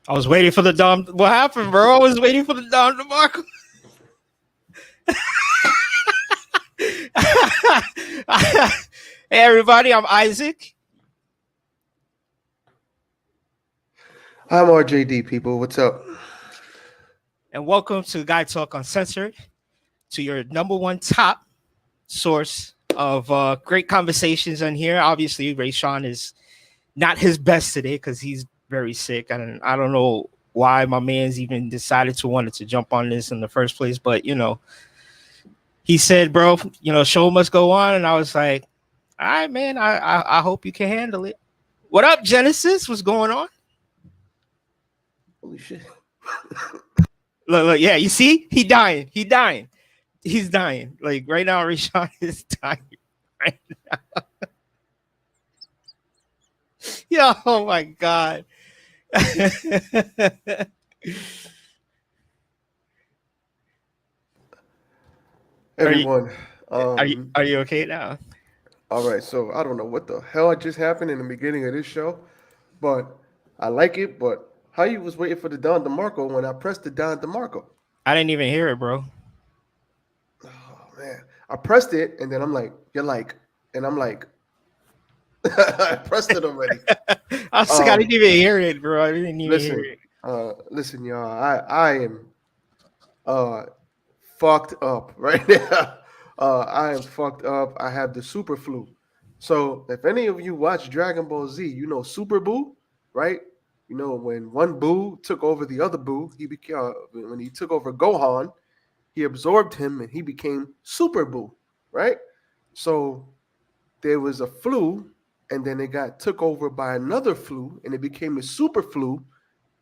I was waiting for the Dom. What happened, bro? I was waiting for the Dom DeMarco. Hey, everybody. I'm Isaac. I'm RJD, people. What's up? And welcome to Guy Talk Uncensored, to your number one top source of great conversations on here. Obviously, Ray Sean is not his best today because he's very sick. And I don't know why my man's even decided to wanted to jump on this in the first place. But, he said, bro, show must go on. And I was like, all right, man, I hope you can handle it. What up, Genesis? What's going on? Holy shit. Look, yeah, you see? He's dying. He's dying. Like right now, Rishon is dying right now. Yeah, oh my God. Everyone. Are you okay now? All right, so I don't know what the hell just happened in the beginning of this show, but I like it. But how you was waiting for the Don DeMarco when I pressed the Don DeMarco? I didn't even hear it, bro. Oh man. I pressed it and then I'm like, you're like, and I'm like, I pressed it already. I was like, I didn't even hear it, bro. I didn't even hear it. Listen, y'all. I am fucked up right now. I am fucked up. I have the super flu. So if any of you watch Dragon Ball Z, you know Super Buu, right? You know when one Buu took over the other Buu, he became when he took over Gohan, he absorbed him and he became Super Buu, right? So there was a flu, and then it got took over by another flu, and it became a super flu,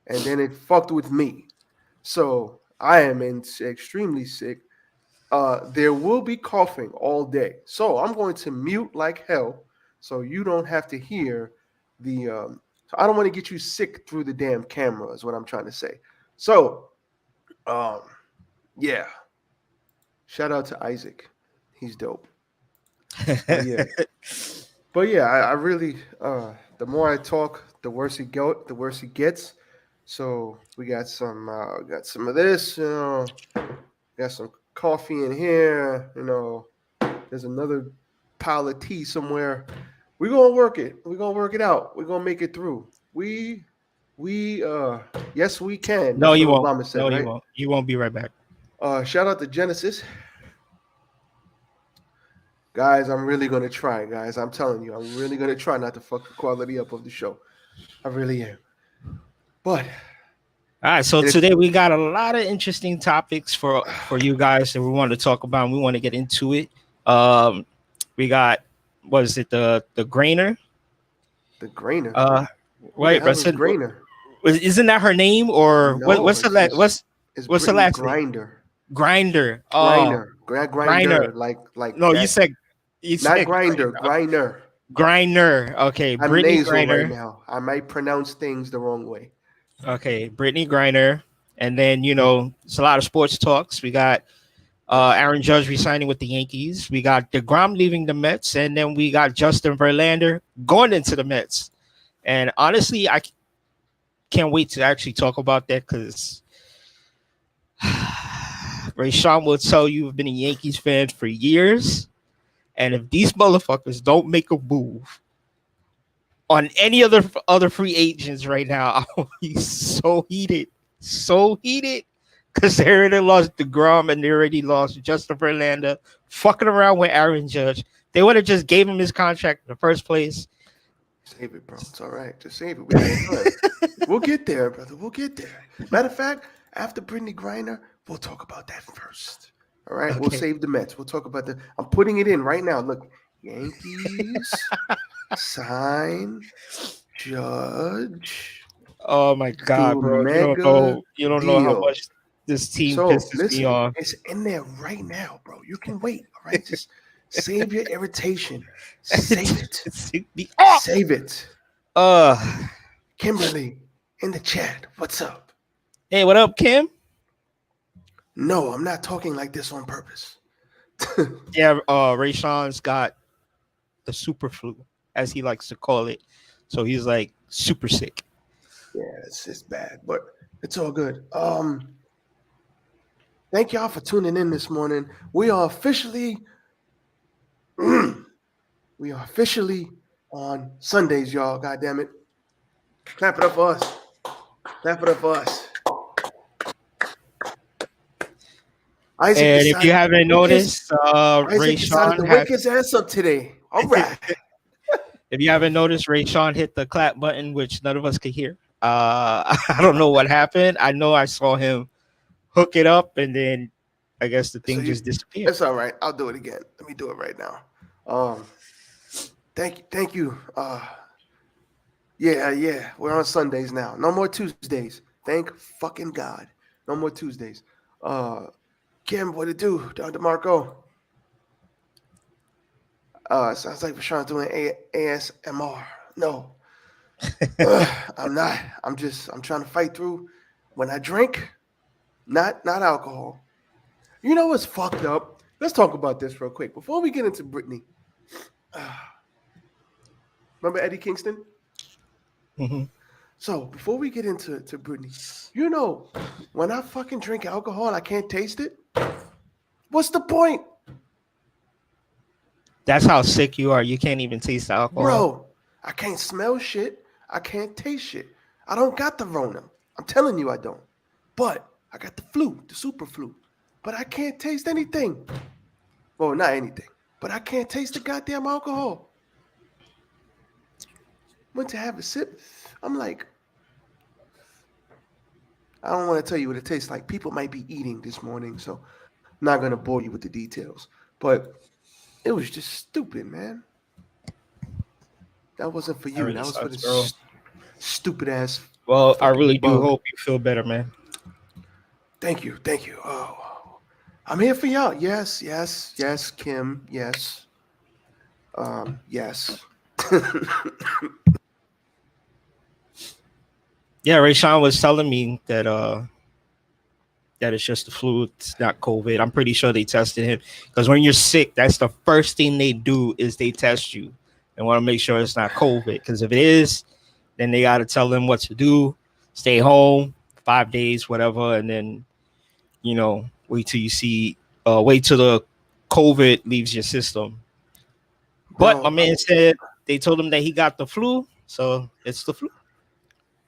and then it fucked with me. So I am extremely sick. There will be coughing all day. So I'm going to mute like hell so you don't have to hear the. So I don't want to get you sick through the damn camera, is what I'm trying to say. So, um, yeah. Shout out to Isaac. He's dope. But yeah. But yeah, I really, the more I talk, the worse the worse he gets. So we got some of this, got some coffee in here, there's another pile of tea somewhere. We're gonna work it. We're gonna work it out. We're gonna make it through. Yes, we can. No, That's you what won't. Obama said, No, you right? won't. You won't be right back. Shout out to Genesis. Guys, I'm really gonna try, guys. I'm telling you, I'm really gonna try not to fuck the quality up of the show. I really am. But All right, so if today we got a lot of interesting topics for you guys that we want to talk about. And we want to get into it. We got what is it the Grainer? the Grainer, Uh, who the wait, but hell is Grainer? isn't that her name or No, it's what's the Brittany last name? Grinder. Grinder. Oh, Grinder. Grinder, like No, that. you Not said grinder, Grinder. Griner. Grinder. Okay, I'm Brittany nasal right Griner. now. I might pronounce things the wrong way. Okay, Brittany Griner. And then it's a lot of sports talks. We got Yes. Aaron Judge resigning with the Yankees. We got DeGrom leaving the Mets, and then we got Justin Verlander going into the Mets. And honestly, I can't wait to actually talk about that because Ray Sean will tell you I've been a Yankees fan for years, and if these motherfuckers don't make a move on any other free agents right now, I'll be so heated. Because they already lost DeGrom and they already lost Justin Verlander, fucking around with Aaron Judge. They would have just gave him his contract in the first place. Save it, bro. It's all right. Just save it. We got time. We'll get there, brother. We'll get there. Matter of fact, after Brittany Griner, we'll talk about that first. All right. We'll Okay. save the Mets. We'll talk about the. I'm putting it in right now. Look, Yankees sign Judge Oh my to God, a bro! mega You don't know how deal. much this team So pisses me listen, off. it's in there right now, bro. You can wait. All right. Just save your irritation. Save it. Oh! Save it. Uh, Kimberly in the chat. What's up? hey, what up, Kim? No, I'm not talking like this on purpose. Yeah, Ray Sean's got the super flu, as he likes to call it. So he's like super sick. Yeah, it's bad, but it's all good. Thank y'all for tuning in this morning. We are officially we are officially on Sundays, y'all. God damn it. Clap it up for us. Clap it up for us. Isaac And if you decided to haven't wake his noticed, Ray Isaac decided Sean to has. wake his ass up today. All right. If you haven't noticed, Ray Sean hit the clap button, which none of us could hear. I don't know what happened. I know I saw him hook it up, and then I guess the So thing you just disappeared. it's all right. I'll do it again. Let me do it right now. Um thank you. Yeah. We're on Sundays now. No more Tuesdays. Thank fucking God. No more Tuesdays. Uh Kim, what it do? Dr. Marco. Sounds like Rashawn's doing ASMR. No. I'm not. I'm trying to fight through. When I drink, not alcohol. You know what's fucked up? Let's talk about this real quick before we get into Britney. Remember Eddie Kingston? Mhm. So before we get into Britney, you know, when I fucking drink alcohol, I can't taste it. What's the point, That's how sick you are. You can't even taste the alcohol. bro? I can't smell shit. I can't taste shit. I don't got the Rona. I'm telling you, I don't. But I got the flu, the super flu. But I can't taste anything. Well, not anything. But I can't taste the goddamn alcohol. Went to have a sip. I'm like, I don't want to tell you what it tastes like. People might be eating this morning, so I'm not gonna bore you with the details. But it was just stupid, man. That wasn't for That you. really That was for sucks, bro. this stupid ass Well, I fucking really do bug. hope you feel better, man. Thank you. Oh, I'm here for y'all. Yes, Kim. Yes. Yeah, Ray Sean was telling me that it's just the flu, it's not COVID. I'm pretty sure they tested him because when you're sick, that's the first thing they do is they test you and want to make sure it's not COVID. Because if it is, then they got to tell them what to do, stay home 5 days, whatever, and then wait till the COVID leaves your system. But my bro, man said they told him that he got the flu, so it's the flu.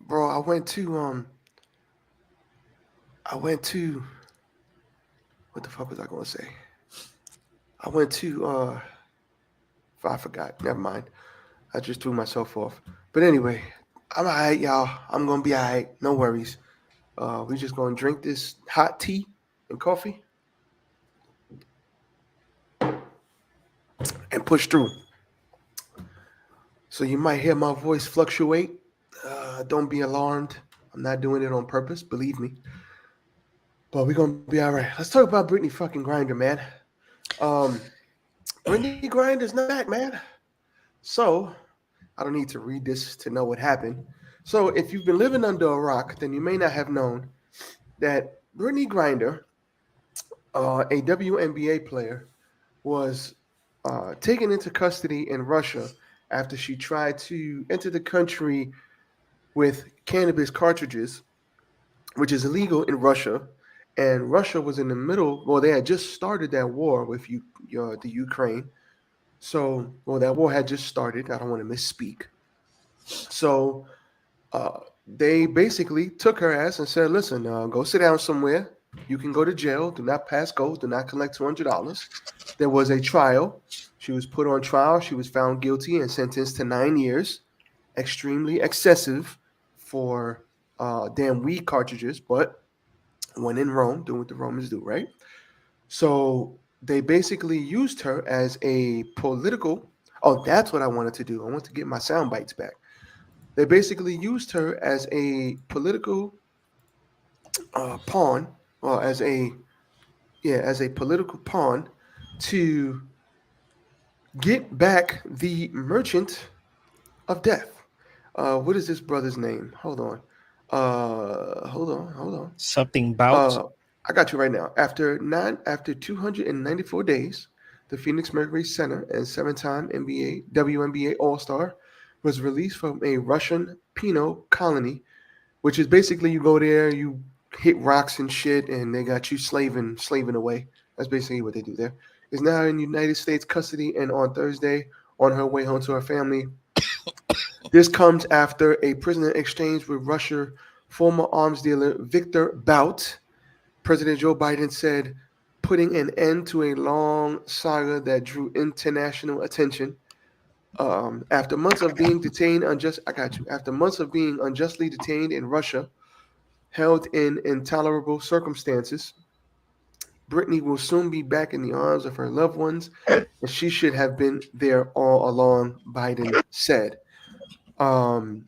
bro, I went to what the fuck was I gonna say? I went to I forgot. Never mind. I just threw myself off. But anyway, I'm alright, y'all. I'm gonna be alright. No worries. We just gonna drink this hot tea and coffee and push through. So you might hear my voice fluctuate. Don't be alarmed. I'm not doing it on purpose, believe me. But we're gonna be all right. Let's talk about Brittany fucking Grinder, man. Um, Brittany Grinder's not back, man. So I don't need to read this to know what happened. So if you've been living under a rock, then you may not have known that Brittany Grinder, a WNBA player, was taken into custody in Russia after she tried to enter the country with cannabis cartridges, which is illegal in Russia. And Russia was in the middle. Well, they had just started that war with the Ukraine. So, well, that war had just started. I don't want to misspeak. So, they basically took her ass and said, "Listen, go sit down somewhere. You can go to jail. Do not pass go. Do not collect $200." There was a trial. She was put on trial. She was found guilty and sentenced to 9 years. Extremely excessive for damn weed cartridges, but when in Rome, do what the Romans do, right? So they basically used her as a political. Oh, that's what I wanted to do. I want to get my sound bites back. They basically used her as a political pawn, or as a political pawn to get back the merchant of death. What is this brother's name? Hold on. Hold on. Something about Uh, I got you right now. After 294 days, the Phoenix Mercury center and seven-time WNBA All-Star was released from a Russian penal colony which is basically you go there, you hit rocks and shit, and they got you slaving away. That's basically what they do there. Is now in United States custody, and on Thursday, on her way home to her family. This comes after a prisoner exchange with Russia former arms dealer Victor Bout. President Joe Biden said, putting an end to a long saga that drew international attention. After months of being detained After months of being unjustly detained in Russia, held in intolerable circumstances, Brittany will soon be back in the arms of her loved ones, and she should have been there all along, Biden said. Um,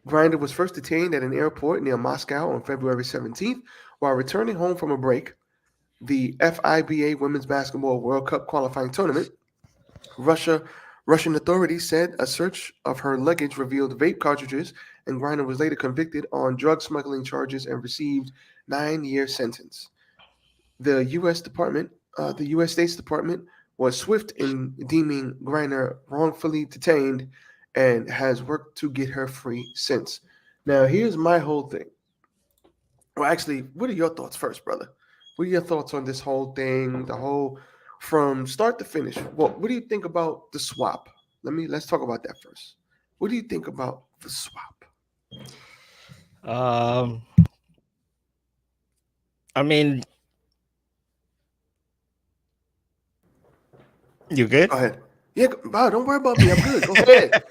Grinder was first detained at an airport near Moscow on February 17th while returning home from a break. The FIBA Women's Basketball World Cup qualifying tournament. Russian authorities said a search of her luggage revealed vape cartridges, and Grinder was later convicted on drug smuggling charges and received 9-year sentence. The U.S. State's Department was swift in deeming Griner wrongfully detained and has worked to get her free since. Now, here's my whole thing. Well, actually, what are your thoughts first, brother? What are your thoughts on this whole thing, the whole from start to finish? What do you think about the swap? Let's talk about that first. What do you think about the swap? Um, I mean, you good? Go ahead. Yeah, bro, don't worry about me. I'm good. Go ahead.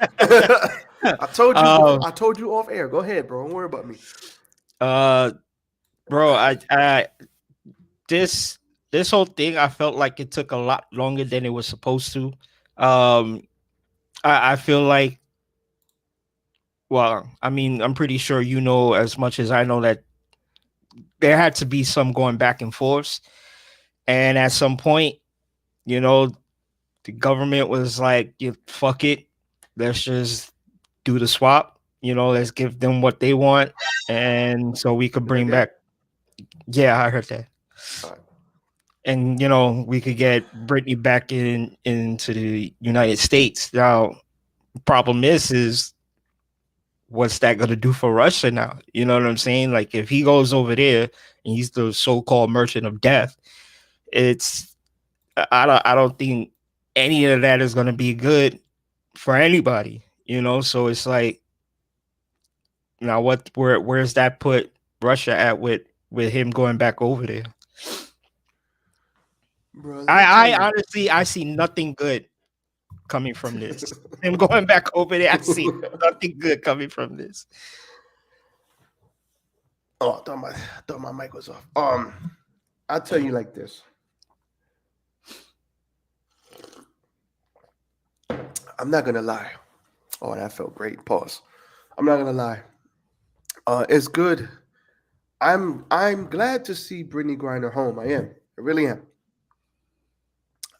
I told you. Um, I told you off air. Go ahead, bro. Don't worry about me. uh, bro, this this whole thing, I felt like it took a lot longer than it was supposed to. Um, I feel like, well, I mean, I'm pretty sure you know as much as I know that there had to be some going back and forth, and at some point, you know, the government was like, "You fuck it, let's just do the swap. You know, let's give them what they want, and so we could You heard bring that? back." Yeah, I heard that. All right. And we could get Britney back into the United States. Now, problem is what's that going to do for Russia now? You know what I'm saying? Like if he goes over there and he's the so-called merchant of death, it's I don't think any of that is going to be good for anybody. So it's like now where's that put Russia at with him going back over there? Bro, let me tell I you. honestly I see nothing good coming from this. Him going back over there, I see nothing good coming from this. Oh, I thought my mic was off. I'll tell you like this. I'm not gonna lie. Oh, that felt great. Pause. I'm not gonna lie. It's good. I'm glad to see Brittany Griner home. I am. I really am.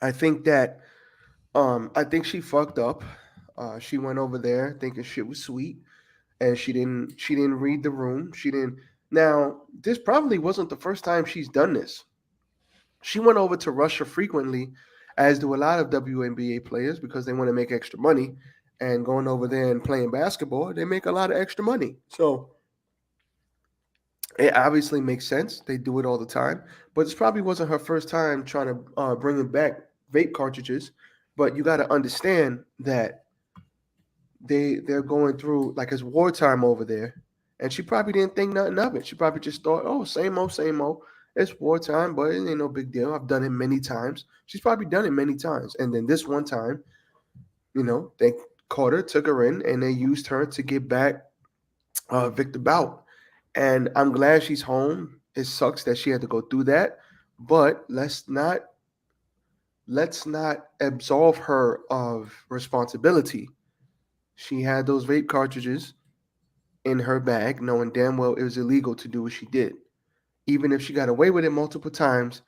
I think that I think she fucked up. She went over there thinking shit was sweet, and she didn't read the room. She didn't. Now, this probably wasn't the first time she's done this. She went over to Russia frequently, as do a lot of WNBA players, because they want to make extra money. And going over there and playing basketball, they make a lot of extra money. So it obviously makes sense. They do it all the time. But this probably wasn't her first time trying to bring back vape cartridges. But you got to understand that they're going through like it's wartime over there, and she probably didn't think nothing of it. She probably just thought, "Oh, same old, same old. It's wartime, but it ain't no big deal. I've done it many times." She's probably done it many times, and then this one time, they caught her, took her in, and they used her to get back Victor Bout. And I'm glad she's home. It sucks that she had to go through that, but let's not absolve her of responsibility. She had those vape cartridges in her bag, knowing damn well it was illegal to do what she did. Even if she got away with it multiple times,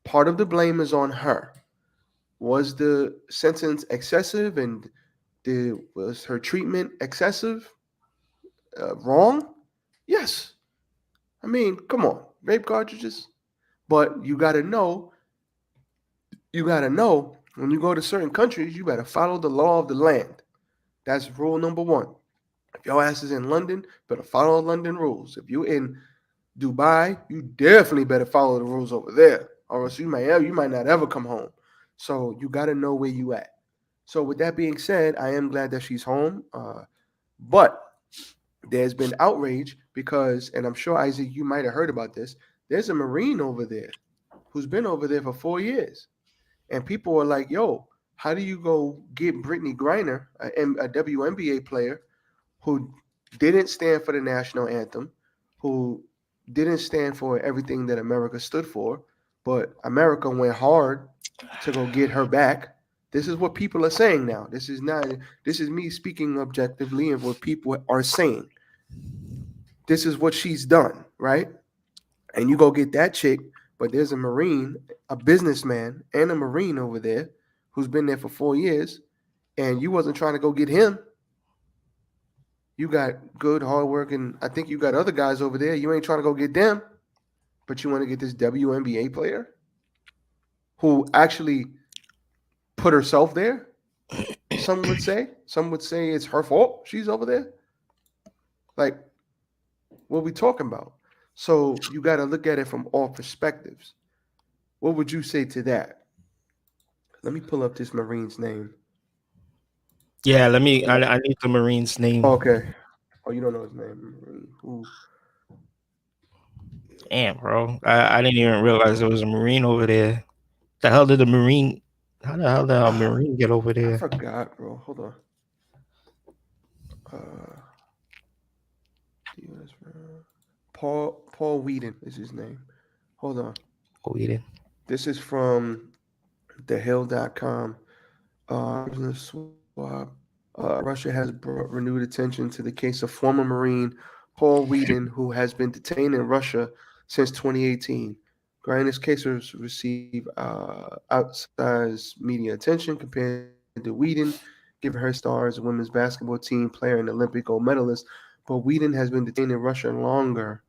part of the blame is on her. Was the sentence excessive, and was her treatment excessive? Wrong? Yes. I mean, come on, vape cartridges. But you gotta know when you go to certain countries, you better follow the law of the land. That's rule number one. If your ass is in London, better follow London rules. If you in Dubai, you definitely better follow the rules over there, or else you might not ever come home. So you got to know where you at. So with that being said, I am glad that she's home. But there's been outrage because, and I'm sure Isaac, you might have heard about this. There's a Marine over there who's been over there for 4 years, and people are like, "Yo, how do you go get Brittany Griner, a WNBA player, who didn't stand for the national anthem, who didn't stand for everything that America stood for, but America went hard to go get her back." This is what people are saying now. This is me speaking objectively and what people are saying. This is what she's done, right? And you go get that chick, but there's a Marine, a businessman, and a Marine over there who's been there for 4 years, and you wasn't trying to go get him. You got good, hardworking. I think you got other guys over there. You ain't trying to go get them, but you want to get this WNBA player who actually put herself there. Some would say. Some would say it's her fault. She's over there. Like, what we talking about? So you got to look at it from all perspectives. What would you say to that? Let me pull up this Marine's name. Yeah, let me. I need the Marine's name. Okay. Oh, you don't know his name. Marine. Who? Damn, bro. I didn't even realize there was a Marine over there. The hell did the Marine? How the hell did a Ah, Marine get over I there? forgot, bro. Hold on. Uh, Paul Whedon is his name. Hold on. Oh, we didn't. This is from thehill.com. Swap. Russia has brought renewed attention to the case of former Marine Paul Whedon, who has been detained in Russia since 2018. Griner's case has received outsized media attention compared to Whedon, given her star as a women's basketball team player and Olympic gold medalist. But Whedon has been detained in Russia longer,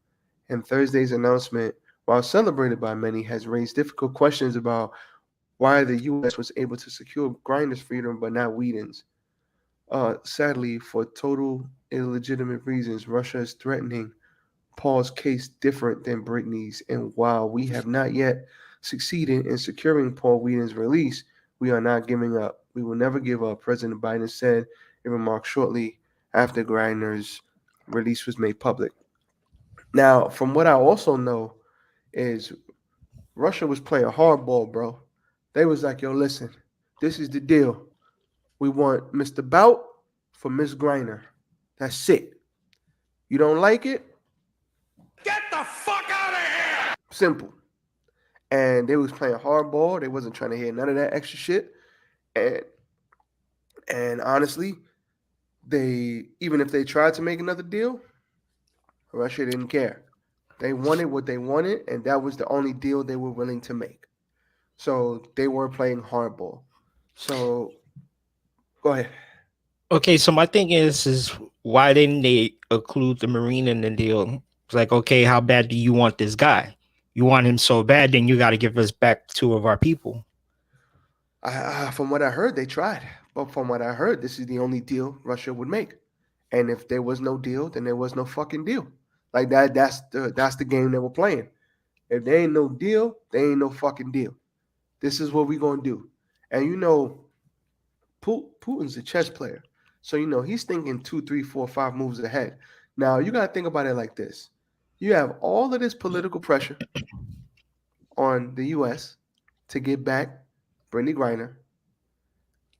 and Thursday's announcement, while celebrated by many, has raised difficult questions about why the U.S. was able to secure Griner's freedom but not Whedon's. Sadly, for total illegitimate reasons, Russia is threatening Paul's case different than Brittany's, and while we have not yet succeeded in securing Paul Whedon's release, we are not giving up. We will never give up, President Biden said in remarks shortly after Griner's release was made public. Now, from what I also know, is Russia was playing hardball, bro. They was like, yo, listen, this is the deal. We want Mr. Bout for Miss Griner. That's it. You don't like it? Get the fuck out of here! Simple. And they was playing hardball. They wasn't trying to hear none of that extra shit. And honestly, they even if they tried to make another deal, Russia didn't care. They wanted what they wanted, and that was the only deal they were willing to make. So they weren't playing hardball. So go ahead. Okay, so my thing is why didn't they include the Marine in the deal? It's like, okay, how bad do you want this guy? You want him so bad, then you got to give us back two of our people. From what I heard, they tried. But from what I heard, this is the only deal Russia would make. And if there was no deal, then there was no fucking deal. Like that. That's the game they were playing. If there ain't no deal, there ain't no fucking deal. This is what we gonna do. And Putin's a chess player, so he's thinking 2, 3, 4, 5 moves ahead. Now you gotta think about it like this: you have all of this political pressure on the U.S. to get back Brittany Griner.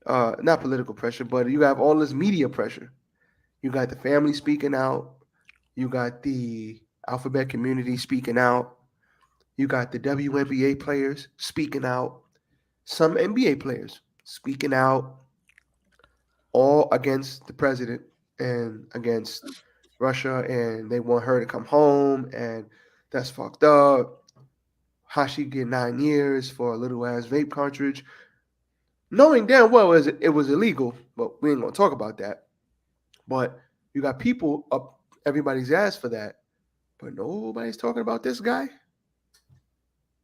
Not political pressure, but you have all this media pressure. You got the family speaking out. You got the alphabet community speaking out. You got the WNBA players speaking out. Some NBA players speaking out, all against the president and against Russia, and they want her to come home, and that's fucked up. How she get 9 years for a little ass vape cartridge, knowing damn well it was illegal, but we ain't gonna talk about that. But you got people up everybody's ass for that, but nobody's talking about this guy,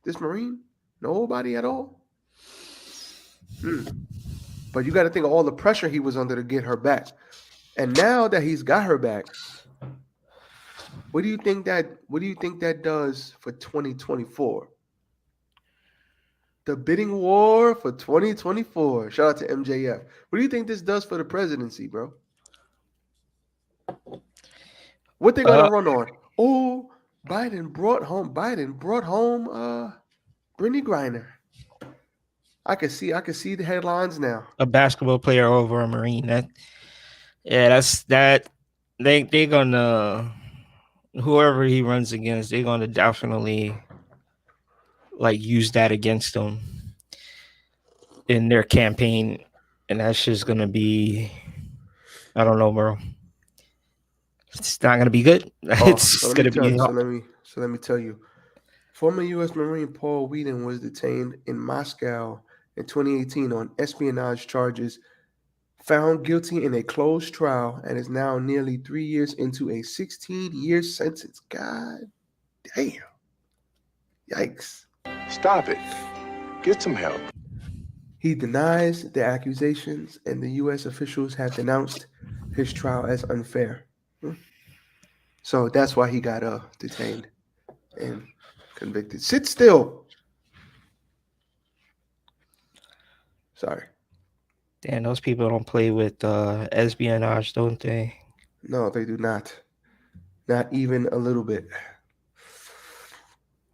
this Marine, nobody at all. But you got to think of all the pressure he was under to get her back. And now that he's got her back, what do you think that does for 2024? The bidding war for 2024. Shout out to MJF. What do you think this does for the presidency, bro? What they gonna run on? Oh, Biden brought home Brittany Griner. I can see the headlines now. A basketball player over a Marine. That's that. They're gonna, whoever he runs against, they're gonna definitely like use that against him in their campaign, and that's just gonna be, I don't know, bro. It's not gonna be good. It's gonna be. So let me tell you. Former U.S. Marine Paul Wheaton was detained in Moscow in 2018 on espionage charges, found guilty in a closed trial, and is now nearly 3 years into a 16-year sentence. God damn. Yikes. Stop it. Get some help. He denies the accusations, and the U.S. officials have denounced his trial as unfair. So that's why he got detained and convicted. Sit still. Sorry. Damn, those people don't play with espionage, don't they? No, they do not. Not even a little bit.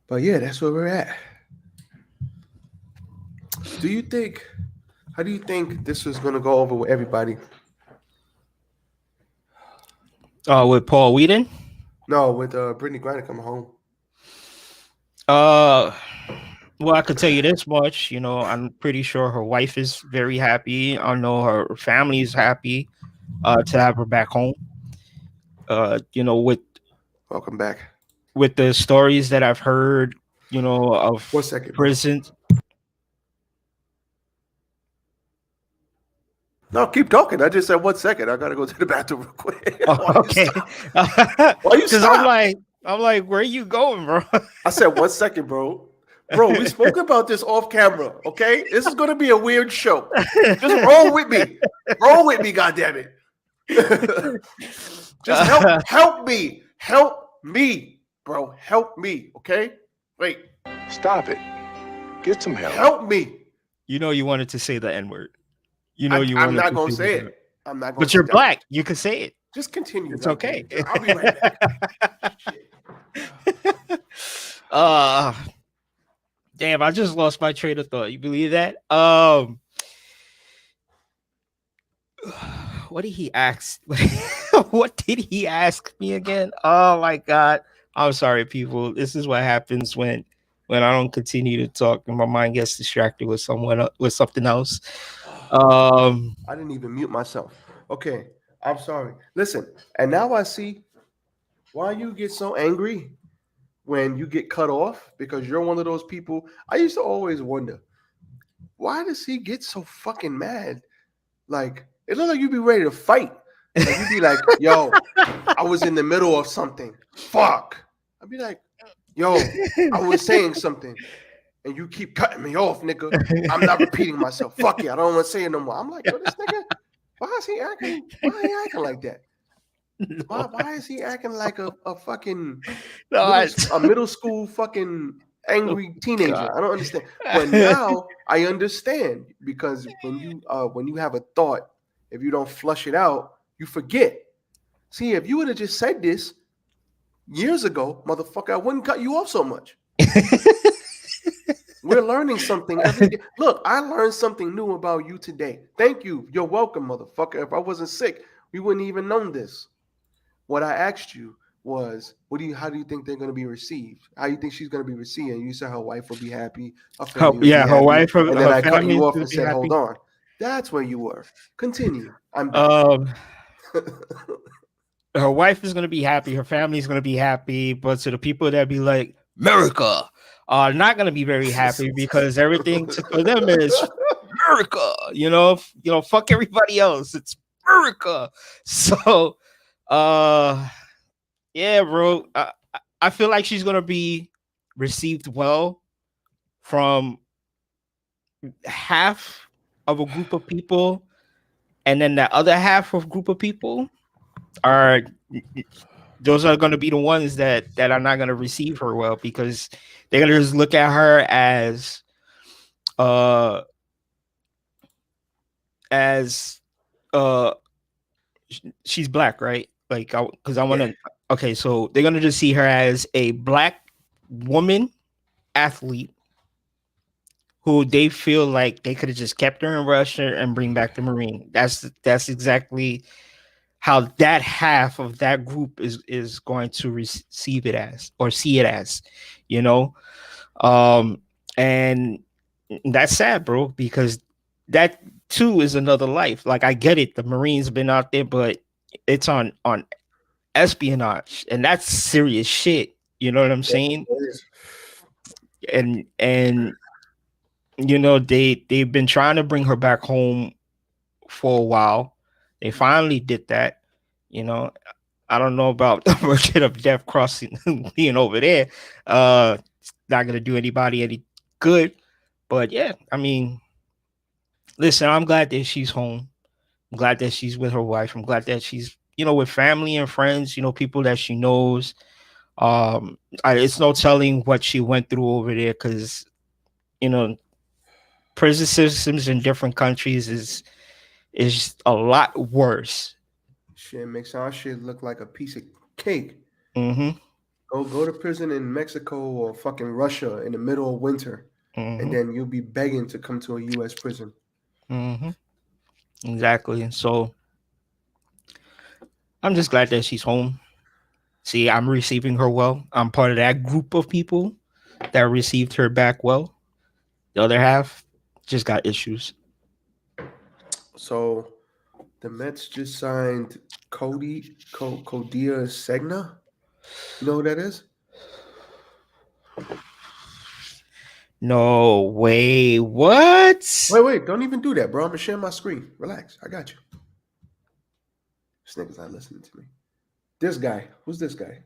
But yeah, that's where we're at. How do you think this is going to go over with everybody? With Paul Wheaton? No, with Brittany Griner coming home. Well, I could tell you this much. You know, I'm pretty sure her wife is very happy. I know her family is happy to have her back home. You know, Welcome back. With the stories that I've heard, you know, of 1 second. prison. No, keep talking. I just said 1 second. I gotta go to the bathroom real quick. Okay. Why you Because stop? I'm like, where are you going, bro? I said 1 second, bro. Bro, we spoke about this off camera, okay? This is gonna be a weird show. Just roll with me. Roll with me, goddammit. Just help me. Help me, bro. Help me, okay? Wait. Stop it. Get some help. Help me. You know you wanted to say the N-word. You know you I'm wanted not gonna to say it. I'm not gonna But say you're that. black. You can say it. Just continue. It's okay. I'll be right back. Damn, I just lost my train of thought. You believe that? What did he ask? What did he ask me again? Oh my god. I'm sorry, people. This is what happens when I don't continue to talk and my mind gets distracted with something else. I didn't even mute myself. Okay, I'm sorry. Listen, and now I see why you get so angry when you get cut off, because you're one of those people. I used to always wonder, why does he get so fucking mad? Like, it looked like you'd be ready to fight. Like, you'd be like, yo, I was in the middle of something. Fuck. I'd be like, yo, I was saying something. And you keep cutting me off, nigga. I'm not repeating myself. Fuck it. I don't want to say it no more. I'm like, yo, this nigga, why is he acting like that? Why is he acting like a fucking a middle school fucking angry teenager? God. I don't understand. But now I understand, because when you have a thought, if you don't flush it out, you forget. See, if you would have just said this years ago, motherfucker, I wouldn't cut you off so much. We're learning something every day. Look, I learned something new about you today. Thank you. You're welcome, motherfucker. If I wasn't sick, we wouldn't even known this. What I asked you was, how do you think they're going to be received? How do you think she's going to be received? And you said her wife will be happy. Her wife. And then I cut you off and said, hold on. That's where you were. Continue. Her wife is going to be happy. Her family is going to be happy. But to the people that be like, America, are not going to be very happy, because everything for them is America. You know, fuck everybody else. It's America. So, yeah, bro. I feel like she's going to be received well from half of a group of people, and then the other half of group of people are those are going to be the ones that are not going to receive her well because they're going to just look at her uh as uh she's black, right? Like, because I want to. Okay, so they're gonna just see her as a black woman athlete who they feel like they could have just kept her in Russia and bring back the Marine. That's exactly how that half of that group is going to receive it as or see it as, you know. Um, and that's sad, bro, because that too is another life. Like I get it, the Marines been out there, but it's on espionage, and that's serious shit. You know what I'm saying? And you know they've been trying to bring her back home for a while. They finally did that. You know, I don't know about the merchant of death crossing being over there. It's not gonna do anybody any good. But yeah, I mean, listen, I'm glad that she's home. I'm glad that she's with her wife. I'm glad that she's, with family and friends, people that she knows. It's no telling what she went through over there because, you know, prison systems in different countries is a lot worse. Shit makes our shit look like a piece of cake. Mm-hmm. Go to prison in Mexico or fucking Russia in the middle of winter, Mm-hmm. and then you'll be begging to come to a U.S. prison. Mm-hmm. Exactly. And so I'm just glad that she's home. See, I'm receiving her well. I'm part of that group of people that received her back well. The other half just got issues. So the Mets just signed Kodia Segna. You know who that is? No way. What? Wait, don't even do that, bro. I'm gonna share my screen. Relax, I got you. This nigga's not listening to me. This guy, who's this guy?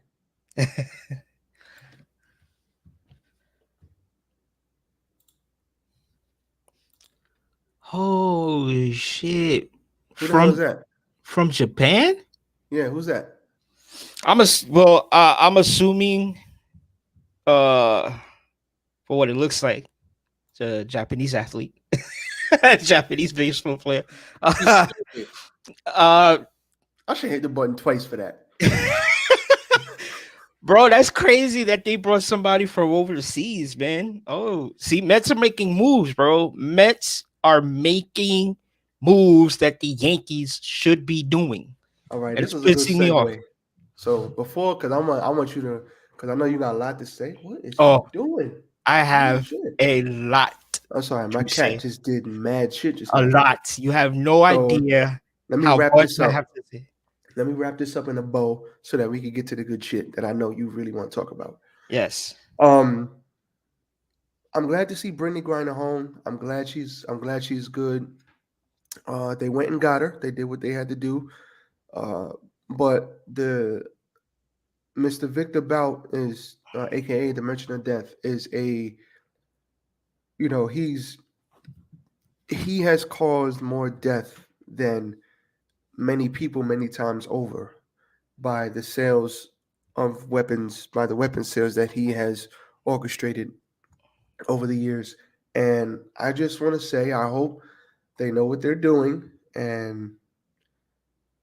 Holy shit. Who the hell is From that? from Japan? Yeah, who's that? I'm assuming for what it looks like. It's a Japanese athlete. Japanese baseball player. Uh, I should hit the button twice for that. bro, that's crazy that they brought somebody from overseas, man. Oh, see, Mets are making moves, bro. Mets are making moves that the Yankees should be doing. All right, And this it's was a good pissing me off. segue. So before, because I want you to, because I know you got a lot to say. What is Oh, he doing? I Holy have shit. a lot I'm sorry, my to cat say. just did mad shit just A now. lot. You have no So idea let me how wrap much this I up. have to say. Let me wrap this up in a bow so that we can get to the good shit that I know you really want to talk about. Yes. I'm glad to see Brittany Griner home. I'm glad she's good. They went and got her. They did what they had to do. But the Mr. Victor Bout is, aka the Merchant of Death, is he has caused more death than many people many times over by the sales of weapons, by the weapon sales that he has orchestrated over the years. And I just want to say, I hope they know what they're doing, and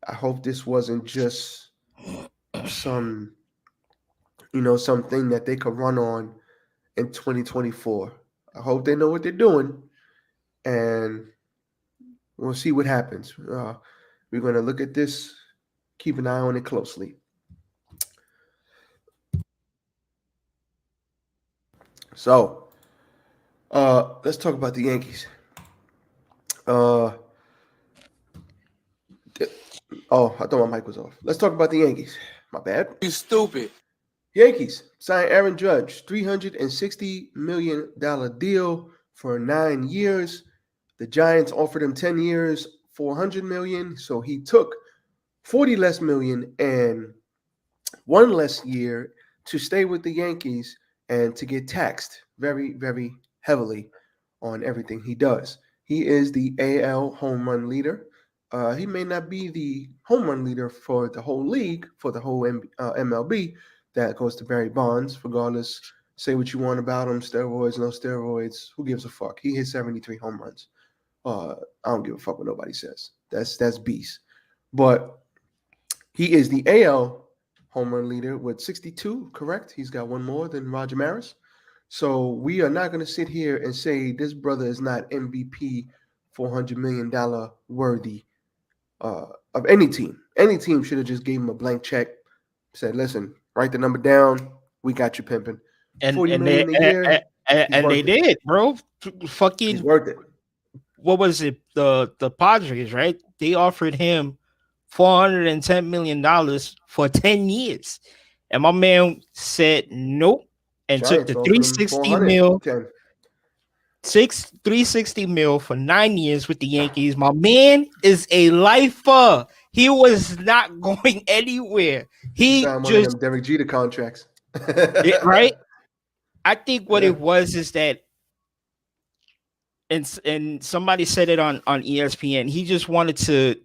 I hope this wasn't just some, something that they could run on in 2024. I hope they know what they're doing, and we'll see what happens. We're going to look at this, keep an eye on it closely. So, let's talk about the Yankees. I thought my mic was off. Let's talk about the Yankees. My bad. You stupid. Yankees signed Aaron Judge, $360 million deal for 9 years. The Giants offered him 10 years, $400 million. So he took 40 less million and one less year to stay with the Yankees and to get taxed very, very heavily on everything he does. He is the AL home run leader. He may not be the home run leader for the whole league, for the whole MLB. That goes to Barry Bonds, regardless. Say what you want about him, steroids, no steroids. Who gives a fuck? He hit 73 home runs. I don't give a fuck what nobody says. That's beast. But he is the AL home run leader with 62, correct? He's got one more than Roger Maris. So we are not going to sit here and say this brother is not MVP, $400 million worthy of any team. Any team should have just gave him a blank check, said, listen, write the number down. We got you pimping. And 40 and million they a year. and they did, bro. He's Fucking worth it. what was it? The Padres, right? They offered him $410 million for 10 years. And my man said nope and took Giants the offered him 360 mil, 410. 360 mil for 9 years with the Yankees. My man is a lifer. He was not going anywhere. He Signed one of just them Derek Jeter contracts. right. I think what Yeah. it was is that, and somebody said it on ESPN. He just wanted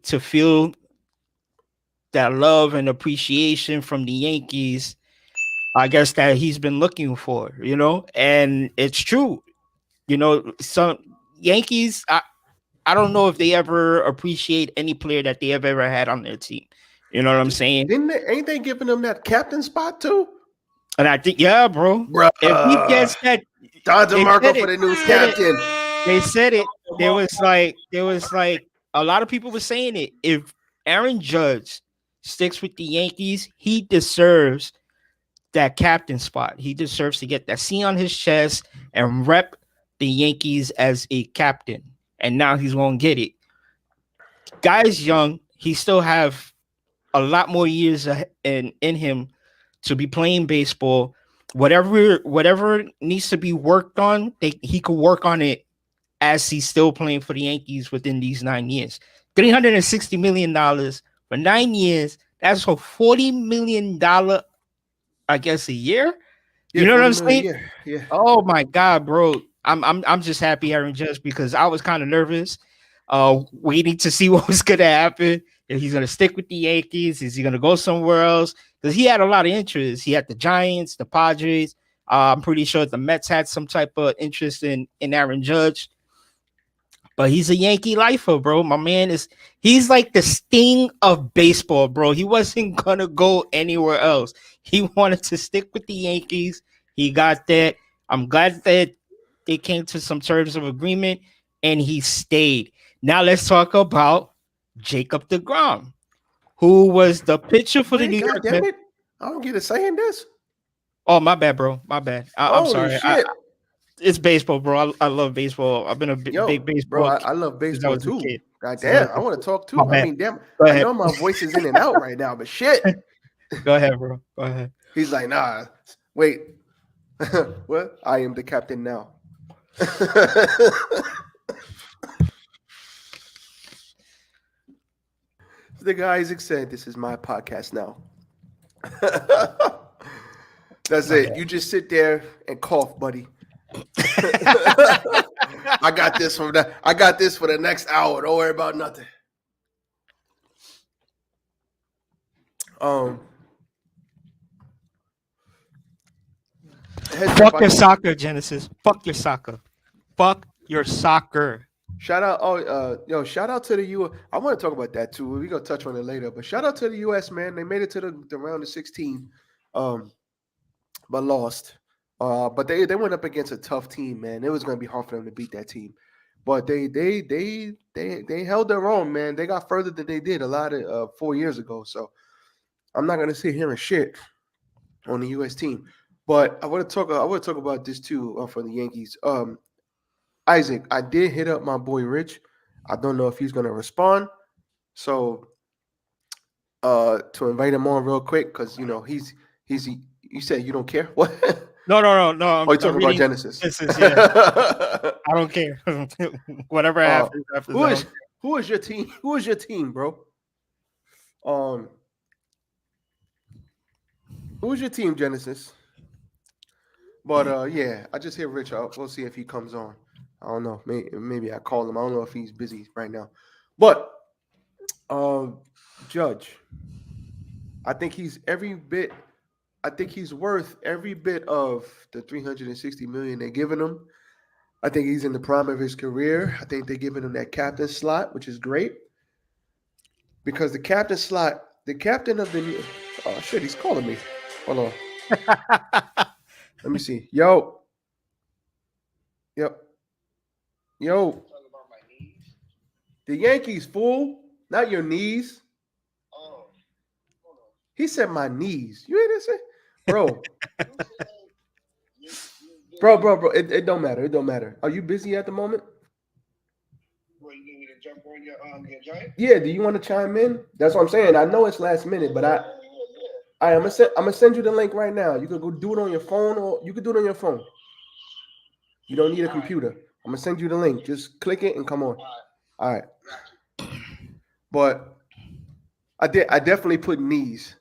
to feel that love and appreciation from the Yankees. I guess that he's been looking for, and it's true. Some Yankees. I don't know if they ever appreciate any player that they have ever had on their team. You know what I'm saying? Ain't they giving him that captain spot too? And I think, yeah, bro. Bruh. If he gets that, Don they DeMarco said for it. the new They said it. captain. They said it. There was like a lot of people were saying it. If Aaron Judge sticks with the Yankees, he deserves that captain spot. He deserves to get that C on his chest and rep the Yankees as a captain. And now he's going to get it. Guy's young. He still have a lot more years in him to be playing baseball. Whatever needs to be worked on, he could work on it as he's still playing for the Yankees within these 9 years. $360 million for 9 years. That's for $40 million, I guess, a year. Yeah, You know what I'm 40 million, saying? Yeah. Oh my God, bro. I'm just happy Aaron Judge, because I was kind of nervous, waiting to see what was gonna happen. If he's gonna stick with the Yankees, is he gonna go somewhere else? Because he had a lot of interest. He had the Giants, the Padres. I'm pretty sure the Mets had some type of interest in Aaron Judge. But he's a Yankee lifer, bro. My man he's like the Sting of baseball, bro. He wasn't gonna go anywhere else. He wanted to stick with the Yankees. He got that. I'm glad that they came to some terms of agreement and he stayed. Now let's talk about Jacob deGrom, who was the pitcher for the New God York damn Mets. it. I don't get it saying this. Oh, my bad, bro. My bad. I'm Holy sorry. shit. It's baseball, bro. I love baseball. I've been a big Bro, baseball I love since I baseball was a too. kid. God Since I was damn, a I want to talk too. My I bad. mean, damn, Go I ahead. know my voice is in and out right now, but shit. Go ahead, bro. Go ahead. He's like, nah, wait. What? I am the captain now. The guy Isaac said, this is my podcast now. That's it. You just sit there and cough, buddy. I got this for the next hour. Don't worry about nothing. Fuck your soccer, Genesis. Fuck your soccer. Fuck your soccer. Shout out, shout out to the U. I want to talk about that too. We're gonna touch on it later, but shout out to the US, man. They made it to the round of 16, but lost. But they went up against a tough team, man. It was gonna be hard for them to beat that team. But they held their own, man. They got further than they did a lot of 4 years ago. So I'm not gonna sit here and shit on the US team. But I want to talk about this too for the Yankees. Isaac, I did hit up my boy Rich. I don't know if he's gonna respond. So to invite him on real quick, because you said you don't care. What? No. Oh, you talking about Genesis? Yeah. I don't care. Whatever happens. Who is your team? Who is your team, bro? Who is your team, Genesis? But yeah, I just hit Rich out. We'll see if he comes on. I don't know. Maybe I call him. I don't know if he's busy right now. But Judge. I think he's every bit. I think he's worth every bit of the 360 million they're giving him. I think he's in the prime of his career. I think they're giving him that captain slot, which is great. Because the captain slot, the captain of the oh shit, he's calling me. Hold on. Let me see. Yo. Yep. Yo. The Yankees, fool. Not your knees. He said my knees. You hear this? Bro. Bro. It don't matter. It don't matter. Are you busy at the moment? Well, you need me to jump on your giant? Yeah, do you want to chime in? That's what I'm saying. I know it's last minute, but I'm gonna send you the link right now. You can go do it on your phone, or you can do it on your phone. You don't need a computer. I'm gonna send you the link. Just click it and come on. All right. But I definitely put knees.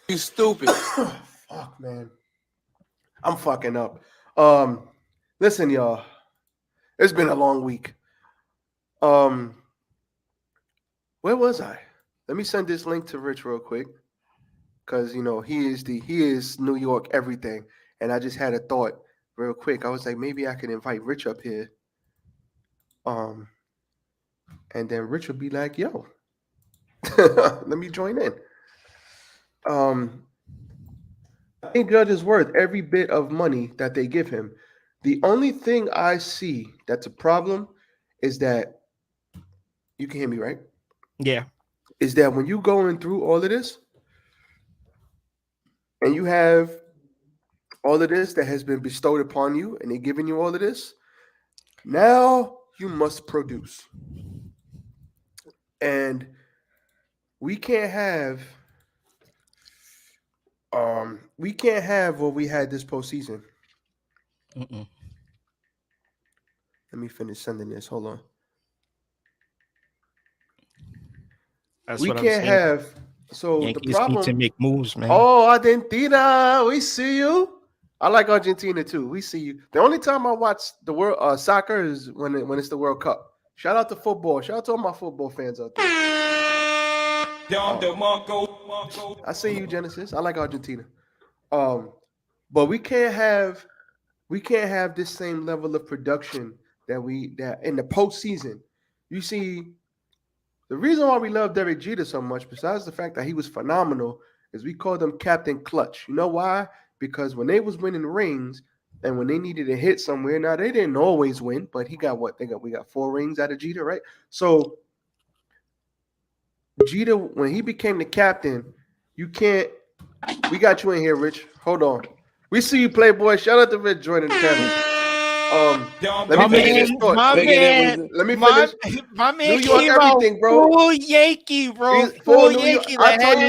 You stupid. Fuck, man. I'm fucking up. Listen, y'all. It's been a long week. Where was I? Let me send this link to Rich real quick. Cause he is New York everything. And I just had a thought real quick. I was like, maybe I could invite Rich up here. And then Rich would be like, yo, let me join in. I think Judge is worth every bit of money that they give him. The only thing I see that's a problem is that you can hear me, right? Yeah. Is that when you going through all of this and you have all of this that has been bestowed upon you and they're giving you all of this, now you must produce. And we can't have what we had this postseason. Mm-mm. Let me finish sending this. Hold on. That's We what I'm can't saying. have. So Yankees the problem. need to make moves, man. Oh, Argentina, we see you. I like Argentina too. We see you. The only time I watch the world soccer is when it's the World Cup. Shout out to football. Shout out to all my football fans out there. I see you, Genesis. I like Argentina. But we can't have this same level of production that in the postseason. You see, the reason why we love Derek Jeter so much, besides the fact that he was phenomenal, is we called him Captain Clutch. You know why? Because when they was winning rings and when they needed to hit somewhere, now they didn't always win, but he got what? We got 4 rings out of Jeter, right? So Jeter, when he became the captain, we got you in here, Rich. Hold on. We see you, Playboy. Shout out to Rich joining the channel. Let me finish this thought. Let me finish. My man New York, everything, bro. Full Yankee, bro. He's Full New York. Yankee. I told you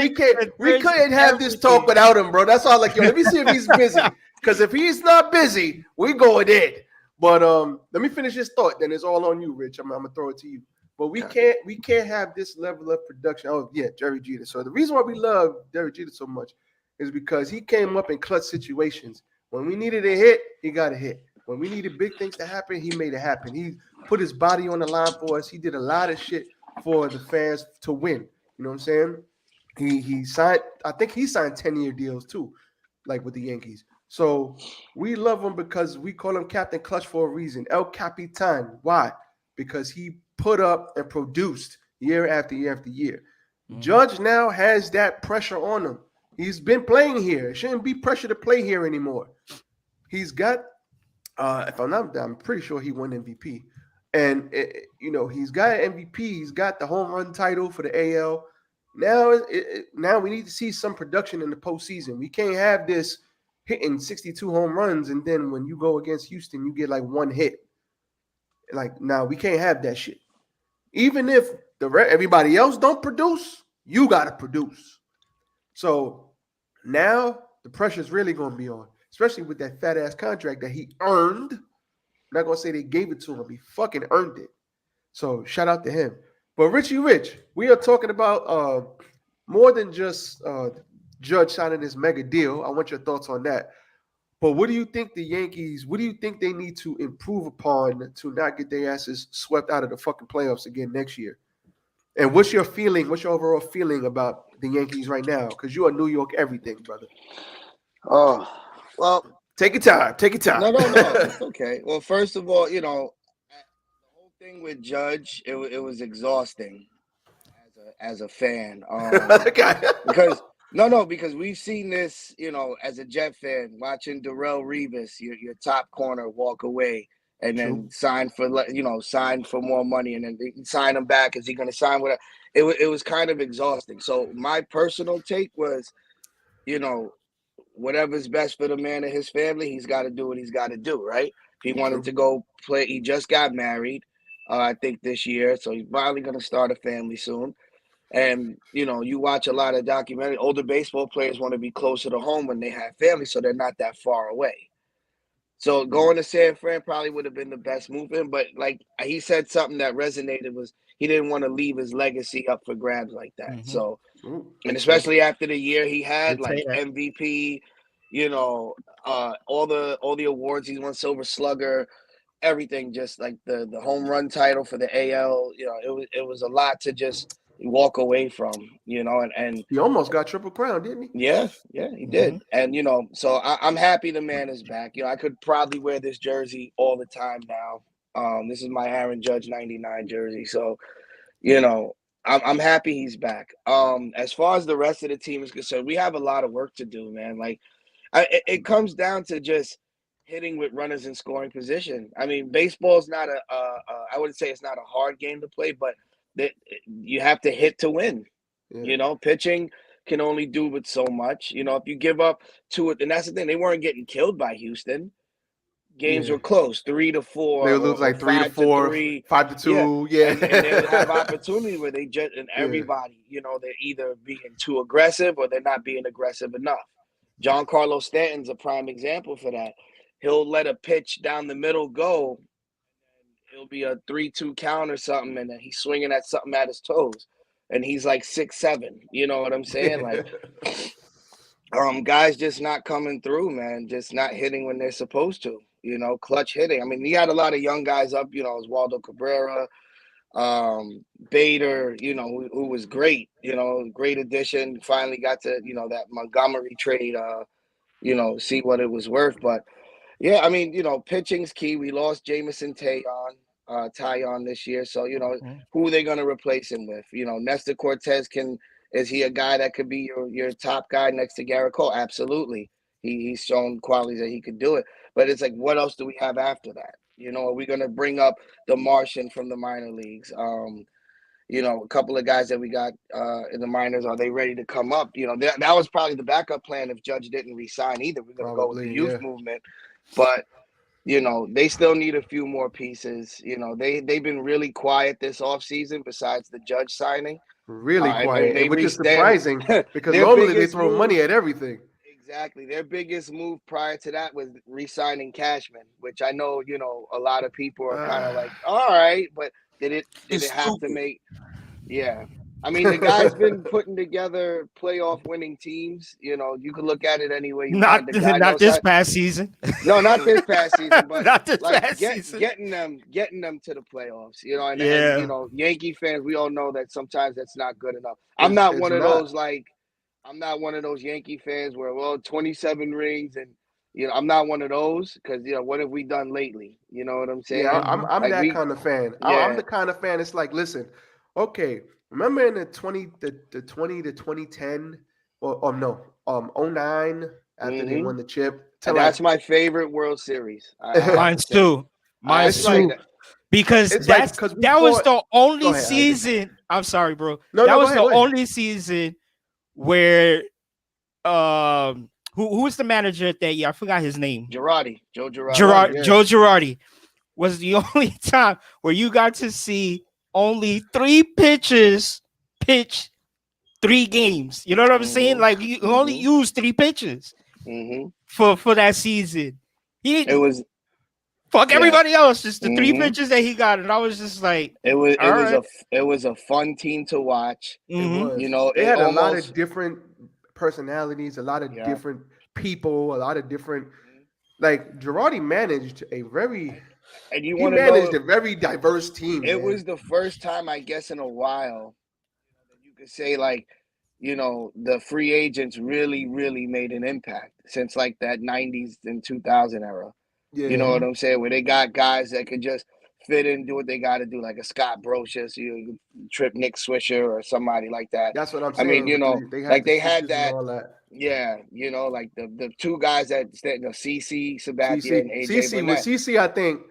we couldn't have this talk without him, bro. That's all. Like, yo, let me see if he's busy. Because if he's not busy, we going in. But let me finish this thought. Then it's all on you, Rich. I'm gonna throw it to you. But we can't have this level of production. Oh yeah, Jerry Jeter. So the reason why we love Jerry Jeter so much is because he came up in clutch situations. When we needed a hit, he got a hit. When we needed big things to happen, he made it happen. He put his body on the line for us. He did a lot of shit for the fans to win. You know what I'm saying? He signed, I think he signed 10-year deals too, like with the Yankees. So we love him because we call him Captain Clutch for a reason. El Capitan. Why? Because he put up and produced year after year after year. Mm-hmm. Judge now has that pressure on him. He's been playing here. It shouldn't be pressure to play here anymore. He's got, I'm pretty sure he won MVP. And, he's got an MVP. He's got the home run title for the AL. Now we need to see some production in the postseason. We can't have this hitting 62 home runs, and then when you go against Houston, you get like 1 hit. Like, now we can't have that shit. Even if everybody else don't produce, you got to produce. So now the pressure's really going to be on, especially with that fat-ass contract that he earned. I'm not going to say they gave it to him. He fucking earned it. So shout out to him. But Richie Rich, we are talking about more than just Judge signing this mega deal. I want your thoughts on that. But what do you think the Yankees? What do you think they need to improve upon to not get their asses swept out of the fucking playoffs again next year? And what's your feeling? What's your overall feeling about the Yankees right now? Because you are New York everything, brother. Oh, well, Take your time. Take your time. no, it's okay. Well, first of all, the whole thing with Judge, it was exhausting as a fan. Because because we've seen this, as a Jet fan, watching Darrell Revis, your top corner, walk away and then sign for more money, and then they sign him back. Is he going to sign with it was kind of exhausting. So my personal take was, whatever's best for the man and his family, he's got to do what he's got to do, right? He wanted to go play. He just got married, I think this year, so he's probably going to start a family soon. And, you watch a lot of documentaries. Older baseball players want to be closer to home when they have family, so they're not that far away. So going to San Fran probably would have been the best move for him. But, like, he said something that resonated was he didn't want to leave his legacy up for grabs like that. Mhm. So, and especially after the year he had, Did say like that. MVP, all the awards. He won Silver Slugger, everything, just like the home run title for the AL. It was a lot to just walk away from, and He almost got Triple Crown, didn't he? yeah, he did. And so I'm happy the man is back. I could probably wear this jersey all the time now. This is my Aaron Judge 99 jersey. So, I'm happy he's back. As far as the rest of the team is concerned, we have a lot of work to do, man. Like, it comes down to just hitting with runners in scoring position. I mean, baseball's not I wouldn't say it's not a hard game to play, but you have to hit to win. Yeah. Pitching can only do with so much. If you give up to it, and that's the thing, they weren't getting killed by Houston. Games were close, 3-4. They would lose like 3-4, 5-2. Yeah, and they would have opportunity where they just everybody, they're either being too aggressive or they're not being aggressive enough. Giancarlo Stanton's a prime example for that. He'll let a pitch down the middle go. It'll be a 3-2 count or something, and then he's swinging at something at his toes, and he's like 6'7". You know what I'm saying? Like, guys just not coming through, man. Just not hitting when they're supposed to. Clutch hitting. I mean, he had a lot of young guys up. Oswaldo Cabrera, Bader. Who was great. Great addition. Finally got to that Montgomery trade. See what it was worth, but. Yeah, I mean, pitching's key. We lost Jamison Taillon this year. So, who are they going to replace him with? Nestor Cortez is he a guy that could be your top guy next to Garrett Cole? Absolutely. He's shown qualities that he could do it. But it's like, what else do we have after that? Are we going to bring up the Martian from the minor leagues? A couple of guys that we got in the minors, are they ready to come up? That was probably the backup plan if Judge didn't resign either. We're going to go with the youth movement. But, they still need a few more pieces. They've been really quiet this offseason besides the Judge signing. Really quiet, which is surprising because normally they throw money at everything. Exactly. Their biggest move prior to that was re-signing Cashman, which I know, a lot of people are kind of like, all right, but did it have to make – yeah. I mean, the guy's been putting together playoff winning teams. You can look at it any way you not want. The guy not this past season. No, not this past season, but not this like past season. getting them to the playoffs. And Yankee fans, we all know that sometimes that's not good enough. I'm not one of those Yankee fans where 27 rings and I'm not one of those because what have we done lately? You know what I'm saying? Yeah, I'm like that kind of fan. Yeah. I'm the kind of fan. It's like, listen, okay. Remember in the 2010 or no 09 after they won the chip. That's my favorite World Series. Mine's too. Because that was the only season. I'm sorry, bro. That was the only season where who was the manager at that year? I forgot his name. Joe Girardi. Joe Girardi was the only time where you got to see only 3 pitchers pitch 3 games. You know what I'm saying? Like you only used 3 pitches for that season. Everybody else, just the 3 pitches that he got, and I was just like, it was a fun team to watch. They had a lot of different personalities, a lot of different people, a lot of different like Girardi managed a very And you he want to managed know, a very diverse team. it Man. was the first time, I guess, in a while that you could say, like, the free agents really, really made an impact since like that 90s and 2000 era. Yeah, You know what I'm saying? Where they got guys that could just fit in, do what they got to do, like a Scott Brocious, you trip Nick Swisher or somebody like that. that's what I'm I mean, saying. They had like the they had switches and that. all that. Yeah, like the two guys that CC Sabathia and AJ Burnett. CC, I think,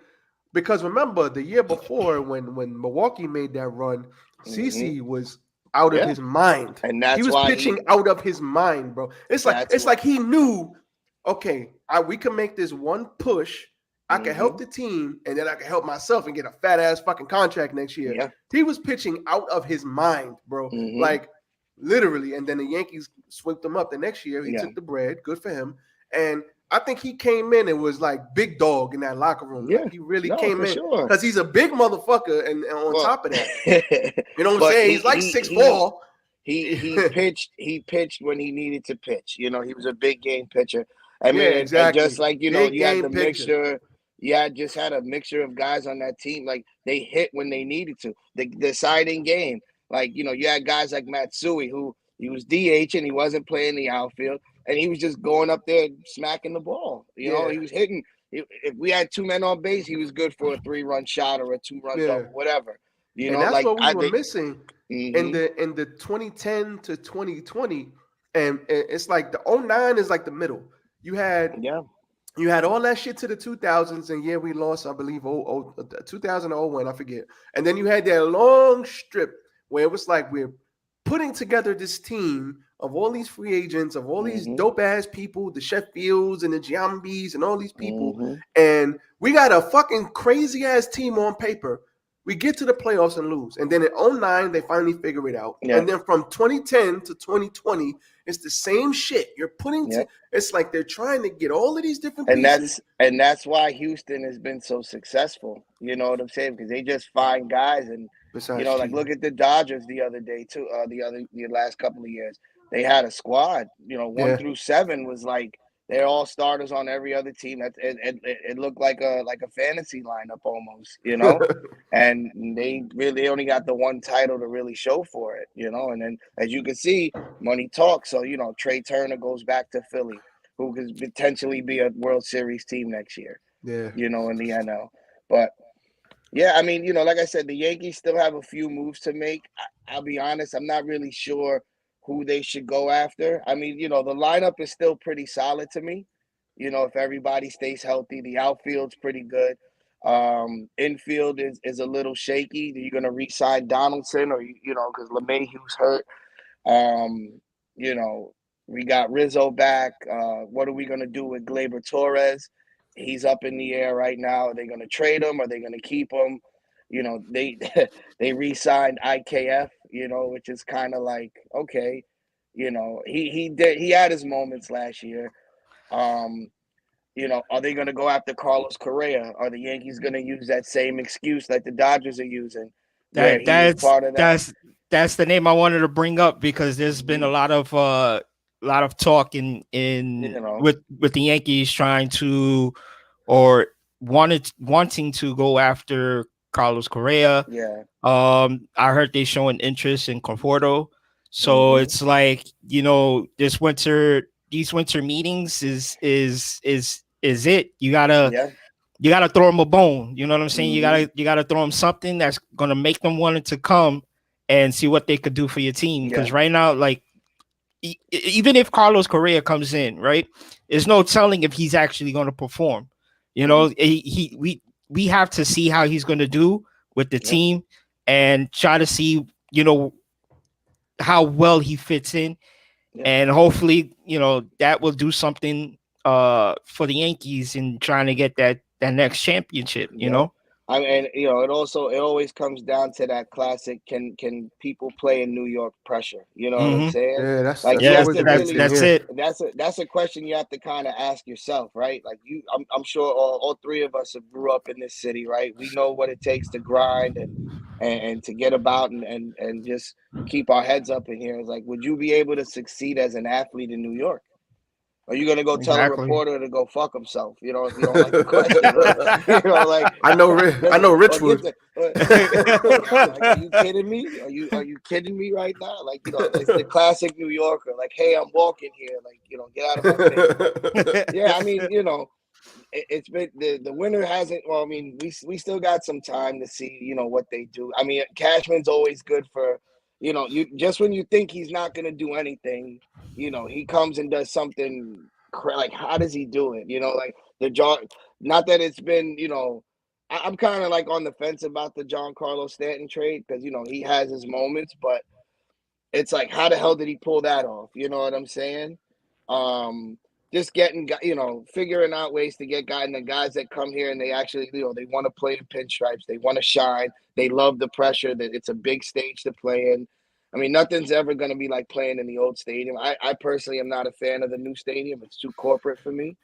because remember the year before when Milwaukee made that run, CC was out of Yeah, his mind. and He that's was why pitching out of his mind, bro. It's That's like he knew, okay, we can make this one push. I can help the team, and then I can help myself and get a fat ass fucking contract next year. Yeah. He was pitching out of his mind, bro. Mhm. Like literally. And then the Yankees swept him up the next year. He Yeah. took the bread. Good for him. And I think he came in and was like big dog in that locker room. Yeah. Like he really No, came for in sure. because he's a big motherfucker. And on Well, top of that, you know what I'm but saying? He's like 6'4". He pitched when he needed to pitch. He was a big game pitcher. I mean, Yeah, and exactly. just like Big you had game the pitcher. mixture. Yeah, just had a mixture of guys on that team. Like they hit when they needed to. The deciding game. Like you had guys like Matsui who he was DH and he wasn't playing the outfield, and he was just going up there smacking the ball. He was hitting. If we had two men on base, he was good for a 3-run shot or a 2-run double, whatever. And that's like what we were missing in Mhm. the 2010 to 2020. And it's like the 09 is like the middle. You had all that shit to the 2000s, and we lost, I believe, 2001, I forget. And then you had that long strip where it was like we're putting together this team of all these free agents, of all these dope ass people, the Sheffields and the Giambis and all these people, and we got a fucking crazy ass team on paper. We get to the playoffs and lose. And then in 09, they finally figure it out. Yeah. And then from 2010 to 2020, it's the same shit. You're putting it's like they're trying to get all of these different pieces. And that's why Houston has been so successful. You know what I'm saying? Because they just find guys and like look at the Dodgers the other day too, the last couple of years. They had a squad, 1 through 7 was like they're all starters on every other team. It looked like a fantasy lineup almost, and they only got the one title to really show for it, And then as you can see, money talks. So Trey Turner goes back to Philly, who could potentially be a World Series team next year. Yeah, in the NL. But yeah, I mean, like I said, the Yankees still have a few moves to make. I'll be honest, I'm not really sure who they should go after. I mean, the lineup is still pretty solid to me. If everybody stays healthy, the outfield's pretty good. Infield is a little shaky. Are you going to re-sign Donaldson or, because LeMahieu's hurt? We got Rizzo back. What are we going to do with Gleyber Torres? He's up in the air right now. Are they going to trade him? Are they going to keep him? They re-signed IKF, which is kind of like, okay, he had his moments last year. Are they going to go after Carlos Correa? Are the Yankees going to use that same excuse that the Dodgers are using? That's the name I wanted to bring up because there's been a lot of talk in with the Yankees trying to or wanting to go after Carlos Correa. Yeah. I heard they showing interest in Conforto. So it's like, these winter meetings is it. You gotta throw them a bone. You know what I'm saying? You gotta throw them something that's gonna make them want to come and see what they could do for your team. Because right now, like even if Carlos Correa comes in, right, there's no telling if he's actually gonna perform. We have to see how he's gonna do with the team and try to see, how well he fits in. And hopefully, that will do something for the Yankees in trying to get that next championship, I mean, it always comes down to that classic. Can people play in New York pressure? You know what I'm saying? Yeah, that's it. That's a question you have to kind of ask yourself, right? Like I'm sure all three of us have grew up in this city, right? We know what it takes to grind and to get about and just keep our heads up in here. It's like, would you be able to succeed as an athlete in New York? Are you gonna go tell a Exactly. reporter to go fuck himself? You know, if you don't like the question, right? You know, like I know Rich or would. like, are you kidding me? Are you kidding me right now? Like, you know, it's the classic New Yorker. Like, hey, I'm walking here. Like, you know, get out of my face. But, yeah, I mean, you know, it's been the winner hasn't. Well, I mean, we still got some time to see, you know, what they do. I mean, Cashman's always good for, you know, you just when you think he's not gonna do anything, you know, he comes and does something. Like, how does he do it? You know, like the John. Not that it's been, you know, I'm kind of like on the fence about the Giancarlo Stanton trade because, you know, he has his moments, but it's like, how the hell did he pull that off? You know what I'm saying? Just getting, you know, figuring out ways to get guys, and the guys that come here and they actually, you know, they want to play in pinstripes, they want to shine, they love the pressure that it's a big stage to play in. I mean, nothing's ever going to be like playing in the old stadium. I personally am not a fan of the new stadium. It's too corporate for me.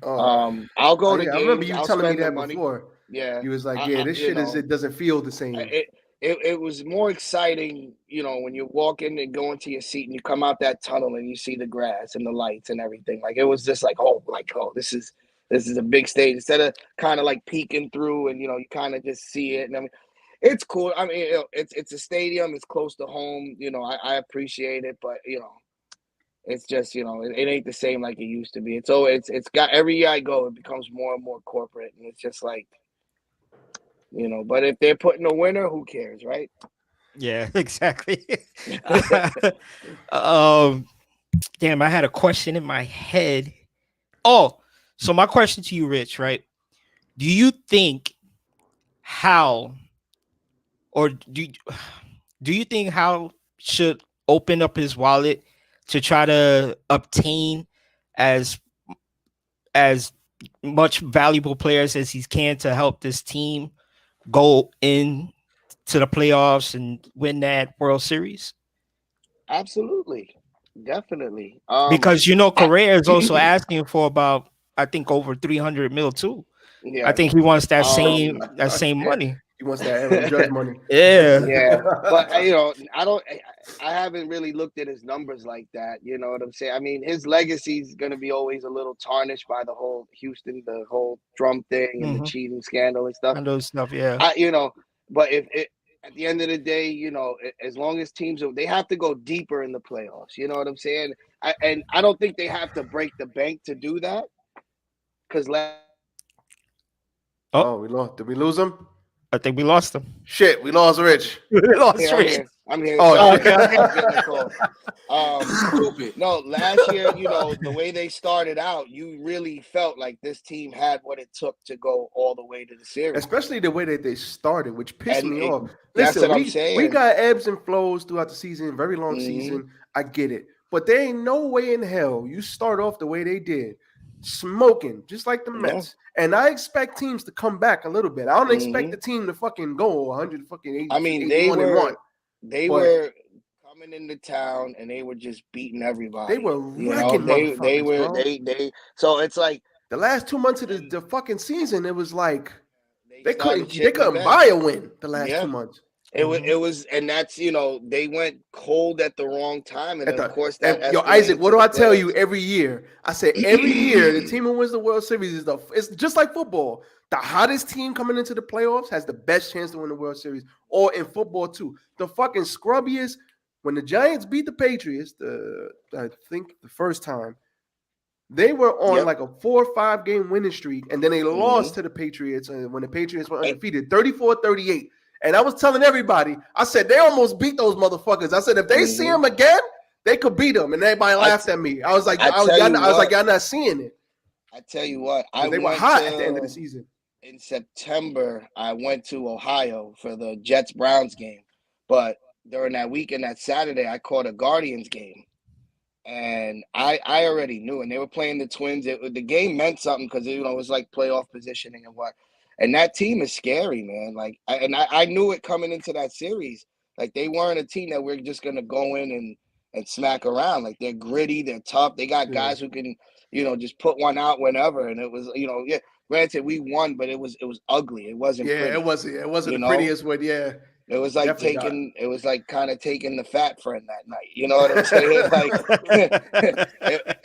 I'll go to yeah, games. I remember you I'll telling me spend the that money. before. Yeah, You was like, yeah, this shit is, it doesn't feel the same. It was more exciting, you know, when you walk in and go into your seat and you come out that tunnel and you see the grass and the lights and everything. Like, it was just like, oh, this is a big stage instead of kind of like peeking through and, you know, you kind of just see it. And I mean, it's cool. I mean, you know, it's a stadium. It's close to home. You know, I appreciate it, but you know, it's just, you know, it ain't the same like it used to be. It's got every year I go, it becomes more and more corporate, and it's just like, you know. But if they're putting a winner, who cares, right? Yeah, exactly. Damn, I had a question in my head. Oh, so my question to you, Rich, right? Do you think how or do you think how should open up his wallet to try to obtain as as much valuable players as he can to help this team go in to the playoffs and win that World Series? Absolutely, definitely. Because you know I, Correa is also asking for about, I think, over 300 mil too. I yeah. think he wants that Um, same Yeah, money. he wants that Aaron Judge money. Yeah. yeah, but you know, I haven't really looked at his numbers like that. You know what I'm saying? I mean, his legacy is going to be always a little tarnished by the whole Houston, the whole drum thing and the Hmm. cheating scandal and stuff. And those stuff, yeah. You know, but if it at the end of the day, you know, as long as teams they have to go deeper in the playoffs. You know what I'm saying? I don't think they have to break the bank to do that because Oh, we lost. Did we lose him? I think we lost him. Shit, we lost Rich. We lost I'm Rich. here. I'm here. Oh, Sorry, okay. I was getting a call. Stupid. No, last year, you know, the way they started out, you really felt like this team had what it took to go all the way to the series. Especially the way that they started, which pissed me off. That's Listen, what I'm saying. we got ebbs and flows throughout the season, very long Mhm. season. I get it. But there ain't no way in hell you start off the way they did, smoking, just like the Mets. And I expect teams to come back a little bit. I don't expect the team to fucking go 100 fucking 80. I mean, they were coming into town and they were just beating everybody. They were you wrecking know, they were bro. so it's like the last 2 months of the fucking season, it was like they started couldn't buy a win the last Yeah. 2 months. It was, and that's, you know, they went cold at the wrong time, and of course that. Yo, Isaac, what do I tell you every year? I say every year the team who wins the World Series it's just like football. The hottest team coming into the playoffs has the best chance to win the World Series, or in football too. The fucking scrubbiest, when the Giants beat the Patriots, I think the first time, they were on like a 4 or 5 game winning streak, and then they lost to the Patriots, and when the Patriots were undefeated, 34-38. And I was telling everybody, I said, they almost beat those motherfuckers. I said, if they see them again, they could beat them. And everybody laughed at me. I was like, y'all not seeing it. I tell you what, they were hot at the end of the season. In September, I went to Ohio for the Jets-Browns game. But during that weekend, that Saturday, I caught a Guardians game. And I already knew. And they were playing the Twins. The game meant something because, you know, it was like playoff positioning and what. And that team is scary, man. Like, I knew it coming into that series. Like, they weren't a team that we're just gonna go in and smack around. Like, they're gritty, they're tough. They got guys who can, you know, just put one out whenever. And it was, you know, granted we won, but it was ugly. It wasn't. Yeah, pretty, it wasn't the prettiest one. Yeah, It was like Definitely not. it was like kind of taking the fat friend that night. You know what I'm saying? Like,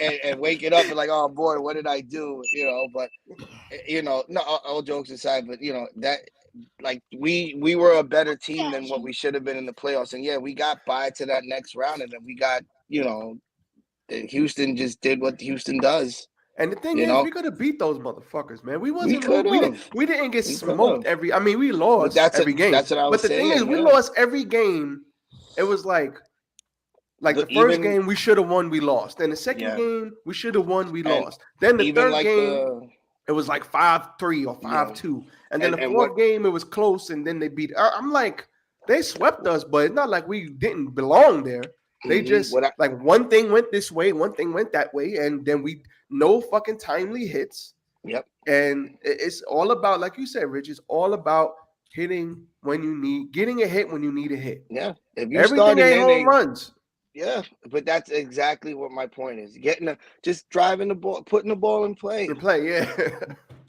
and waking up and like, oh boy, what did I do? You know, but you know, no, all jokes aside, but you know that. Like we were a better team than what we should have been in the playoffs, and yeah, we got by to that next round, and then we got, you know, Houston just did what Houston does. And the thing You is, know, we could have beat those motherfuckers, man. We we wasn't could have. we didn't get We could smoked have. every. I mean, we But lost every game. that's what I was But the thing is, saying. we Yeah. lost every game. It was like the first Even game we should have won, we lost. Then the second Yeah. game we should have won, we And lost. Then the even third like game it was like 5-3 or 5-2, and then the And fourth what- game it was close, and then they beat. I'm like, they swept us, but it's not like we didn't belong there. They just like one thing went this way, one thing went that way, and then we no fucking timely hits. Yep. And it's all about, like you said, Rich. It's all about hitting when you need, getting a hit when you need a hit. Yeah. If you Everything start ain't home runs. Yeah, but that's exactly what my point is. Just driving the ball, putting the ball in play. Yeah.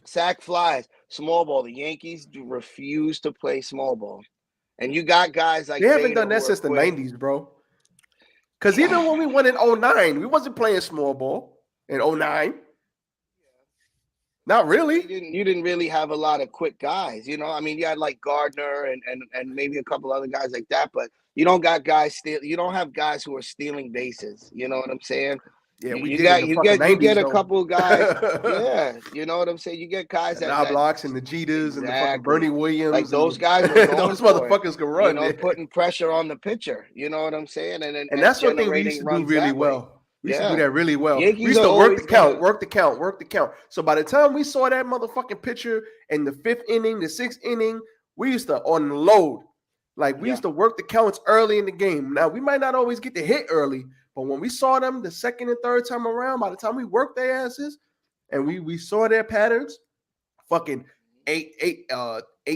Sack flies, small ball. The Yankees refuse to play small ball. And you got guys like They haven't Vader done that who are since the quick. 90s, bro. Because even when we won in 09, we wasn't playing small ball in 09. Not really. You didn't really have a lot of quick guys, you know. I mean, you had like Gardner and maybe a couple other guys like that, but you don't got guys you don't have guys who are stealing bases. You know what I'm saying? Yeah, you get a couple of guys. Yeah, you know what I'm saying? You get guys that blocks and the Jeters and the fucking Bernie Williams. Like those guys were those motherfuckers can run. You know, putting pressure on the pitcher. You know what I'm saying? And that's one thing we used to do really well. We used to do that really well. Yankees we used to work the count. So by the time we saw that motherfucking pitcher in the 5th inning, the 6th inning, we used to unload. Like we used to work the counts early in the game. Now we might not always get the hit early, but when we saw them the second and third time around, by the time we worked their asses and we saw their patterns, fucking eight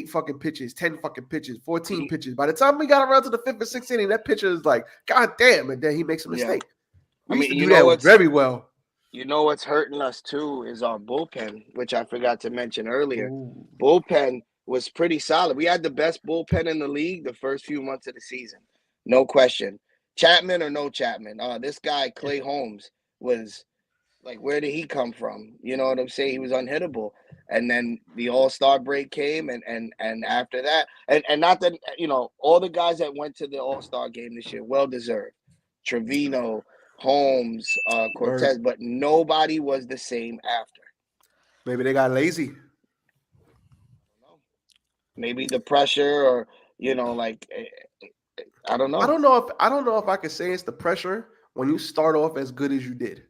fucking pitches, 10 fucking pitches, 14 pitches. By the time we got around to the 5th or 6th inning, that pitcher is like, God damn, and then he makes a mistake. We used to do that very well. You know what's hurting us too is our bullpen, which I forgot to mention earlier. Ooh. Bullpen was pretty solid. We had the best bullpen in the league the first few months of the season. No question. Chapman or no Chapman. This guy, Clay Holmes, was like, where did he come from? You know what I'm saying? He was unhittable. And then the All-Star break came, and after that, and not that, you know, all the guys that went to the All-Star game this year, well-deserved. Trevino, Holmes, Cortez, but nobody was the same after. Maybe they got lazy. Maybe the pressure, or you know, like I don't know. I don't know if I can say it's the pressure when you start off as good as you did.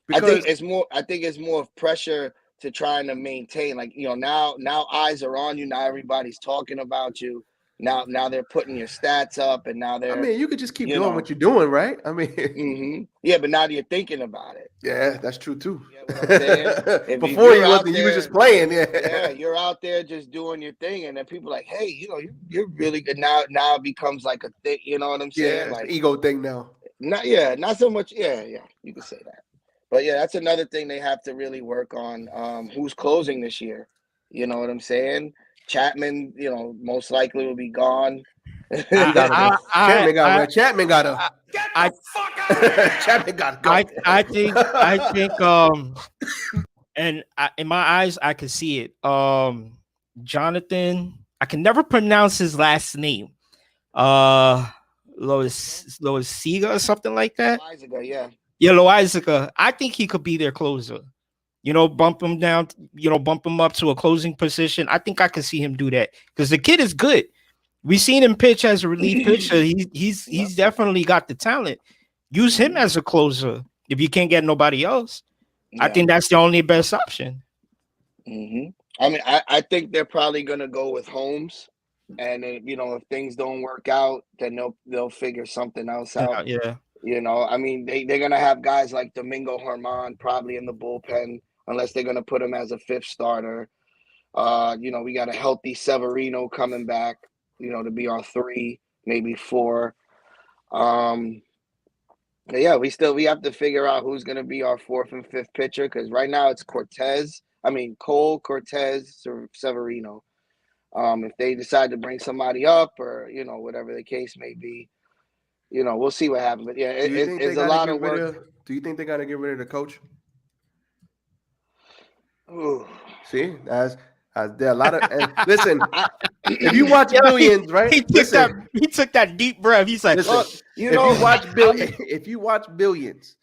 Because I think it's more of pressure to trying to maintain. Like, you know, now eyes are on you. Now everybody's talking about you. Now they're putting your stats up, and now they're. I mean, you could just keep doing what you're doing, right? I mean, yeah, but now you're thinking about it. Yeah, that's true too. Before you wasn't, you were just playing. Yeah, you're out there just doing your thing, and then people are like, hey, you know, you're really good. Now it becomes like a thing. You know what I'm saying? Yeah, like ego thing now. Not so much. Yeah, you can say that. But yeah, that's another thing they have to really work on. Who's closing this year? You know what I'm saying? Chapman, you know, most likely will be gone. Chapman got to. Get the fuck out of here! Chapman got to go. I think, and in my eyes, I can see it. Jonathan, I can never pronounce his last name. Loisiga or something like that. Loisiga, yeah. Yeah, Loisiga. I think he could be their closer. You know, bump him down, you know, bump him up to a closing position. I think I can see him do that because the kid is good. We've seen him pitch as a relief pitcher. He's definitely got the talent. Use him as a closer if you can't get nobody else. Yeah. I think that's the only best option. Mm-hmm. I mean, I think they're probably gonna go with Holmes, and you know, if things don't work out, then they'll figure something else out. Yeah. You know, I mean, they're gonna have guys like Domingo Germán probably in the bullpen, unless they're gonna put him as a 5th starter. You know, we got a healthy Severino coming back, you know, to be our 3, maybe 4. Yeah, we have to figure out who's gonna be our 4th and 5th pitcher, because right now it's Cole, Cortez, Severino. If they decide to bring somebody up, or whatever the case may be, we'll see what happens. But yeah, it's a lot of work. Do you think they got to get rid of the coach? Ooh. See, there are a lot of listen. If you watch Billions, right? He took that deep breath. He's like, listen, look, if you watch Billions,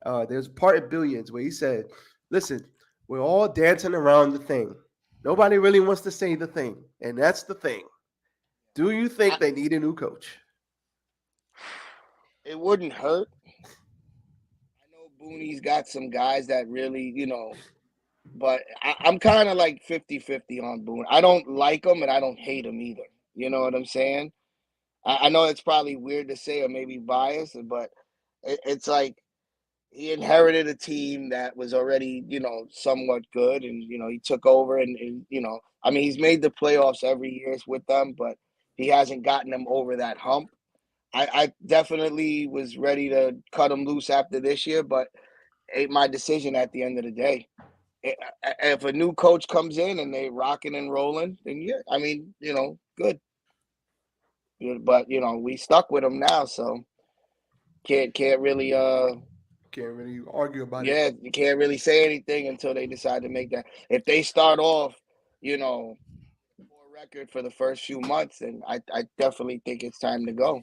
there's a part of Billions where he said, "Listen, we're all dancing around the thing. Nobody really wants to say the thing, and that's the thing. Do you think they need a new coach?" It wouldn't hurt. I know Booney's got some guys that really, but I'm kind of like 50-50 on Boone. I don't like him and I don't hate him either. You know what I'm saying? I know it's probably weird to say or maybe biased, but it's like he inherited a team that was already, somewhat good, and he took over, and I mean, he's made the playoffs every year with them, but he hasn't gotten them over that hump. I definitely was ready to cut him loose after this year, but it ain't my decision at the end of the day. If a new coach comes in and they rocking and rolling, then yeah, I mean, good. But we stuck with him now, so can't really argue about it. Yeah, you can't really say anything until they decide to make that. If they start off, poor record for the first few months, then I definitely think it's time to go.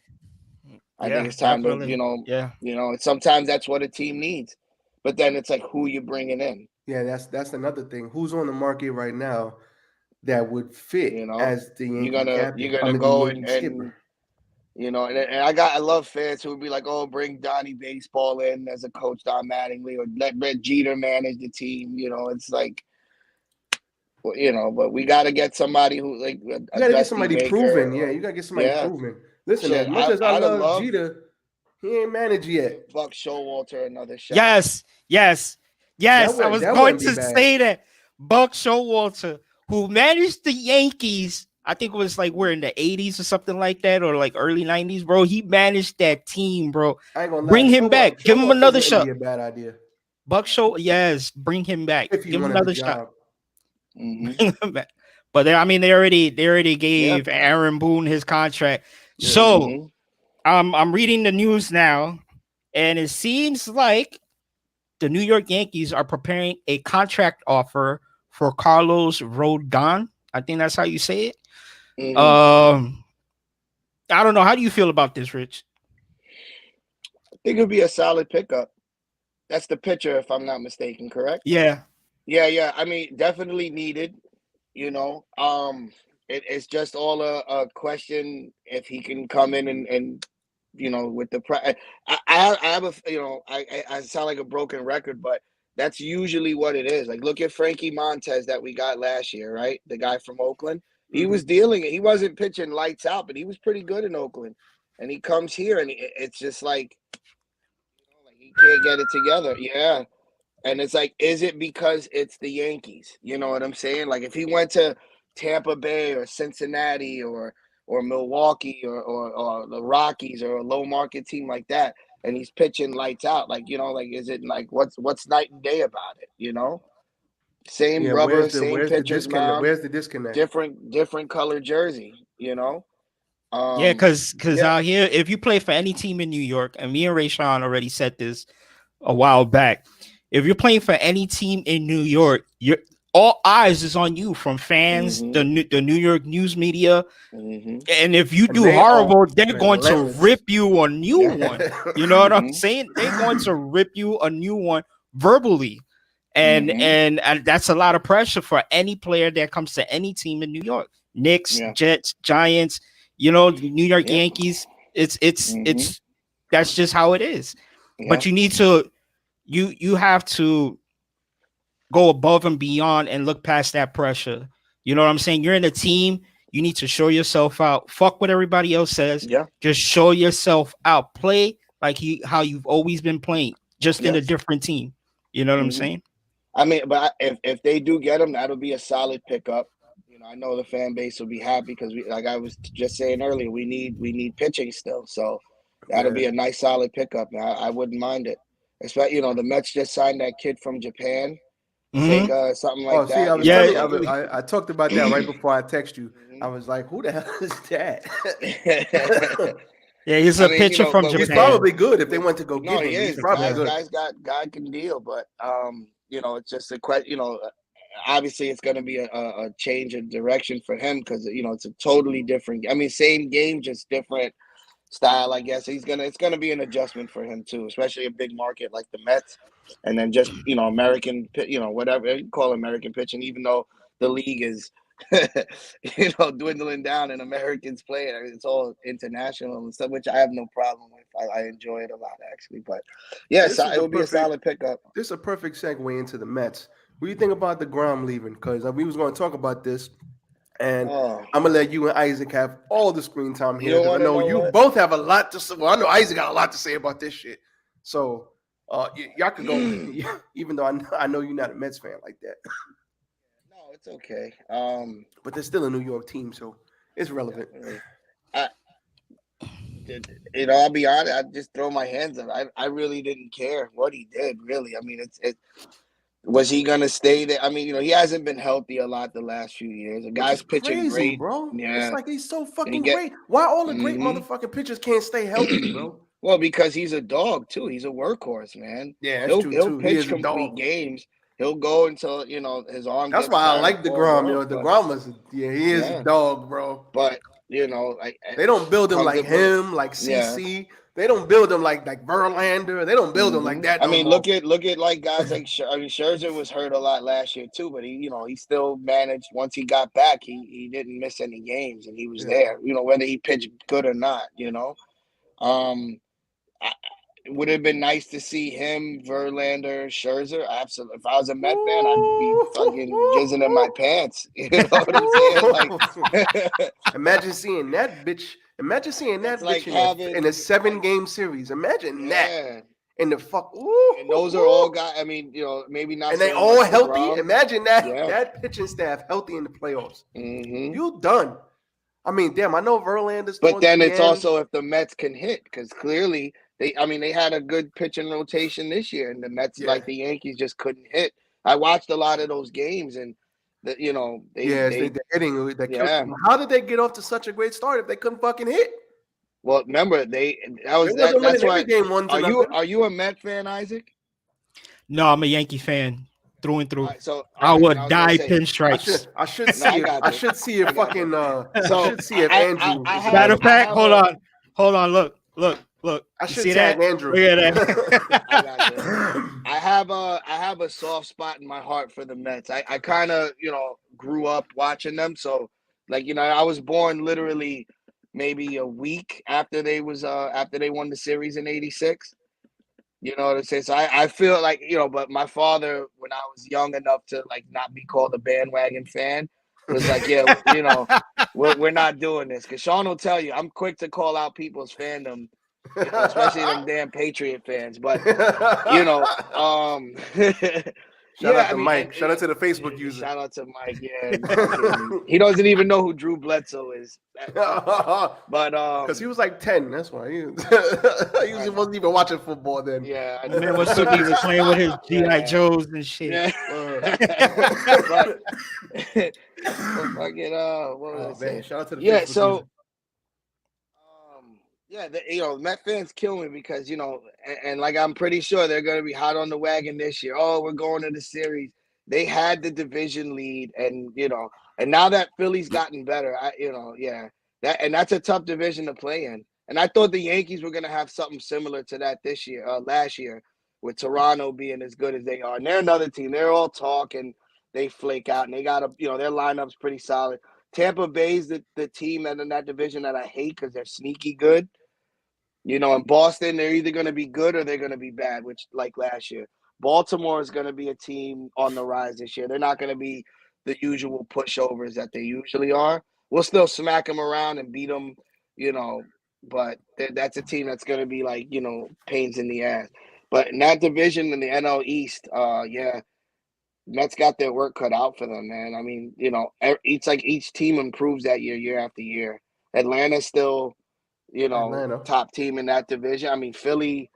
I think it's time to, sometimes that's what a team needs. But then it's like, who you bringing in? Yeah, that's another thing. Who's on the market right now that would fit as the Yankee captain? You're gonna go and I love fans who would be like, oh, bring Donnie Baseball in as a coach automatically, or let Red Jeter manage the team. It's like, but we got to get somebody who like you got to get somebody proven. Yeah, you got to get somebody proven. Listen, as much as I love Jeter, he ain't managed yet. Buck Showalter another shot. Yes. I was going to say that Buck Showalter, who managed the Yankees, I think it was like we're in the 80s or something like that, or like early 90s, bro. He managed that team, bro. Bring him back. Give him another shot. A bad idea. Buck Show, yes, bring him back. Give him another shot. Mm-hmm. But they already gave Aaron Boone his contract. Yeah. So I'm reading the news now, and it seems like the New York Yankees are preparing a contract offer for Carlos Rodon. I think that's how you say it. Mm-hmm. I don't know. How do you feel about this, Rich? I think it'd be a solid pickup. That's the pitcher, if I'm not mistaken, correct? Yeah. I mean, definitely needed. It's just all a question if he can come in and with the I have a I sound like a broken record, but that's usually what it is. Like, look at Frankie Montez that we got last year, right? The guy from Oakland. He was dealing it. He wasn't pitching lights out, but he was pretty good in Oakland. And he comes here, and it's just like, he can't get it together. Yeah. And it's like, is it because it's the Yankees? You know what I'm saying? Like, if he went to Tampa Bay or Cincinnati or Milwaukee or the Rockies or a low market team like that, and he's pitching lights out, like, is it like what's night and day about it? Same rubber, same pitcher's mound. Where's the disconnect? Different color jersey, because out here, if you play for any team in New York, and me and Rayshawn already said this a while back, if you're playing for any team in New York, all eyes is on you, from fans, the New York news media, and if you do horrible, they're going to rip you a new one. You know what I'm saying? They're going to rip you a new one verbally, and that's a lot of pressure for any player that comes to any team in New York. Knicks, Jets, Giants, the New York Yankees. It's that's just how it is. Yeah. But you need to you have to go above and beyond and look past that pressure. You know what I'm saying? You're in a team. You need to show yourself out. Fuck what everybody else says. Yeah. Just show yourself out. Play like how you've always been playing, just in a different team. You know what I'm saying? I mean, but if they do get him, that'll be a solid pickup. I know the fan base will be happy because like I was just saying earlier, we need pitching still. So that'll be a nice solid pickup. I wouldn't mind it. Especially, the Mets just signed that kid from Japan. take something like Oh, see, that. I was Yeah. telling you, I talked about that right before I text you. I Mhm. was like, who the hell is that? Yeah, he's I a mean, pitcher from but He's with Japan. probably good if they with went to go no, get he him. He's is. probably Guys, good. guy can deal, but it's just a question. Obviously, it's going to be a change of direction for him because it's a totally different. I mean, same game, just different style. I guess it's gonna be an adjustment for him too, especially a big market like the Mets, and then just American, whatever you call American pitching, even though the league is dwindling down and Americans play it. It's all international and stuff, which I have no problem with. I enjoy it a lot actually, but yes, This is it a would be a solid pickup. This is a perfect segue into the Mets. What do you think about the Grom leaving? Because we was going to talk about this, and Oh, I'm gonna let you and Isaac have all the screen time you here don't because I want to know know you what? both have a lot to say. Well, I know Isaac got a lot to say about this shit. So y'all could go, even though I know you're not a Mets fan like that, No, it's okay. but they're still a New York team, so it's relevant. Definitely. I, I'll be honest. I just throw my hands up. I really didn't care what he did. Really, I mean, was he gonna stay there? I mean, he hasn't been healthy a lot the last few years. The Which is guy's pitching crazy, great. bro. It's Yeah, like he's so and he fucking get. great. Why all the great Mhm. motherfucking pitchers can't stay healthy, bro? Well, because he's a dog too. He's a workhorse, man. Yeah, that's He'll true he'll too. He pitch is a complete dog. games. He'll go until his arm That's gets why I tired like and the falls Grom, off. The But Grom is, he is a yeah, dog, bro. but like They don't build him comes like it with it. him, like Yeah. CC. They don't build him like Verlander. They don't build him like Mhm. that I no mean, more. look at like guys like Scherzer was hurt a lot last year too, but he still managed. Once he got back, he didn't miss any games and he was Yeah. there. Whether he pitched good or not. Um, would have been nice to see him, Verlander, Scherzer. Absolutely. If I was a Met fan, I'd be fucking jizzing in my pants. You know what I'm saying? Like, Imagine seeing that bitch. Imagine seeing that's that like bitch having in a 7-game series. Imagine that yeah. in the fuck. And those are all guys. I mean, maybe not And they so all much healthy. DeGrom. Imagine that Yeah. that pitching staff healthy in the playoffs. Mm-hmm. You done. I mean, damn. I know Verlander's But towards then the it's end. also if the Mets can hit, because clearly they had a good pitching rotation this year, and the Mets, Yeah. like the Yankees, just couldn't hit. I watched a lot of those games, and they're hitting. yeah. How did they get off to such a great start if they couldn't fucking hit? Well, remember They wasn't that's winning why. every game 1-0. Are you a Met fan, Isaac? No, I'm a Yankee fan through and through. So I then would was gonna die say, pinstripes. I should No, I see it. got I you. should see if I got fucking. So, I should see if Andrew. I have- Matter of fact, have hold a- on. Look. I You should see tag that? Andrew. I Look at got you. that. I have a soft spot in my heart for the Mets. I kind of grew up watching them, so I was born literally maybe a week after they won the series in '86. You know what I'm saying? So I feel like but my father, when I was young enough to not be called a bandwagon fan, was like, yeah, we're not doing this, because Sean will tell you I'm quick to call out people's fandom. Especially them damn Patriot fans. But Shout out to Mike. Shout out to the Facebook user. Shout out to Mike. Yeah, he doesn't even know who Drew Bledsoe is. But because he was like 10, that's why he wasn't even watching football then. Yeah, I The man was still even playing with his GI Joes and shit. Yeah. But fucking what was I saying? Shout out to the Yeah, Facebook so user. Met fans kill me because and like I'm pretty sure they're going to be hot on the wagon this year. Oh, we're going to the series. They had the division lead, and and now that Philly's gotten better, that's a tough division to play in. And I thought the Yankees were going to have something similar to that this year, last year, with Toronto being as good as they are. And they're another team. They're all talk and they flake out, and they got their lineup's pretty solid. Tampa Bay's the team in that division that I hate because they're sneaky good. In Boston, they're either going to be good or they're going to be bad, which like last year. Baltimore is going to be a team on the rise this year. They're not going to be the usual pushovers that they usually are. We'll still smack them around and beat them, but that's a team that's going to be like, pains in the ass. But in that division in the NL East, Mets got their work cut out for them, man. I mean, it's like each team improves that year after year. Atlanta's still Atlanta. top team in that division. I mean, Philly's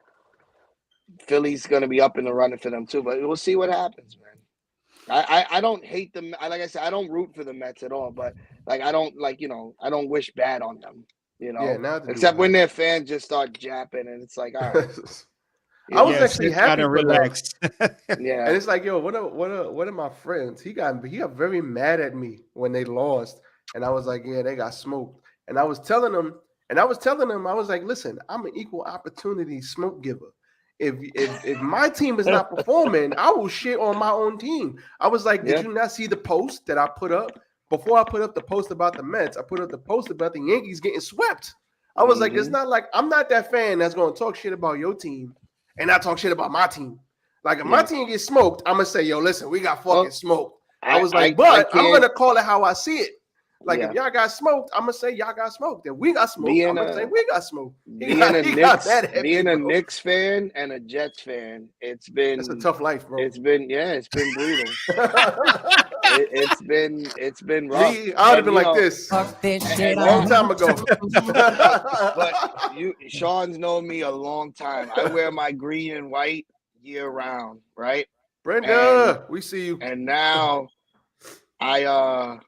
going to be up in the running for them too, but we'll see what happens, man. I don't hate them. Like I said, I don't root for the Mets at all. But like I don't I don't wish bad on them. Yeah, now to Except when their fans just start japping, and it's like, all right. I was actually happy to for relax. Yeah, and it's like, yo, one of my friends, he got very mad at me when they lost, and I was like, yeah, they got smoked, and I was telling him, I was like, listen, I'm an equal opportunity smoke giver. If my team is not performing, I will shit on my own team. I was like, did you not see the post that I put up? Before I put up the post about the Mets, I put up the post about the Yankees getting swept. I was like, it's not like I'm not that fan that's going to talk shit about your team and not talk shit about my team. Like if my team gets smoked, I'm gonna say, yo, listen, we got fucking smoked. I was like, but I'm gonna call it how I see it. Like if y'all got smoked, I'm gonna say y'all got smoked. If we got smoked, I'm gonna say we got smoked. Being a Knicks fan and a Jets fan, it's a tough life, bro. It's been brutal. it's been rough. I would have been like this a long time ago. But Sean's known me a long time. I wear my green and white year round, right? Brenda, we see you. And now I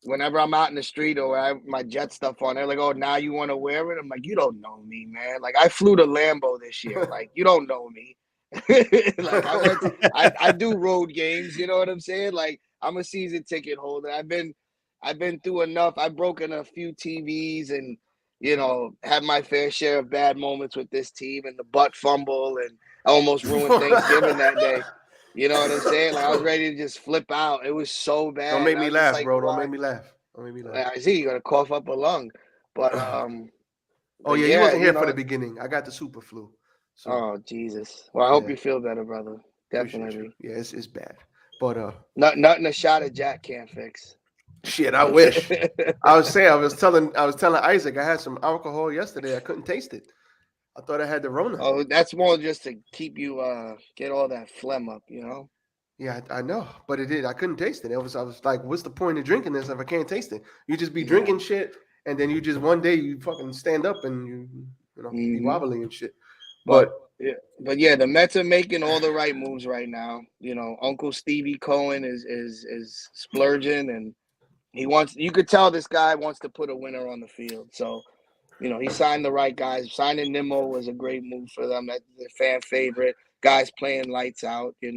whenever I'm out in the street or I have my Jet stuff on, they're like, oh, now you want to wear it? I'm like, you don't know me, man. Like I flew to Lambeau this year. Like, you don't know me. Like I do road games, you know what I'm saying? Like I'm a season ticket holder. I've been through enough. I've broken a few TVs and had my fair share of bad moments with this team and the butt fumble and I almost ruined Thanksgiving that day. You know what I'm saying? Like I was ready to just flip out. It was so bad. Don't make me laugh, like, bro. Don't make me laugh. I see you're gonna cough up a lung. But oh yeah, you wasn't here for the beginning. I got the super flu. So. Oh Jesus. Well, I hope you feel better, brother. Definitely. Yeah, it's bad. But nothing a shot of Jack can't fix. Shit, I wish. I was telling Isaac I had some alcohol yesterday. I couldn't taste it. I thought I had the Rona. Oh, that's more just to keep you get all that phlegm up, Yeah, I know, but it did. I couldn't taste it. I was like, what's the point of drinking this if I can't taste it? You just be drinking shit, and then you just one day you fucking stand up and you be wobbling and shit. But the Mets are making all the right moves right now. Uncle Stevie Cohen is splurging, and you could tell this guy wants to put a winner on the field. So. He signed the right guys. Signing Nimmo was a great move for them. That's a fan favorite. Guys playing lights out, You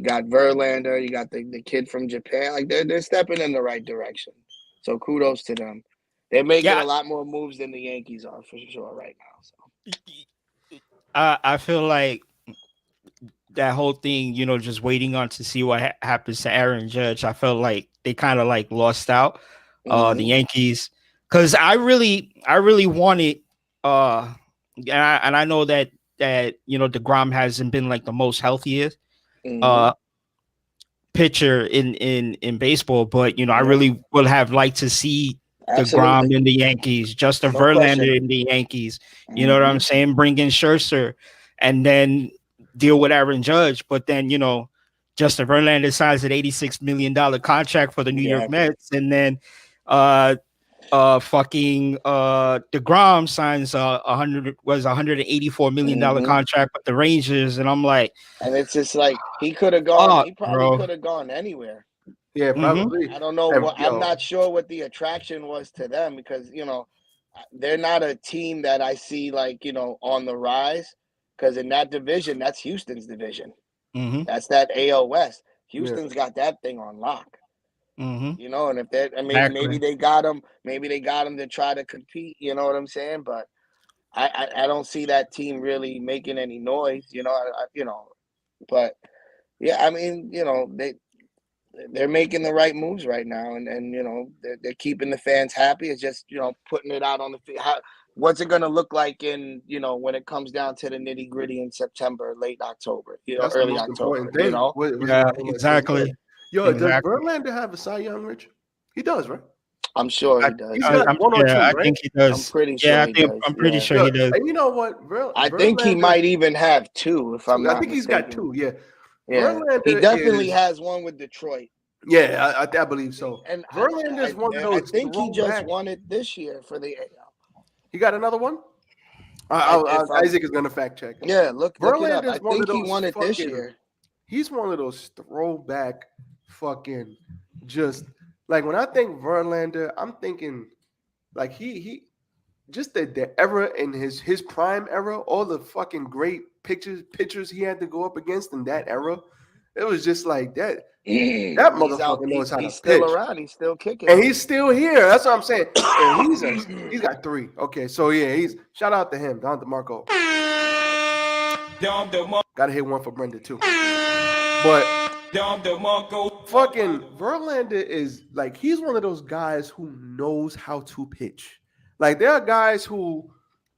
got Verlander. You got the kid from Japan. Like they're stepping in the right direction. So kudos to them. They're making a lot more moves than the Yankees are for sure right now. So I feel like that whole thing, just waiting on to see what happens to Aaron Judge. I felt like they kind of like lost out. The Yankees. Because I really wanted, and I know that DeGrom hasn't been like the most healthiest pitcher in baseball, but I really would have liked to see DeGrom in the Yankees, Justin Verlander in the Yankees. You know what I'm saying? Bring in Scherzer, and then deal with Aaron Judge. But then Justin Verlander signs an $86 million contract for the New York Mets, and then DeGrom signs $184 million contract with the Rangers, and I'm like, and it's just like he could have gone. He probably could have gone anywhere. Yeah, probably. I don't know. I'm not sure what the attraction was to them because they're not a team that I see like on the rise. Because in that division, that's Houston's division. That's that AL West. Houston's got that thing on lock. And if they, maybe they got him. Maybe they got him to try to compete. You know what I'm saying? But I don't see that team really making any noise. But yeah, they're making the right moves right now, and they're keeping the fans happy. It's just putting it out on the field. What's it going to look like in when it comes down to the nitty gritty in September, late October, early October? Yeah, exactly. Yo, does Verlander have a Cy Young, Rich? He does, right? I'm sure he does. I think he does. I'm pretty sure. I'm pretty sure he does. And you know what? I think he might even have two. If I'm not I think he's got two. Yeah. He definitely has one with Detroit. Yeah, I believe so. And Verlander is one of those. I think he just won it this year for the AL. He got another one? Isaac is going to fact check. Yeah, look it up. I think he won it this year. he's one of those throwback fucking just like when I think Verlander, I'm thinking like he just the era in his prime era, all the fucking great pitchers he had to go up against in that era. It was just like that. That motherfucker knows how to he's still pitch. around. He's still kicking. And he's still here. That's what I'm saying. And he's got 3. Okay, so yeah, he's shout out to him, Don DeMarco. Gotta hit one for Brenda too. But fucking Verlander is like he's one of those guys who knows how to pitch. Like there are guys who,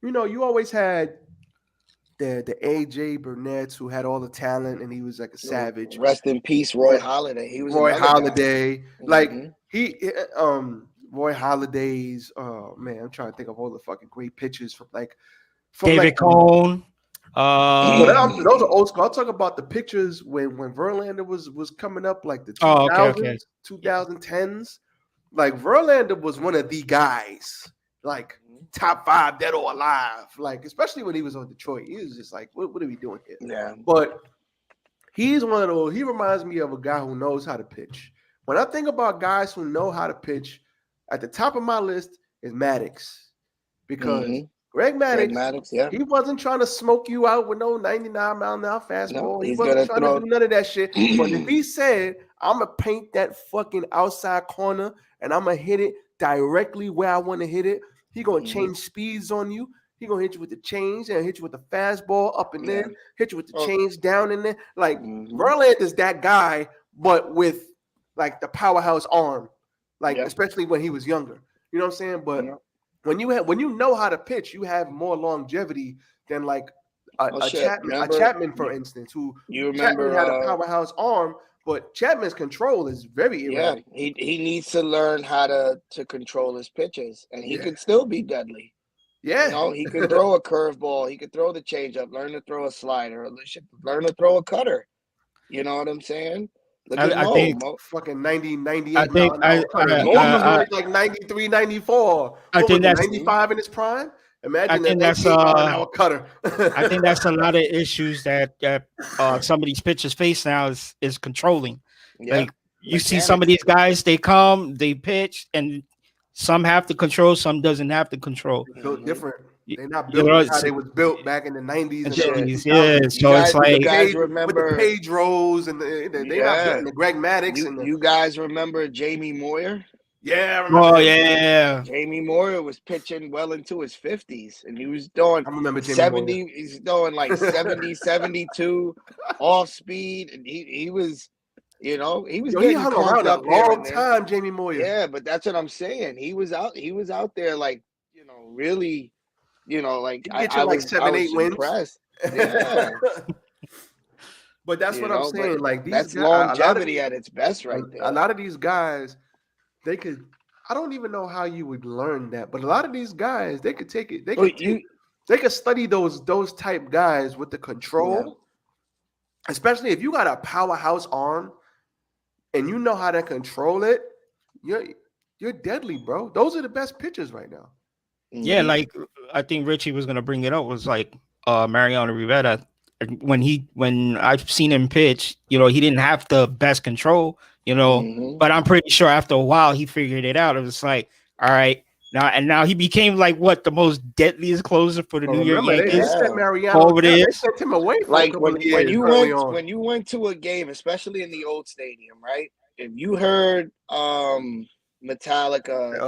you know, you always had the AJ Burnett's who had all the talent and he was like a savage. Rest in peace, Roy Halladay. He was Roy Halladay. Like Roy Halladay's. Oh man, I'm trying to think of all the fucking great pitchers from David Cone. Those are old school. I'll talk about the pictures when Verlander was coming up, like the 2000s, 2010s. Like Verlander was one of the guys, like top 5 dead or alive. Like especially when he was on Detroit, he was just like, what are we doing here? Yeah. But he's one of those. He reminds me of a guy who knows how to pitch. When I think about guys who know how to pitch, at the top of my list is Maddox, because Greg Maddux, he wasn't trying to smoke you out with no 99-mile-an-hour fastball. No, he wasn't trying to do none of that shit. But if he said, I'm going to paint that fucking outside corner and I'm going to hit it directly where I want to hit it, he going to change speeds on you. He going to hit you with the change and hit you with the fastball up and in, hit you with the change down in there. Like, Verlander's that guy, but with, like, the powerhouse arm. Like, especially when he was younger. You know what I'm saying? But when you know how to pitch, you have more longevity than like a Chapman, for instance, who Chapman had a powerhouse arm, but Chapman's control is very erratic. Yeah, he needs to learn how to control his pitches, and he could still be deadly. Yeah, you know, he could throw a curveball, he could throw the changeup, learn to throw a slider, learn to throw a cutter. You know what I'm saying? I think fucking 90, 98. I think like 93, 94. I think that's 95 in his prime. Imagine that's a cutter. I think that's a lot of issues that some of these pitchers face now is controlling. Yeah. Like you see some of these guys, they come, they pitch, and some have to control, some doesn't have to control. Built different. They're not built how they was built back in the 90s. And so it's like with the Pedros and they're not built the Greg Maddux. You guys remember Jamie Moyer? Yeah, I remember. Oh yeah. Jamie Moyer was pitching well into his 50s, and he was doing 70. Moyer. He's doing like 70, 72 off speed, and he was. You know, he was getting hung around a long time, Jamie Moyer. Yeah, but that's what I'm saying. He was out there, like, you know, really, you know, like I was 7-8 wins. Impressed. Yeah. But that's what I'm saying. Like these that's longevity at its best, right there. A lot of these guys, they could. I don't even know how you would learn that, but a lot of these guys, they could take it. They could study those type guys with the control, especially if you got a powerhouse arm. And you know how to control it, you're deadly, bro. Those are the best pitchers right now. Yeah, like I think Richie was gonna bring it up was like Mariano Rivera. When I've seen him pitch, you know, he didn't have the best control, you know, but I'm pretty sure after a while he figured it out. It was like, all right, now he became like what the most deadliest closer for the New York Yankees. They sent Mariano over there. They sent him away for like when you went to a game, especially in the old stadium, right? If you heard Metallica,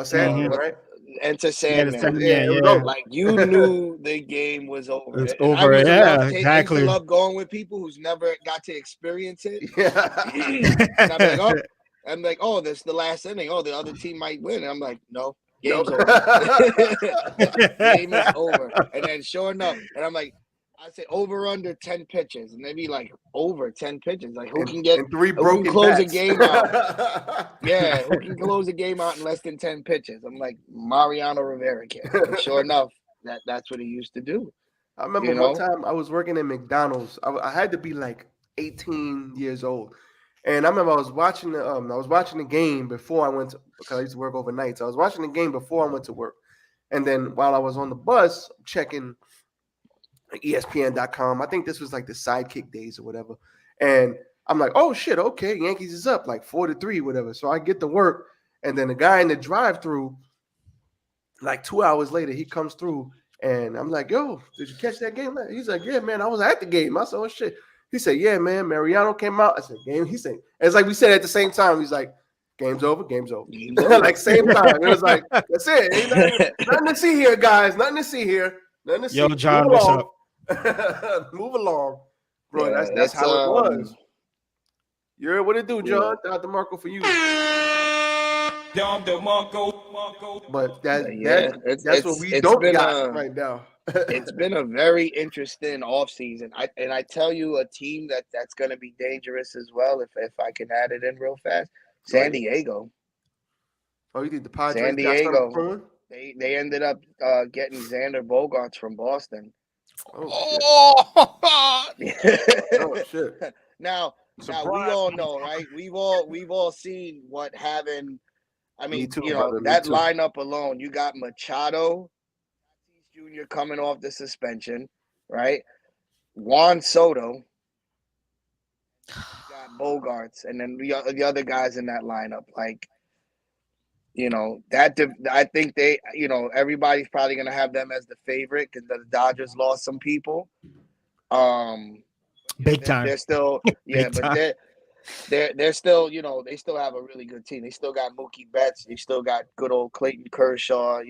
right? Enter Sandman, like you knew the game was over. It's over, exactly. I love going with people who's never got to experience it. Yeah. And I'm like, oh, this is the last inning. Oh, the other team might win. And I'm like, no. Game's over. Game is over. And then sure enough, and I'm like, I say over under 10 pitches, and they be like over 10 pitches. Like who can get and 3 broken close bats. a game out? Yeah, who can close a game out in less than 10 pitches? I'm like Mariano Rivera can. And sure enough, that's what he used to do. I remember one time I was working at McDonald's. I had to be like 18 years old. And I remember I was watching the game before I went to, because I used to work overnight. So I was watching the game before I went to work. And then while I was on the bus checking ESPN.com, I think this was like the Sidekick days or whatever. And I'm like, oh shit, okay, Yankees is up like 4-3, whatever. So I get to work, and then the guy in the drive-through, like 2 hours later, he comes through, and I'm like, yo, did you catch that game? He's like, yeah, man, I was at the game. I said, oh shit. He said, yeah, man, Mariano came out. I said, game. He said, it's like we said at the same time. He's like, game's over, game's over. Like same time. It was like, that's it. Ain't nothing to see here, guys. Nothing to see here. Nothing to see. Yo, John, what's up? Move along, bro. Yeah, that's how it was. You heard what it do, John? Shout out to Marco for you. But that's what we don't got right now. It's been a very interesting offseason. I tell you a team that's going to be dangerous as well, if I can add it in real fast. San Diego. Oh, you think the Padres San Diego. They ended up getting Xander Bogaerts from Boston. Oh shit. Now we all know, right? We've all seen what having. I mean, that lineup alone. You got Machado Jr. coming off the suspension, right? Juan Soto, you got Bogarts, and then the other guys in that lineup. Like, I think they, everybody's probably gonna have them as the favorite because the Dodgers lost some people. Big time. They're still, but they're still, they still have a really good team. They still got Mookie Betts. They still got good old Clayton Kershaw.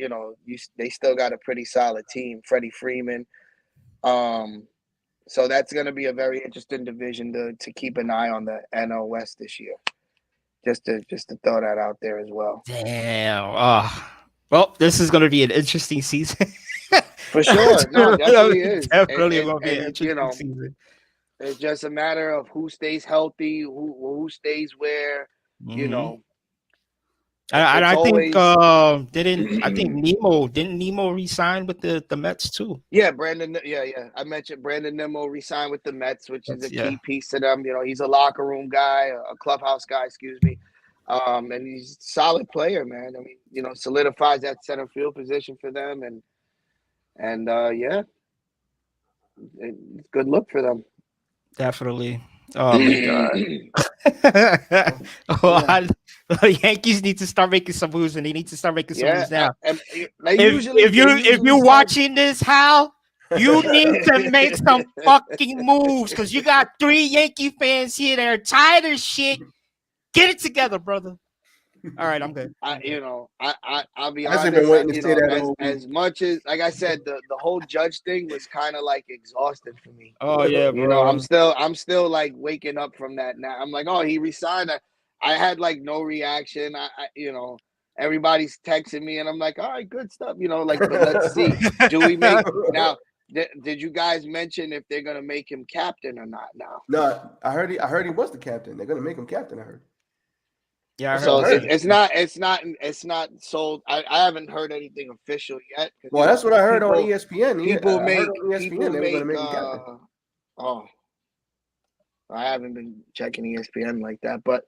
They still got a pretty solid team. Freddie Freeman. So that's going to be a very interesting division to keep an eye on the NL West this year. Just to throw that out there as well. Damn. Well, this is going to be an interesting season. For sure. No, definitely is. Definitely going to be an interesting season. It's just a matter of who stays healthy, who stays where, And I think didn't Nemo resign with the Mets too? Yeah, Brandon. Yeah. I mentioned Brandon Nimmo resigned with the Mets, which is a key piece to them. He's a locker room guy, a clubhouse guy, excuse me. And he's a solid player, man. I mean, solidifies that center field position for them, and it's good look for them. Definitely. Oh my god. The Yankees need to start making some moves, and they need to start making some moves now. If you're watching this, Hal, you need to make some fucking moves because you got 3 Yankee fans here that are tired of shit. Get it together, brother. All right, I'm good. I'll be honest. As much as, like I said, the whole Judge thing was kind of like exhausted for me. Oh yeah, bro. I'm still like waking up from that now. I'm like, oh, he resigned. I had like no reaction. Everybody's texting me, and I'm like, all right, good stuff. But let's see. Do we make now? Did you guys mention if they're gonna make him captain or not? Now, no, I heard he was the captain. They're gonna make him captain. I heard. Yeah, so it's not sold. I haven't heard anything official yet. Well, that's what I heard on ESPN. I haven't been checking ESPN like that, but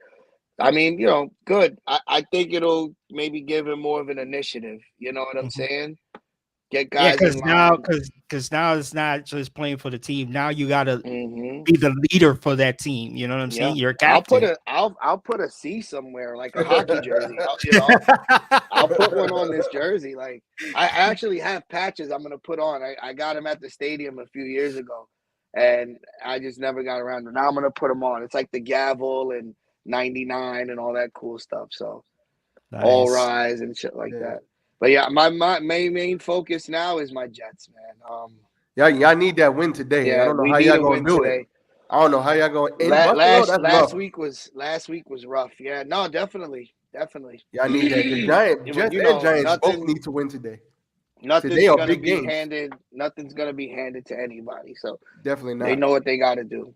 I mean, good. I think it'll maybe give him more of an initiative. You know what I'm saying? Get guys. Because now it's not just playing for the team. Now you gotta be the leader for that team. You know what I'm saying? You're a captain. I'll put a C somewhere, like a hockey jersey. I'll put one on this jersey. Like I actually have patches I'm gonna put on. I got them at the stadium a few years ago, and I just never got around to. Now I'm gonna put them on. It's like the gavel and 99 and all that cool stuff. So all rise and shit like that. But yeah, my main focus now is my Jets, man. Y'all need that win today. Yeah, I don't know how y'all gonna do it. I don't know how y'all going. Last week was rough. Yeah, no, definitely. Y'all need that. The Jets and Giants both need to win today. Nothing's gonna be handed to anybody. So definitely not. They know what they got to do.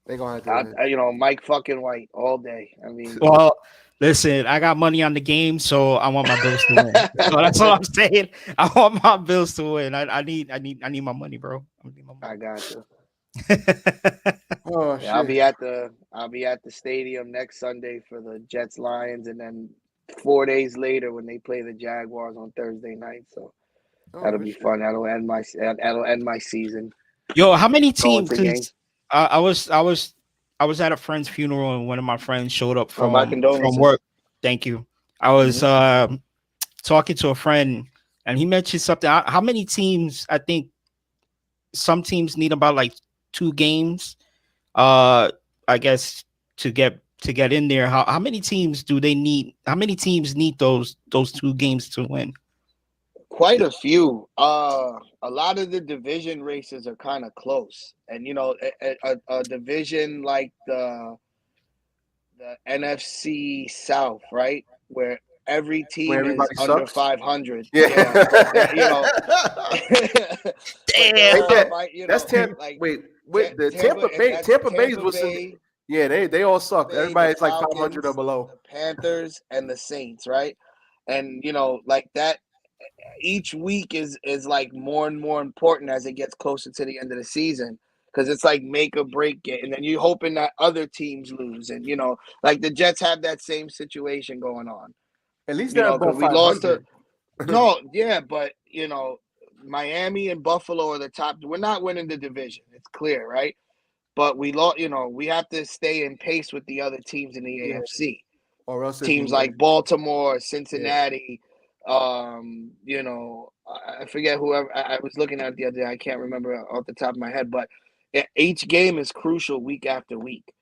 They gonna have to. Mike fucking White all day. I mean, well. Listen, I got money on the game, so I want my Bills to win. So that's all I'm saying. I want my Bills to win. I need my money, bro. I got you. Oh, shit. I'll be at the stadium next Sunday for the Jets Lions, and then 4 days later when they play the Jaguars on Thursday night. So that'll be fun. That'll end my season. Yo, how many teams? I was I was at a friend's funeral, and one of my friends showed up My from condolences. work. Thank you. I was talking to a friend, and he mentioned something. How many teams? I think some teams need about like 2 games. I guess to get in there. How many teams do they need? How many teams need those 2 games to win? Quite a few. A lot of the division races are kind of close, and you know, a division like the NFC South, right, where every Where team is everybody under sucks. 500. Yeah. But, you know, Damn. That's Tampa. like, Wait, the Tampa- Tampa Bay. that's Tampa Bay's Tampa was Bay, yeah, they all suck. Bay, Everybody's the like 500 or Falcons, below. the Panthers, and the Saints, right? And you know, like that. Each week is like more and more important as it gets closer to the end of the season, because it's like make or break it, and then you're hoping that other teams lose, and you know, like the Jets have that same situation going on. At least You they're know, above because we lost to 500. no, yeah, but you know, Miami and Buffalo are the top. We're not winning the division. It's clear, right? But we lost. You know, we have to stay in pace with the other teams in the Yeah. AFC. Or else Teams like Baltimore, Cincinnati. Yeah. You know, I forget whoever I was looking at the other day. I can't remember off the top of my head, but each game is crucial week after week.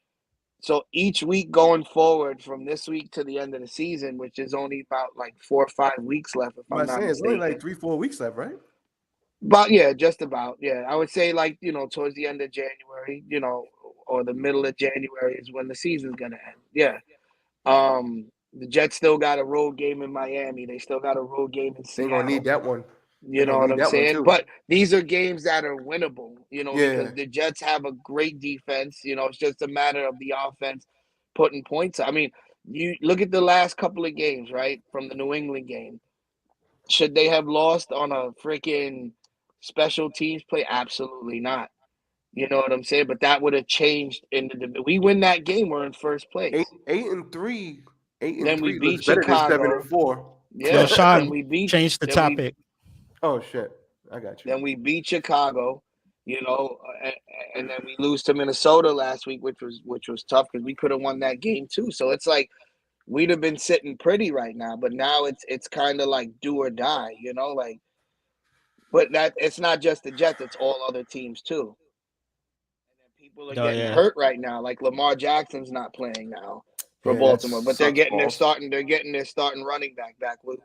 So each week going forward from this week to the end of the season, which is only about like 4 or 5 weeks left, if I'm not it's only mistaken. like 3-4 weeks left, right? But yeah, just about. Yeah, I would say like, you know, towards the end of January, you know, or the middle of January is when the season's gonna end. Yeah. The Jets still got a road game in Miami. They still got a road game in They're Seattle. gonna need that one. You know what I'm saying? But these are games that are winnable, you know, because the Jets have a great defense. You know, it's just a matter of the offense putting points. I mean, you look at the last couple of games, right, from the New England game. Should they have lost on a freaking special teams play? Absolutely not. You know what I'm saying? But that would have changed in the. We win that game, we're in first place. 8-3. 8-3 Then we beat looks better than Chicago. 7-4. Yeah, Yo, Sean, then we beat. change the topic. Oh shit, I got you. Then we beat Chicago, you know, and then we lose to Minnesota last week, which was tough because we could have won that game too. So it's like we'd have been sitting pretty right now, but now it's kind of like do or die, you know, like. But that it's not just the Jets; it's all other teams too. And then people are getting hurt right now. Like Lamar Jackson's not playing now for Baltimore, but they're getting their starting running back.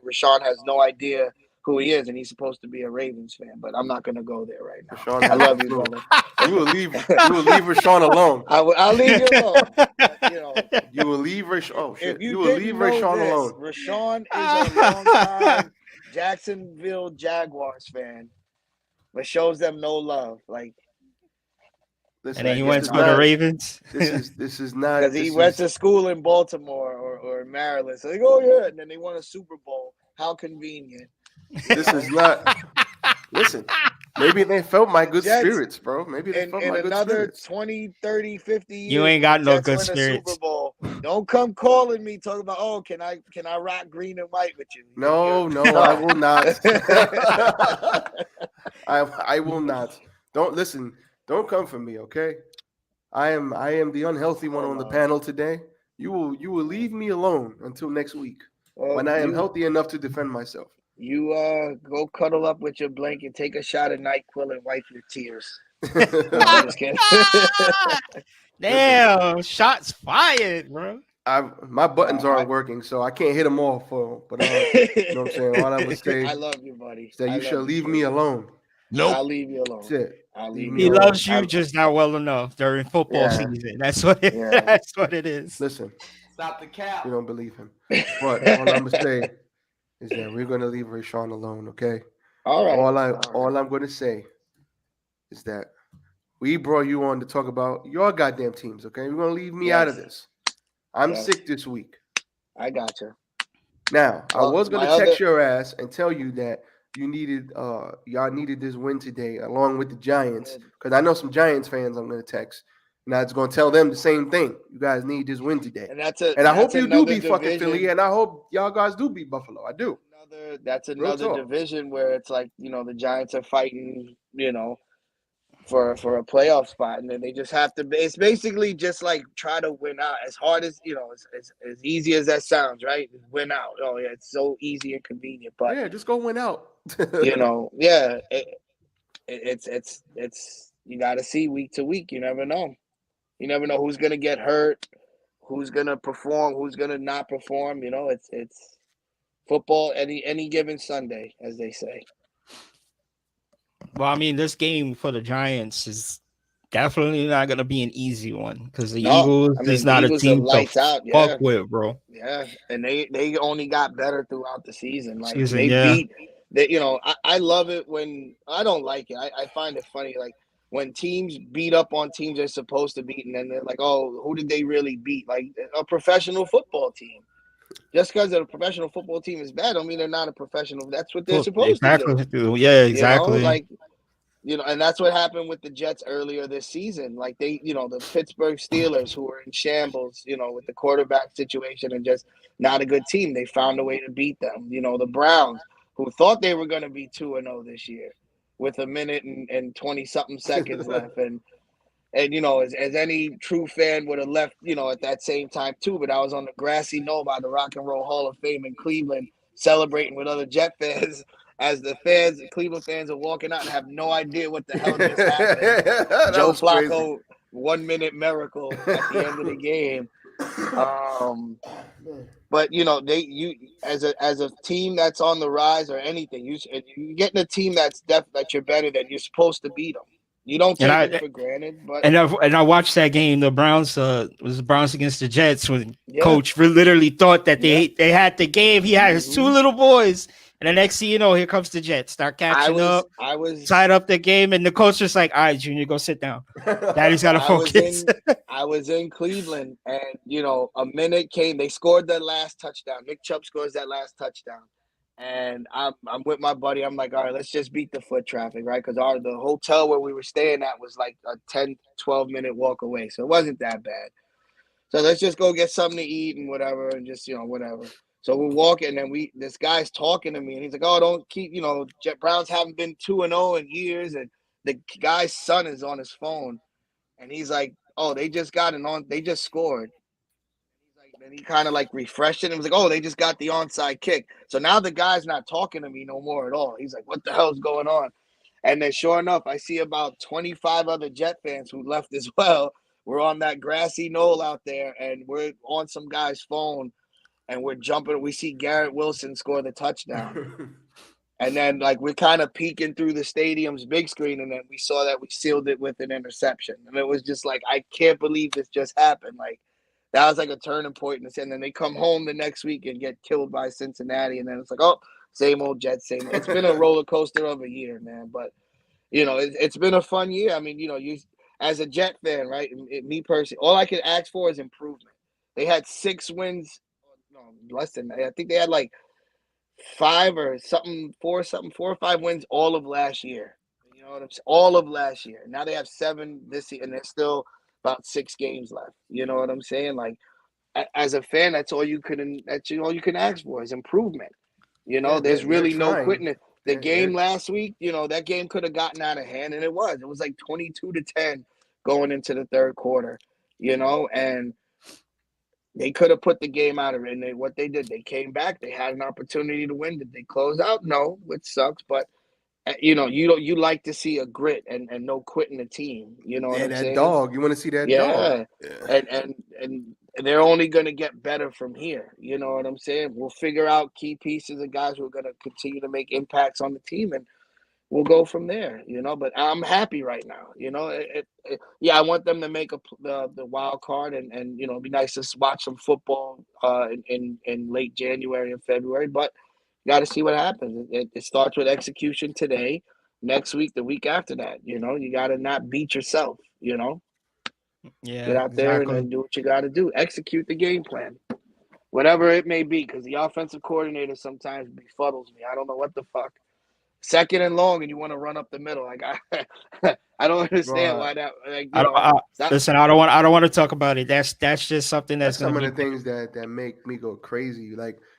Rashawn has no idea who he is, and he's supposed to be a Ravens fan, but I'm not gonna go there right now. Rashawn, I love you, brother. You will leave Rashawn alone. I'll leave you alone. But, you know, you will leave Rashawn. Oh shit! You will leave Rashawn alone. Rashawn is a long-time Jacksonville Jaguars fan, but shows them no love. Like, listen, and then he went to the Ravens. This is not because he went to school in Baltimore or Maryland. So they go, oh yeah, and then they won a Super Bowl. How convenient. This is not. Listen, maybe they felt my good spirits, bro. Maybe they felt my good spirits. 20, 30, 50 years. You ain't got no Jets good win a spirits. Super Bowl. Don't come calling me talking about, oh, can I rock green and white with you? No, I will not. I will not. Don't listen. Don't come for me, okay? I am the unhealthy one on the panel today. You will leave me alone until next week when I am healthy enough to defend myself. You go cuddle up with your blanket, take a shot of NyQuil, and wipe your tears. I'm just kidding. Damn, shots fired, bro. My buttons aren't working, so I can't hit them all. But you know what I'm saying? All I would say, I love you, buddy. Is that you shall leave me alone. Nope. I'll leave you alone. That's it. He loves you just not well enough during football season. That's what that's what it is. Listen, Stop the cap. you don't believe him. But all I'm gonna say is that we're gonna leave Rashawn alone, okay? All right. All I'm gonna say is that we brought you on to talk about your goddamn teams, okay? We're gonna leave me out of this. I'm sick this week. I gotcha. Now, I was gonna text your ass and tell you that y'all needed this win today along with the Giants, because I know some Giants fans I'm gonna text. And I was gonna tell them the same thing. You guys need this win today. And I hope you do beat fucking Philly, and I hope y'all guys do beat Buffalo. I do. That's another division where it's like, you know, the Giants are fighting, you know, for a playoff spot, and then they just have to. It's basically just like try to win out as hard as as easy as that sounds, right? Win out. Oh yeah, it's so easy and convenient, but Yeah, just go win out. yeah, it's you got to see week to week. You never know. You never know who's gonna get hurt, who's gonna perform, who's gonna not perform. It's football any given Sunday, as they say. Well, I mean, this game for the Giants is definitely not going to be an easy one because the No, Eagles I is mean the not a Eagles are team to lights out. fuck Yeah, with, bro. yeah, and they only got better throughout the season. Like Season, they yeah. beat that. I love it when I don't like it. I find it funny, like when teams beat up on teams they're supposed to beat, and then they're like, "Oh, who did they really beat?" Like a professional football team. Just because a professional football team is bad, don't mean they're not a professional. That's what they're supposed to do. Exactly. Yeah, exactly. Like and that's what happened with the Jets earlier this season. Like the Pittsburgh Steelers, who were in shambles, with the quarterback situation and just not a good team. They found a way to beat them. The Browns, who thought they were going to be 2-0 this year, with a minute and 20-something seconds left, and as any true fan would have left, at that same time too. But I was on the grassy knoll by the Rock and Roll Hall of Fame in Cleveland, celebrating with other Jet fans. As the Cleveland fans are walking out and have no idea what the hell just happened. Joe Flacco, 1 minute miracle at the end of the game. But as a team that's on the rise or anything, you're getting a team that you're better than. You're supposed to beat them. You don't take it for granted, but and I watched that game. The Browns was the Browns against the Jets when Coach literally thought that they had the game. He had his two little boys, and the next thing you know, here comes the Jets. Start catching up. I was tied up the game, and the coach was like, "All right, Junior, go sit down. Daddy's got to focus." I was in Cleveland, and a minute came. They scored that last touchdown. Nick Chubb scores that last touchdown. And I'm with my buddy. I'm like, all right, let's just beat the foot traffic, right? Because the hotel where we were staying at was like a 10, 12-minute walk away. So it wasn't that bad. So let's just go get something to eat and whatever, and just, whatever. So we're walking, and this guy's talking to me, and he's like, oh, don't keep, Jet Browns haven't been 2-0 in years. And the guy's son is on his phone. And he's like, oh, they just scored. And he kind of like refreshed it and was like, oh, they just got the onside kick. So now the guy's not talking to me no more at all. He's like, what the hell's going on? And then sure enough, I see about 25 other Jet fans who left as well. We're on that grassy knoll out there, and we're on some guy's phone, and we're jumping. We see Garrett Wilson score the touchdown. And then we're kind of peeking through the stadium's big screen, and then we saw that we sealed it with an interception. And it was just like, I can't believe this just happened. That was like a turning point, and then they come home the next week and get killed by Cincinnati, and then it's like, oh, same old Jets, same. It's been a roller coaster of a year, man. But it's been a fun year. I mean, you as a Jet fan, right? Me personally, all I could ask for is improvement. They had 6 wins, no, less than that. I think they had 5 or something, 4 or 5 wins all of last year. You know what I'm saying? All of last year. Now they have 7 this year, and they're still about 6 games left. You know what I'm saying? As a fan, that's all you can ask for is improvement. There's really no quitting it. The game last week, that game could have gotten out of hand, and it was. It was like 22-10 going into the third quarter. And they could have put the game out of it. And what they did, they came back. They had an opportunity to win. Did they close out? No, which sucks, but you like to see a grit and no quitting the team. You know what I'm saying? Dog. You want to see that dog. Yeah. And they're only going to get better from here. You know what I'm saying? We'll figure out key pieces of guys who are going to continue to make impacts on the team, and we'll go from there. But I'm happy right now. Yeah, I want them to make the wild card, and it'd be nice to watch some football in late January and February, but got to see what happens. It starts with execution today, next week, the week after that. You got to not beat yourself. Yeah, get out there and do what you got to do. Execute the game plan, whatever it may be, because the offensive coordinator sometimes befuddles me. I don't know what the fuck. 2nd and long, and you want to run up the middle. I don't understand why that. Listen, I don't want to talk about it. That's just something that's some of the things that make me go crazy.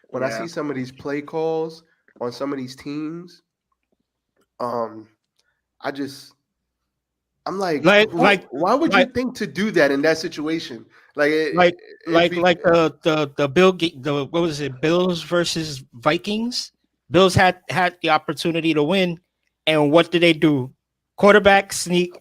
When I see some of these play calls on some of these teams, I'm like, Like why would you like think to do that in that situation? Like, like if he, the what was it, Bills versus Vikings. Bills had the opportunity to win, and what did they do? Quarterback sneak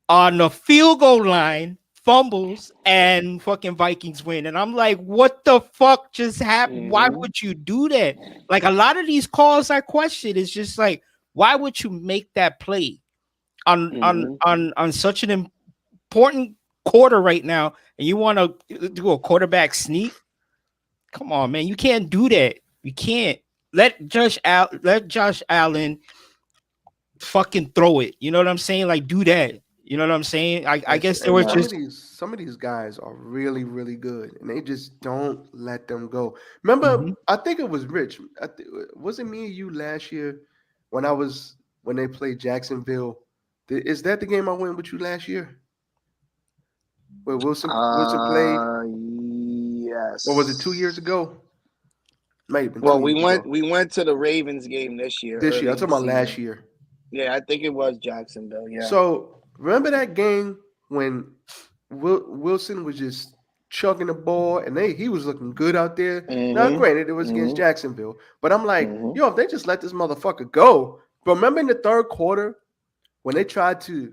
on the field goal line, fumbles, and fucking Vikings win. And I'm like, what the fuck just happened? Why would you do that? Like, a lot of these calls I question is just like, why would you make that play on such an important quarter right now, and you want to do a quarterback sneak? Come on, man, you can't do that. You can't let Josh Allen fucking throw it. You know what I'm saying? Like, do that. You know what I'm saying? I guess there and was just some of these guys are really, really good, and they just don't let them go. Remember, I think it was Rich. Was it me and you last year when they played Jacksonville? Is that the game I went with you last year? Where Wilson played, Yes. or was it 2 years ago? Might have been Well, 2 years ago. we went to the Ravens game this year. This year, I'm early talking about in the last season. year. Yeah, I think it was Jacksonville. Yeah. So remember that game when Wilson was just chugging the ball, and he was looking good out there. Now, granted, it was against Jacksonville, but I'm like, yo, if they just let this motherfucker go. But remember in the third quarter when they tried to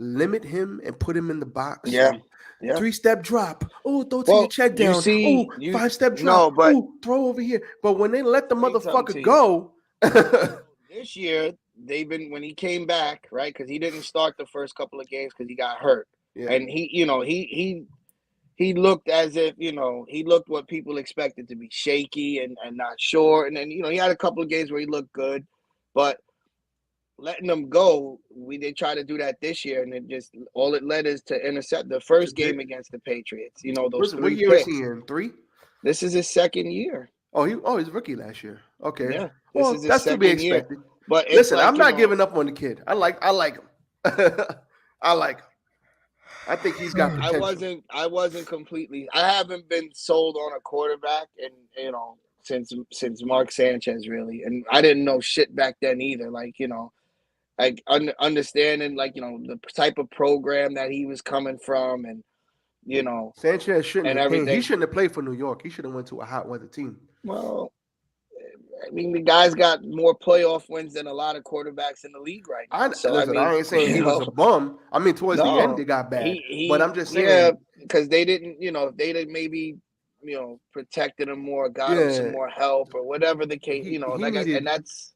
limit him and put him in the box? Yeah. 3-step drop. Oh, throw to your check down. Oh, 5-step drop. No, but oh, throw over here. But when they let the Let me tell motherfucker you. go, this year they've been, when he came back, right? Because he didn't start the first couple of games because he got hurt, and he looked as if he looked what people expected to be shaky and not sure, and then he had a couple of games where he looked good, but letting them go, they try to do that this year, and it just all it led is to intercept the first game against the Patriots. Those what 3 year picks. is he in? 3? This is his second year. He's rookie last year. Okay. Yeah, Well, this is his that's to be second year. expected. But it's listen, like, I'm not giving up on the kid. I like him. I like him. I think he's got potential. I wasn't completely. I haven't been sold on a quarterback, and since Mark Sanchez, really, and I didn't know shit back then either. Like understanding the type of program that he was coming from, and Sanchez shouldn't and have came. He everything. shouldn't have played for New York. He should have went to a hot weather team. Well, I mean, the guy's got more playoff wins than a lot of quarterbacks in the league right now. I ain't saying he was a bum. I mean, towards the end, it got bad. But I'm just saying. Yeah, because they didn't, if they did maybe, protected him more, got him some more help or whatever the case, and that's,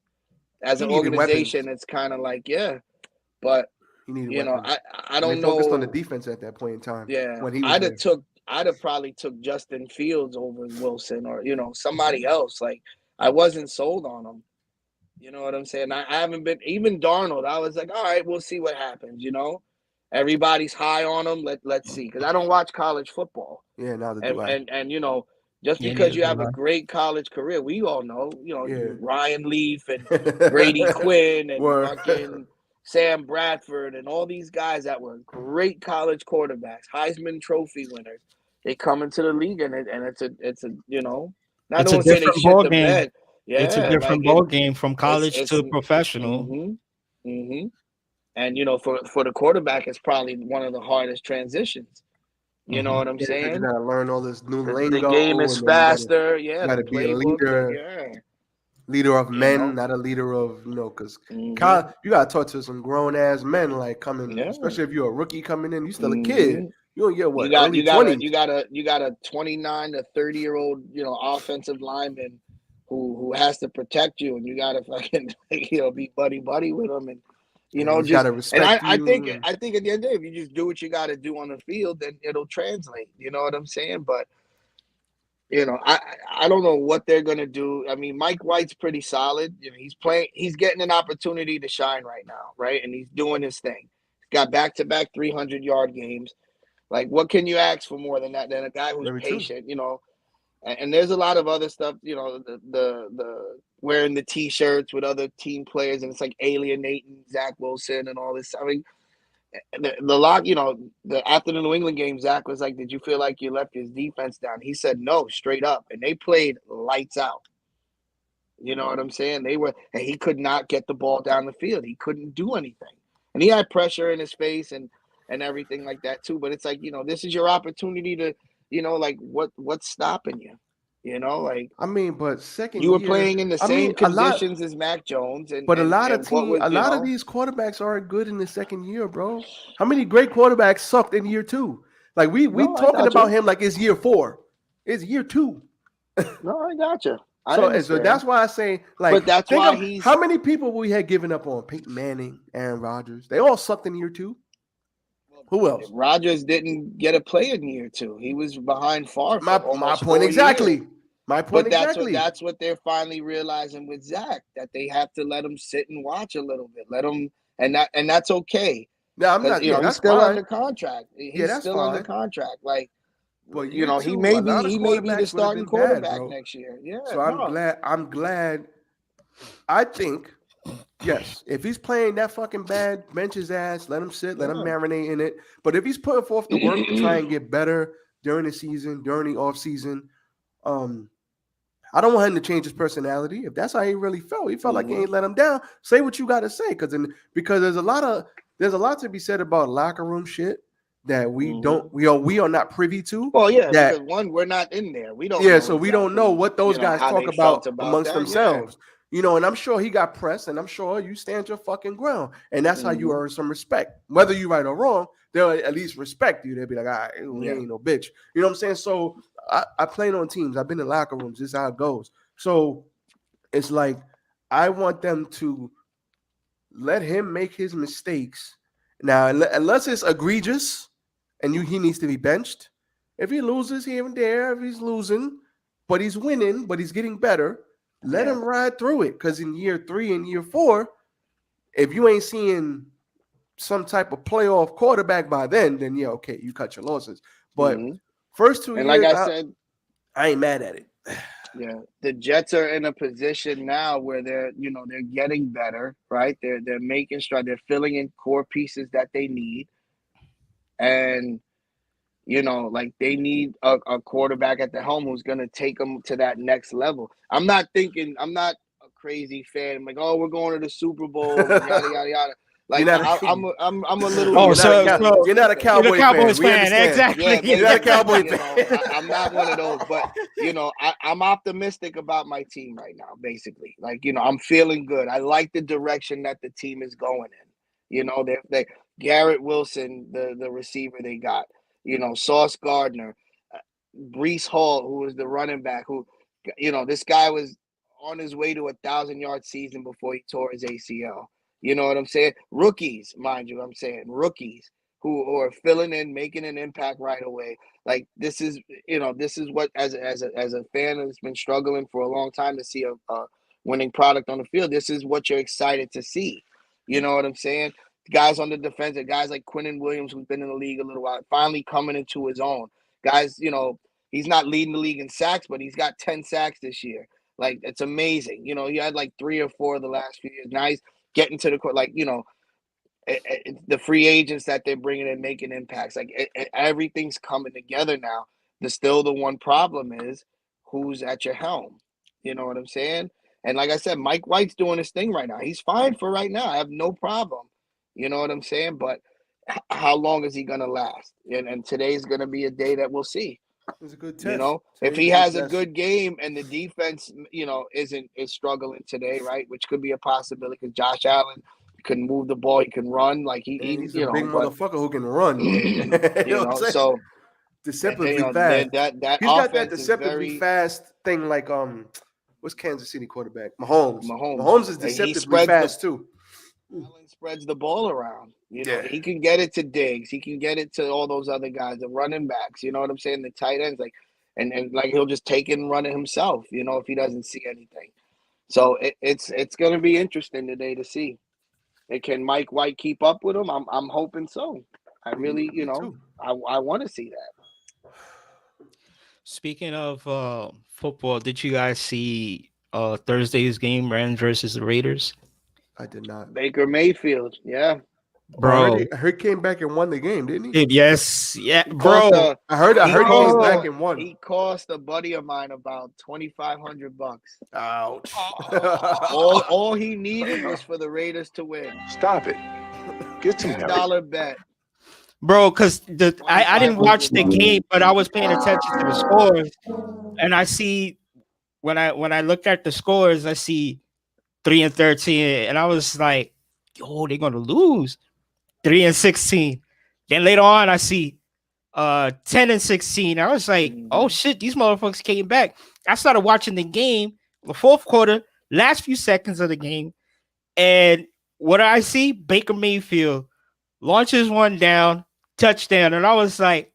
as an organization, it's kind of like, but, he needed I don't know. Focused on the defense at that point in time. Yeah, when he was I'd have probably took Justin Fields over Wilson or, somebody else. Like, I wasn't sold on him. You know what I'm saying? I haven't been, even Darnold, I was like, all right, we'll see what happens, Everybody's high on him. Let's see. Because I don't watch college football. Yeah, neither do I. And just because you have a great college career, we all know, Ryan Leaf and Brady Quinn and fucking Sam Bradford and all these guys that were great college quarterbacks, Heisman Trophy winners. They come into the league and it's a not it's a different ball game. Yeah, it's a different ball game from college to professional. And for the quarterback, it's probably one of the hardest transitions. You know what I'm saying? You gotta learn all this new lingo. The game is faster. You gotta be a leader. Leader of men, not a leader of because you gotta talk to some grown ass men like coming, especially if you're a rookie coming in. You still a kid. You don't get what you got a 29 to 30-year-old offensive lineman who has to protect you, and you gotta fucking be buddy with him, and just gotta respect. And I think at the end of the day, if you just do what you got to do on the field, then it'll translate. You know what I'm saying? But I don't know what they're gonna do. I mean, Mike White's pretty solid. He's getting an opportunity to shine right now, right? And he's doing his thing. He's got back-to-back 300-yard games. Like, what can you ask for more than that? Than a guy who's patient, And there's a lot of other stuff, the wearing the T-shirts with other team players, and it's like alienating Zach Wilson and all this. I mean, after the New England game, Zach was like, "Did you feel like you left his defense down?" He said, "No, straight up," and they played lights out. You know what I'm saying? And he could not get the ball down the field. He couldn't do anything. and he had pressure in his face and everything like that too. But it's like, this is your opportunity to, like what's stopping you? Like I mean, but second you were year, playing in the I same mean, a lot, conditions as Mac Jones, and but a lot of and what team, was, a lot of these quarterbacks aren't good in the second year, bro. How many great quarterbacks sucked in year 2? Like we No, I talking got about you. him like it's year 4. It's year 2. No, I got you. So that's why I say, like, but that's think why of he's how many people we had given up on: Peyton Manning, Aaron Rodgers. They all sucked in year 2. Who else? Rodgers didn't get a play in year 2. He was behind far for My almost point 4 exactly. years. My point But exactly. that's what they're finally realizing with Zach, that they have to let him sit and watch a little bit. Let him, and that's okay. No, I'm Because not. Yeah, he's that's still fine. under contract. Yeah, He's that's still under fine. contract. Like, But year 2, he a may lot of be the quarterbacks would have starting been bad, quarterback bro. next year. Yeah. So I'm glad. I think, yes, if he's playing that fucking bad, bench his ass, let him sit, let him marinate in it. But if he's putting forth the work to try and get better during the season, during the off season, I don't want him to change his personality. If that's how he really felt, he felt like he ain't let him down. Say what you got to say, because there's a lot to be said about locker room shit that we are not privy to. Well, yeah, because we're not in there. We don't know. So we don't know what those guys talk about amongst themselves. And I'm sure he got pressed, and I'm sure you stand your fucking ground. And that's how you earn some respect. Whether you're right or wrong, they'll at least respect you. They'll be like, all right, we ain't no bitch. You know what I'm saying? So I played on teams. I've been in locker rooms. This is how it goes. So it's like I want them to let him make his mistakes. Now, unless it's egregious and he needs to be benched. If he loses here and there, if he's losing, but he's winning, but he's getting better, let him ride through it. Because in year 3 and year 4, if you ain't seeing some type of playoff quarterback by then yeah, okay, you cut your losses. But first 2 years, like I said, I ain't mad at it. Yeah, the Jets are in a position now where they're getting better, right? They're making strides. They're filling in core pieces that they need, and like they need a quarterback at the helm who's going to take them to that next level. I'm not a crazy fan. I'm like, oh, we're going to the Super Bowl, yada yada yada. Like I'm a little. Oh, you're not a Cowboys fan. Exactly. Yeah, you're not a Cowboys fan. I'm not one of those, but I'm optimistic about my team right now. Basically, like I'm feeling good. I like the direction that the team is going in. They Garrett Wilson, the receiver they got. Sauce Gardner, Breece Hall, who was the running back. Who, this guy was on his way to 1,000-yard season before he tore his ACL. You know what I'm saying? Rookies, mind you, I'm saying rookies who are filling in, making an impact right away. Like this is what as a fan that's been struggling for a long time to see a winning product on the field. This is what you're excited to see. You know what I'm saying? Guys on the defensive, guys like Quinnen Williams, who's been in the league a little while, finally coming into his own. Guys, he's not leading the league in sacks, but he's got 10 sacks this year. Like it's amazing. He had like 3 or 4 of the last few years. Now he's getting to the court, like the free agents that they're bringing in, making impacts. Like everything's coming together now. The one problem is who's at your helm. You know what I'm saying? And like I said, Mike White's doing his thing right now. He's fine for right now. I have no problem. You know what I'm saying? But how long is he gonna last? And today's gonna be a day that we'll see. It's a good test. If he has a good game and the defense, is struggling today, right? Which could be a possibility because Josh Allen can move the ball, he can run, like he's a big motherfucker who can run. So deceptively fast. That he's got that deceptively fast thing, like what's Kansas City quarterback? Mahomes is deceptively fast too. Allen spreads the ball around. He can get it to Diggs. He can get it to all those other guys, the running backs. You know what I'm saying? The tight ends, like, and like he'll just take it and run it himself. If he doesn't see anything. So it's going to be interesting today to see. And can Mike White keep up with him? I'm hoping so. I really, I want to see that. Speaking of football, did you guys see Thursday's game, Rams versus the Raiders? I did not. Baker Mayfield, yeah. Bro, I heard he came back and won the game, didn't he? Yes, yeah, bro. I heard he came back and won. He cost a buddy of mine about $2,500. Ouch! all he needed was for the Raiders to win. Stop it. Get some help. $10 bet. bro. Because I didn't watch the game, but I was paying attention to the scores, and I see when I looked at the scores, I see 3-13, and I was like, "Yo, they're gonna lose." 3-16. Then later on, I see 10-16. I was like, "Oh shit, these motherfuckers came back." I started watching the game, the fourth quarter, last few seconds of the game, and what did I see? Baker Mayfield launches one down, touchdown, and I was like,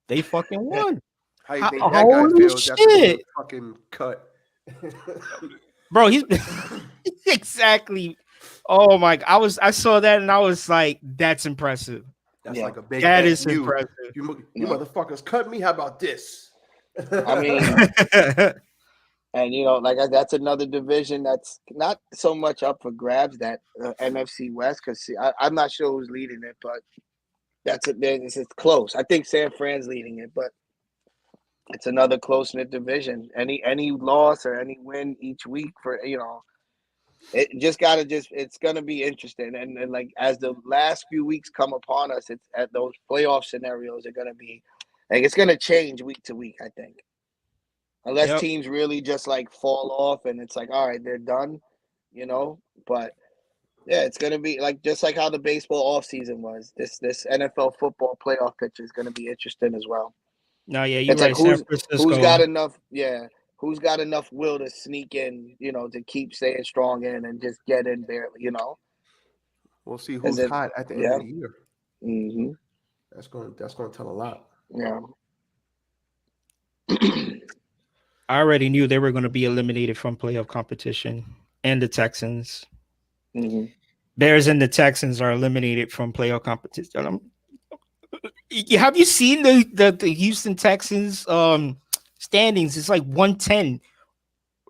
"They fucking won." How you think that guy Holy feels after getting shit. fucking cut? Bro, he's exactly. Oh my god. I saw that and I was like, that's impressive. That's like a big That F is you. impressive. You motherfuckers cut me. How about this? I mean, and that's another division that's not so much up for grabs, that NFC West, because I'm not sure who's leading it, but it's close. I think San Fran's leading it, but it's another close-knit division. Any loss or any win each week for it's gonna be interesting. And like as the last few weeks come upon us, it's at those playoff scenarios are gonna be like it's gonna change week to week, I think. Unless teams really just like fall off and it's like, all right, they're done, But yeah, it's gonna be like just like how the baseball offseason was. This NFL football playoff picture is gonna be interesting as well. No, yeah, you're It's right. like Who's who's got enough will to sneak in, to keep staying strong in and just get in barely, We'll see who's hot at the end of the year. Mm-hmm. That's going to tell a lot. Yeah. I already knew they were going to be eliminated from playoff competition, and the Texans. Mm-hmm. Bears and the Texans are eliminated from playoff competition. Have you seen the Houston Texans standings? It's like 110.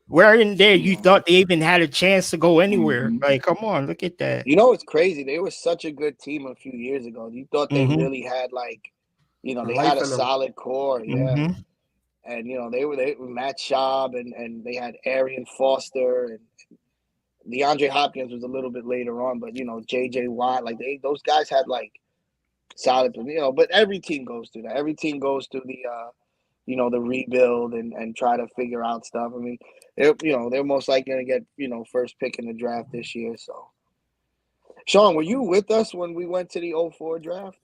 Where in there you thought they even had a chance to go anywhere? Mm-hmm. Like, come on, look at that. It's crazy. They were such a good team a few years ago. You thought they really had they had a solid core. Yeah. Mm-hmm. And they were Matt Schaub and they had Arian Foster, and DeAndre Hopkins was a little bit later on, but JJ Watt, those guys had solid, but every team goes through that. Every team goes through the the rebuild and try to figure out stuff. I mean, they're most likely going to get first pick in the draft this year. So, Sean, were you with us when we went to the 04 draft?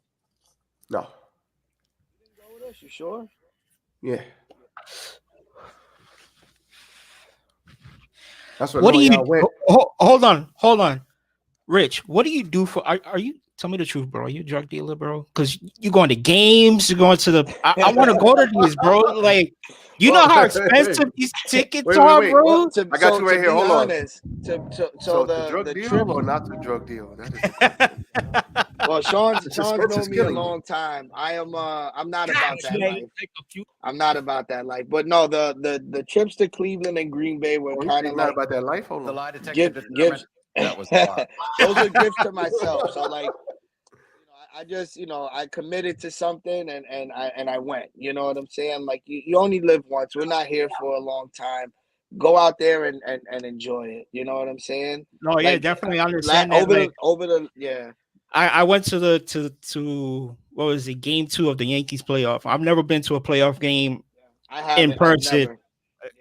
No. You didn't go with us? You sure? Yeah. That's what do you went. Hold on, Rich? What do you do for? Are you? Tell me the truth, bro. Are you a drug dealer, bro? Because you're going to games, you're going to the. I want to go to these, bro. Like, you know how expensive these tickets are, bro. I got you right here. Hold on. So the drug deal or not the drug deal? That is well, Sean's known me a long time. I'm not about that life. I'm not about that life. But no, the trips to Cleveland and Green Bay were kind of not about that life. Hold on. The lie detector gifts. That was a lot. Those are gifts to myself. So I just I committed to something and I went. You know what I'm saying? Like you only live once. We're not here for a long time. Go out there and enjoy it. You know what I'm saying? No, yeah, definitely understand that. I went to what was it, game 2 of the Yankees playoff. I've never been to a playoff game in person.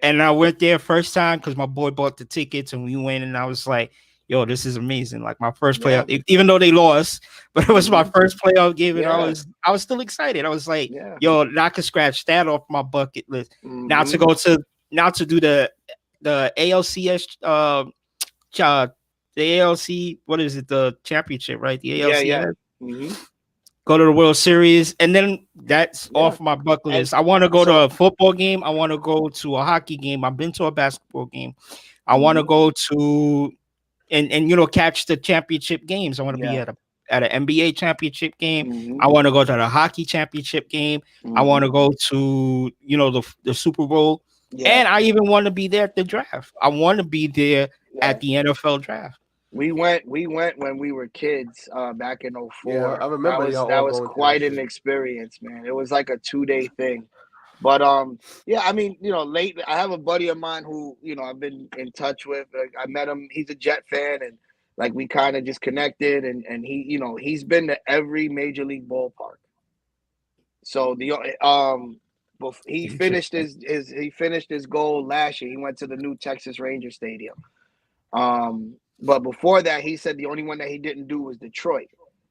And I went there first time because my boy bought the tickets and we went, and I was like, yo, this is amazing. Like my first playoff, even though they lost, but it was my first playoff game, and I was still excited. I was like, yo, I could scratch that off my bucket list. Now to do the ALCS the ALC, what is it? The championship, right? The ALCS. Go to the World Series, and then that's off my bucket list. I want to go to a football game. I want to go to a hockey game. I've been to a basketball game. I want to go to and catch the championship games. I want to be at an NBA championship game. I want to go to the hockey championship game. I want to go to the Super Bowl, and I even want to be there at the draft. I want to be there at the NFL draft. We went when we were kids back in 04. Yeah, I remember that was quite an experience, man. It was like a 2-day thing. But I mean, I have a buddy of mine who, I've been in touch with. I met him. He's a Jet fan, and like we kind of just connected, and he, you know, he's been to every major league ballpark. So he finished his goal last year. He went to the new Texas Ranger Stadium. But before that, he said the only one that he didn't do was Detroit.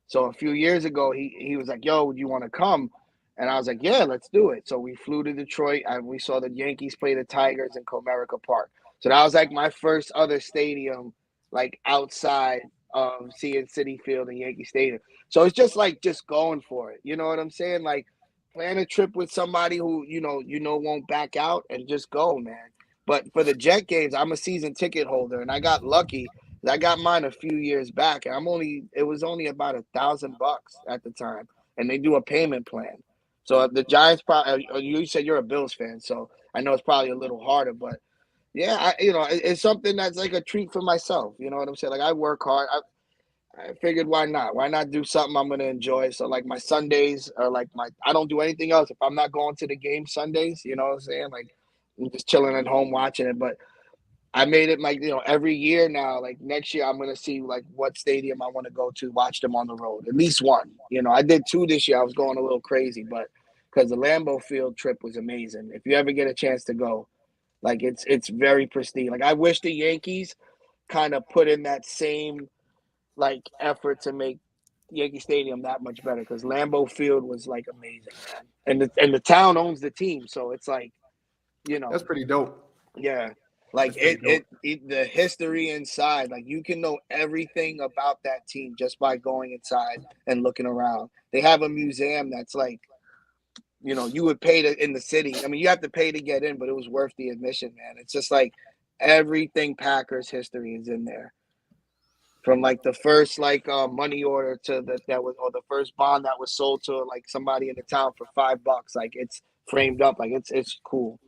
So a few years ago, he was like, "Yo, would you want to come?" And I was like, "Yeah, let's do it." So we flew to Detroit and we saw the Yankees play the Tigers in Comerica Park. So that was like my first other stadium, like outside of seeing Citi Field and Yankee Stadium. So it's just like just going for it. You know what I'm saying? Like plan a trip with somebody who you know won't back out and just go, man. But for the Jet games, I'm a season ticket holder, and I got lucky. I got mine a few years back, and it was only about $1,000 at the time, and they do a payment plan. So the Giants probably, you said you're a Bills fan, so I know it's probably a little harder, but yeah, it's something that's like a treat for myself. You know what I'm saying? Like I work hard. I figured why not? Why not do something I'm gonna enjoy? So like my Sundays are like I don't do anything else if I'm not going to the game Sundays. You know what I'm saying? Like I'm just chilling at home watching it, but I made it like, every year now, like next year, I'm going to see like what stadium I want to go to, watch them on the road, at least one. I did 2 this year. I was going a little crazy, but because the Lambeau Field trip was amazing. If you ever get a chance to go, like it's very pristine. Like I wish the Yankees kind of put in that same like effort to make Yankee Stadium that much better, because Lambeau Field was like amazing, man. And the town owns the team, so it's like, That's pretty dope. Yeah. Like the history inside, like you can know everything about that team just by going inside and looking around. They have a museum that's like, you would pay to in the city. I mean, you have to pay to get in, but it was worth the admission, man. It's just like everything Packers history is in there. From like the first money order to the first bond that was sold to like somebody in the town for $5. Like it's framed up, like it's cool.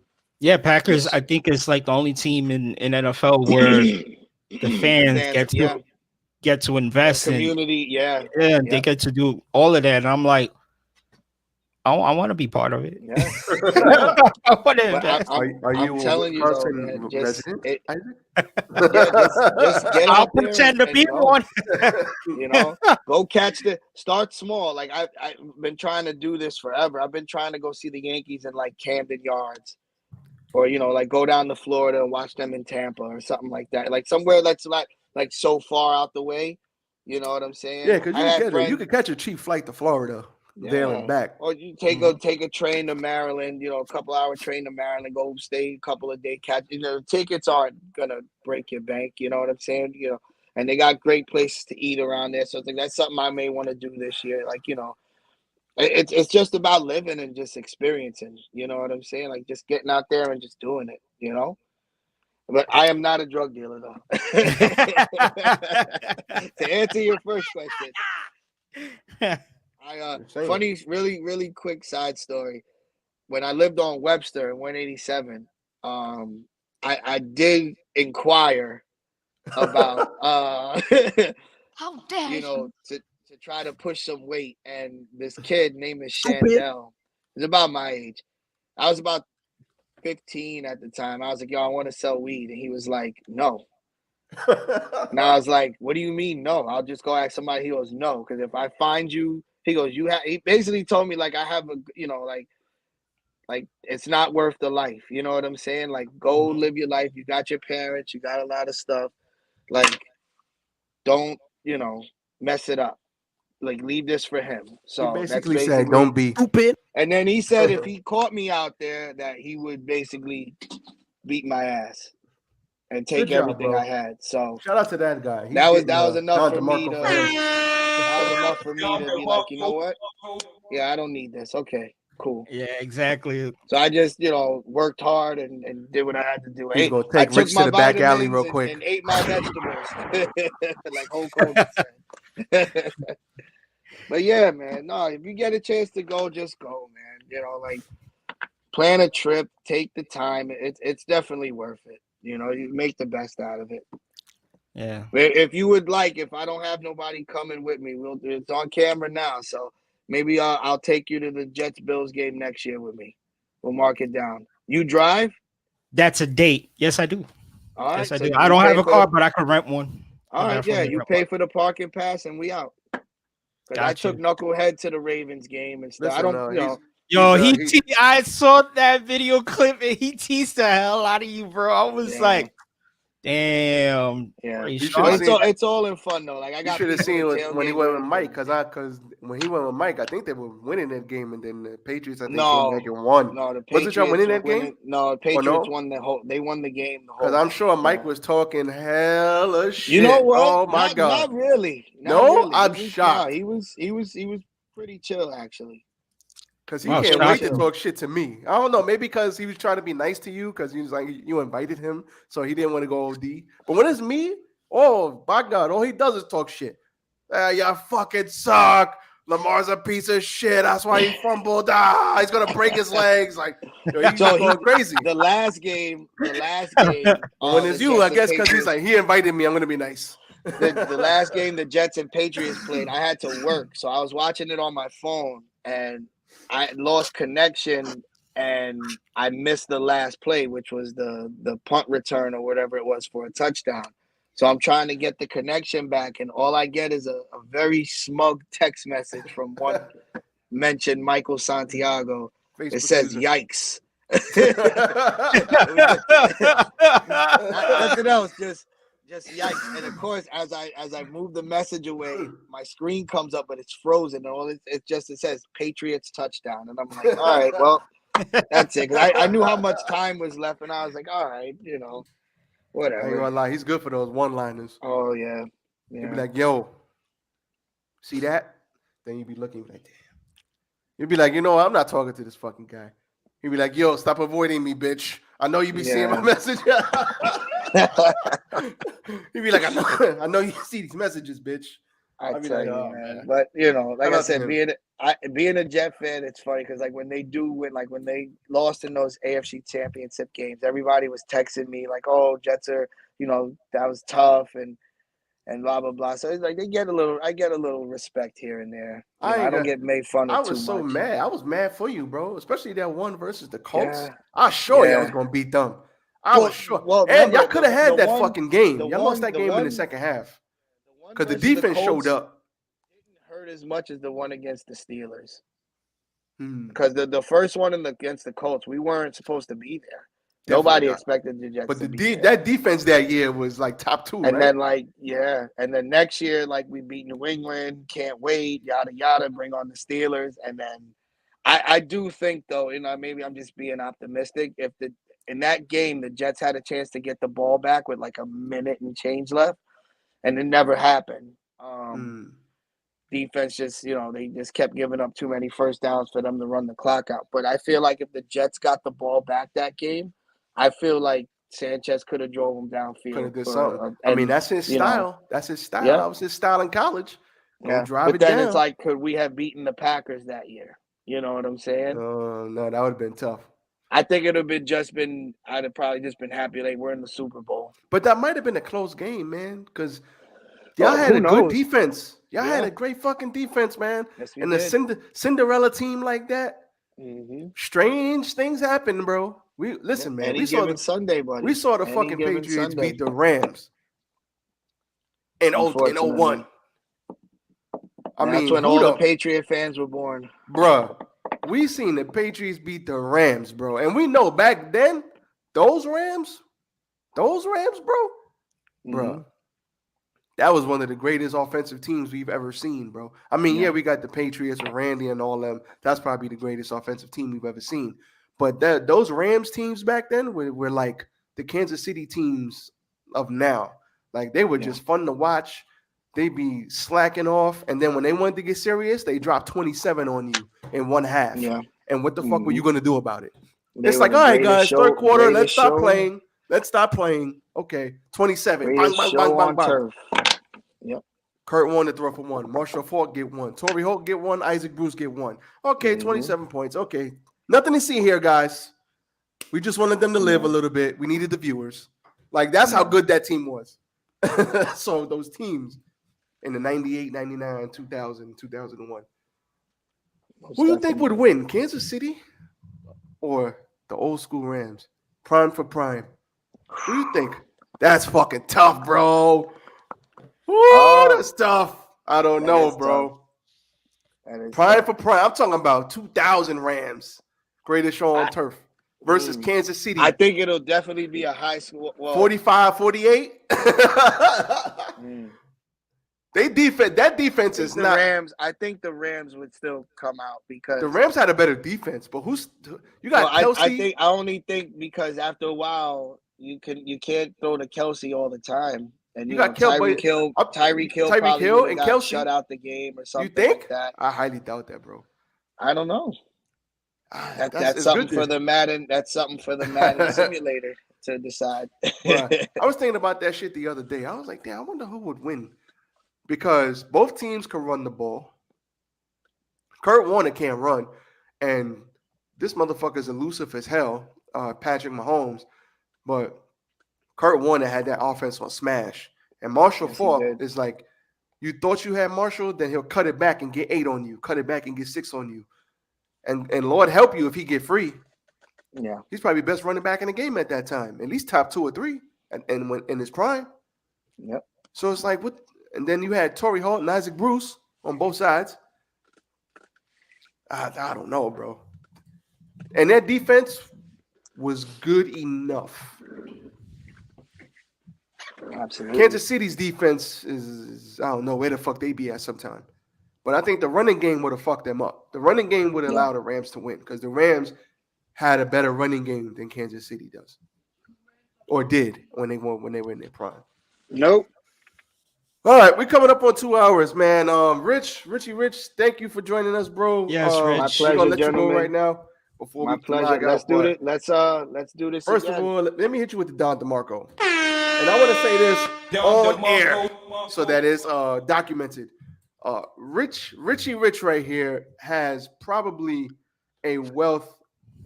Yeah, Packers, I think, is like the only team in NFL where the fans get to invest in community. They get to do all of that. And I'm like, I want to be part of it. Yeah. I want to invest. Are you telling you, though, man, just get I'll pretend to be one. Go start small. Like I've been trying to do this forever. I've been trying to go see the Yankees in like Camden Yards. Or, like go down to Florida and watch them in Tampa or something like that. Like somewhere that's like so far out the way. You know what I'm saying? Yeah, because you could catch a cheap flight to Florida there and back. Or you take a train to Maryland, a couple hour train to Maryland, go stay a couple of days, catch the tickets aren't gonna break your bank, you know what I'm saying? And they got great places to eat around there. So I think that's something I may want to do this year. Like, it's just about living and just experiencing, you know what I'm saying? Like just getting out there and just doing it, But I am not a drug dealer, though. To answer your first question, funny, really, really quick side story. When I lived on Webster in 187, I did inquire about, how dare to try to push some weight, and this kid named is Chandel. He's about my age. I was about 15 at the time. I was like, "Yo, I want to sell weed," and he was like, "No." And I was like, "What do you mean no? I'll just go ask somebody." He goes, "No, because if I find you," he goes, He basically told me like I have a, like it's not worth the life. You know what I'm saying? Like go live your life. You got your parents. You got a lot of stuff. Like don't mess it up. Like leave this for him. So he basically said, "Don't be stupid." And then he said if he caught me out there, that he would basically beat my ass and take everything I had. So shout out to that guy. That was enough for me to. That was enough for me to be like, you know what? Yeah, I don't need this. Okay, cool. Yeah, exactly. So I just worked hard and did what I had to do. He's gonna take Rich to the back alley real quick and ate my vegetables, like Hulk Hogan said. But yeah, man, no, if you get a chance to go, just go, man. Like plan a trip, take the time. It's definitely worth it. You make the best out of it. Yeah. If you would if I don't have nobody coming with me, it's on camera now. So maybe I'll take you to the Jets Bills game next year with me. We'll mark it down. You drive? That's a date. Yes, I do. All right. Yes, I do. I don't have a car, but I can rent one. All right, yeah, you pay for the parking pass and we out. Because I took Knucklehead to the Ravens game and stuff. Listen, I don't, Yo, I saw that video clip and he teased the hell out of you, bro. I was like, damn. Yeah, it's all in fun though. Like I got. You should have seen when he went with Mike, because when he went with Mike, I think they were winning that game, and then the Patriots came back and won. No, the Wasn't Patriots y'all winning that game? No, the Patriots won the whole. They won the game. Because I'm sure Mike was talking hella shit. You know what? Oh my god! Not really. I'm shocked. He was pretty chill actually. Because he can't wait to talk shit to me. I don't know. Maybe because he was trying to be nice to you because he was like, you invited him. So he didn't want to go OD. But when it's me, oh, my God, all he does is talk shit. Y'all fucking suck. Lamar's a piece of shit. That's why he fumbled. He's going to break his legs. Like, he's going crazy. The last game. When it's you, I guess, because he's like, he invited me. I'm going to be nice. The last game the Jets and Patriots played, I had to work. So I was watching it on my phone, and I lost connection and I missed the last play, which was the punt return or whatever it was for a touchdown. So I'm trying to get the connection back, and all I get is a very smug text message from one mentioned Michael Santiago. Facebook it says, "Yikes." Nothing else, just yikes. And of course, as I move the message away, my screen comes up, but it's frozen. And it says Patriots touchdown. And I'm like, all right, well, that's it. I knew how much time was left, and I was like, all right, whatever. I ain't gonna lie, he's good for those one-liners. Oh yeah. He'd be like, yo, see that? Then you'd be looking like, damn. You'd be like, I'm not talking to this fucking guy. He'd be like, yo, stop avoiding me, bitch. I know you be seeing my message. He'd be like, I know you see these messages, bitch. I'd be like, oh, man. But like I said, being a Jet fan, it's funny because like when they do win, like when they lost in those AFC Championship games, everybody was texting me like, "Oh, Jets are, that was tough," and blah blah blah. So it's like I get a little respect here and there. I don't get made fun of. I was so much. mad. I was mad for you, bro. Especially that one versus the Colts. Yeah. I was sure y'all was gonna beat them. I was sure. Well, and y'all could have had that fucking game. Y'all lost that game in the second half. Because the defense showed up. Didn't hurt as much as the one against the Steelers. Because the first one against the Colts, we weren't supposed to be there. Nobody expected the Jets. But that defense that year was like top 2, and right? then and then next year, we beat New England, can't wait, yada yada, bring on the Steelers, and then I do think though, maybe I'm just being optimistic. If in that game the Jets had a chance to get the ball back with like a minute and change left, and it never happened. Defense just, they just kept giving up too many first downs for them to run the clock out. But I feel like if the Jets got the ball back that game, I feel like Sanchez could have drove them downfield. Could have did something. That's his style. That's his style. Yeah. That was his style in college. Drive it down. It's like, could we have beaten the Packers that year? You know what I'm saying? No, that would have been tough. I think it would have I'd have probably just been happy we're in the Super Bowl. But that might have been a close game, man, because y'all had a good defense. Y'all had a great fucking defense, man. Yes, and the Cinderella team like that, strange things happen, bro. Listen, man. We saw Sunday, buddy. We saw the fucking Patriots beat the Rams in 01. That's when all the Patriot fans were born. Bruh, we seen the Patriots beat the Rams, bro. And we know back then, those Rams, bro, that was one of the greatest offensive teams we've ever seen, bro. We got the Patriots and Randy and all them. That's probably the greatest offensive team we've ever seen. But those Rams teams back then were like the Kansas City teams of now. Like, they were just fun to watch. They'd be slacking off. And then when they wanted to get serious, they dropped 27 on you in one half. Yeah. And what the fuck were you going to do about it? It's like, all right, guys, third quarter, let's stop playing. Let's stop playing. Okay, 27. Bang, bang, bang, bang, bang. Yep. Kurt Warner throw for 1. Marshall Faulk get 1. Torrey Holt get 1. Isaac Bruce get 1. Okay, 27 points. Okay. Nothing to see here, guys. We just wanted them to live a little bit. We needed the viewers. Like, that's how good that team was. So those teams in the 98, 99, 2000, 2001. Who do you think would win, Kansas City or the old school Rams? Prime for prime. Who do you think? That's fucking tough, bro. Ooh, that's tough. I don't That know, is bro. That is Prime tough. for prime. I'm talking about 2000 Rams. Greatest show on turf versus Kansas City. I think it'll definitely be a high school. Well, 45-48. That defense is not. Rams. I think the Rams would still come out because The Rams had a better defense, but you got Kelsey? I only think because after a while you can't throw to Kelsey all the time, and You got Tyreek Hill probably and got Kelsey shut out the game or something. You think? Like that? I highly doubt that, bro. I don't know. That's it's something good for the Madden. That's something for the Madden simulator to decide. Right. I was thinking about that shit the other day. I was like, damn, I wonder who would win. Because both teams can run the ball. Kurt Warner can't run. And this motherfucker's elusive as hell, Patrick Mahomes. But Kurt Warner had that offense on smash. And Marshall Faulk is like, you thought you had Marshall, then he'll cut it back and get 8 on you. Cut it back and get 6 on you. And Lord help you if he get free. Yeah. He's probably best running back in the game at that time. At least top 2 or 3 and when in his prime. Yep. So it's like, what? And then you had Torrey Holt and Isaac Bruce on both sides. I don't know, bro. And that defense was good enough. Absolutely. Kansas City's defense is I don't know where the fuck they be at sometime. But I think the running game would have fucked them up. The running game would allow the Rams to win because the Rams had a better running game than Kansas City does. Or did when they were in their prime. Nope. All right, we're coming up on 2 hours, man. Richie Rich, thank you for joining us, bro. Yes, Rich. My We're pleasure, gonna let gentlemen. you go right now before My we pleasure. log Let's out. do it. Let's do this. First again. of all, let me hit you with the Don DeMarco. And I want to say this on air so that it's documented. Richie Rich right here has probably a wealth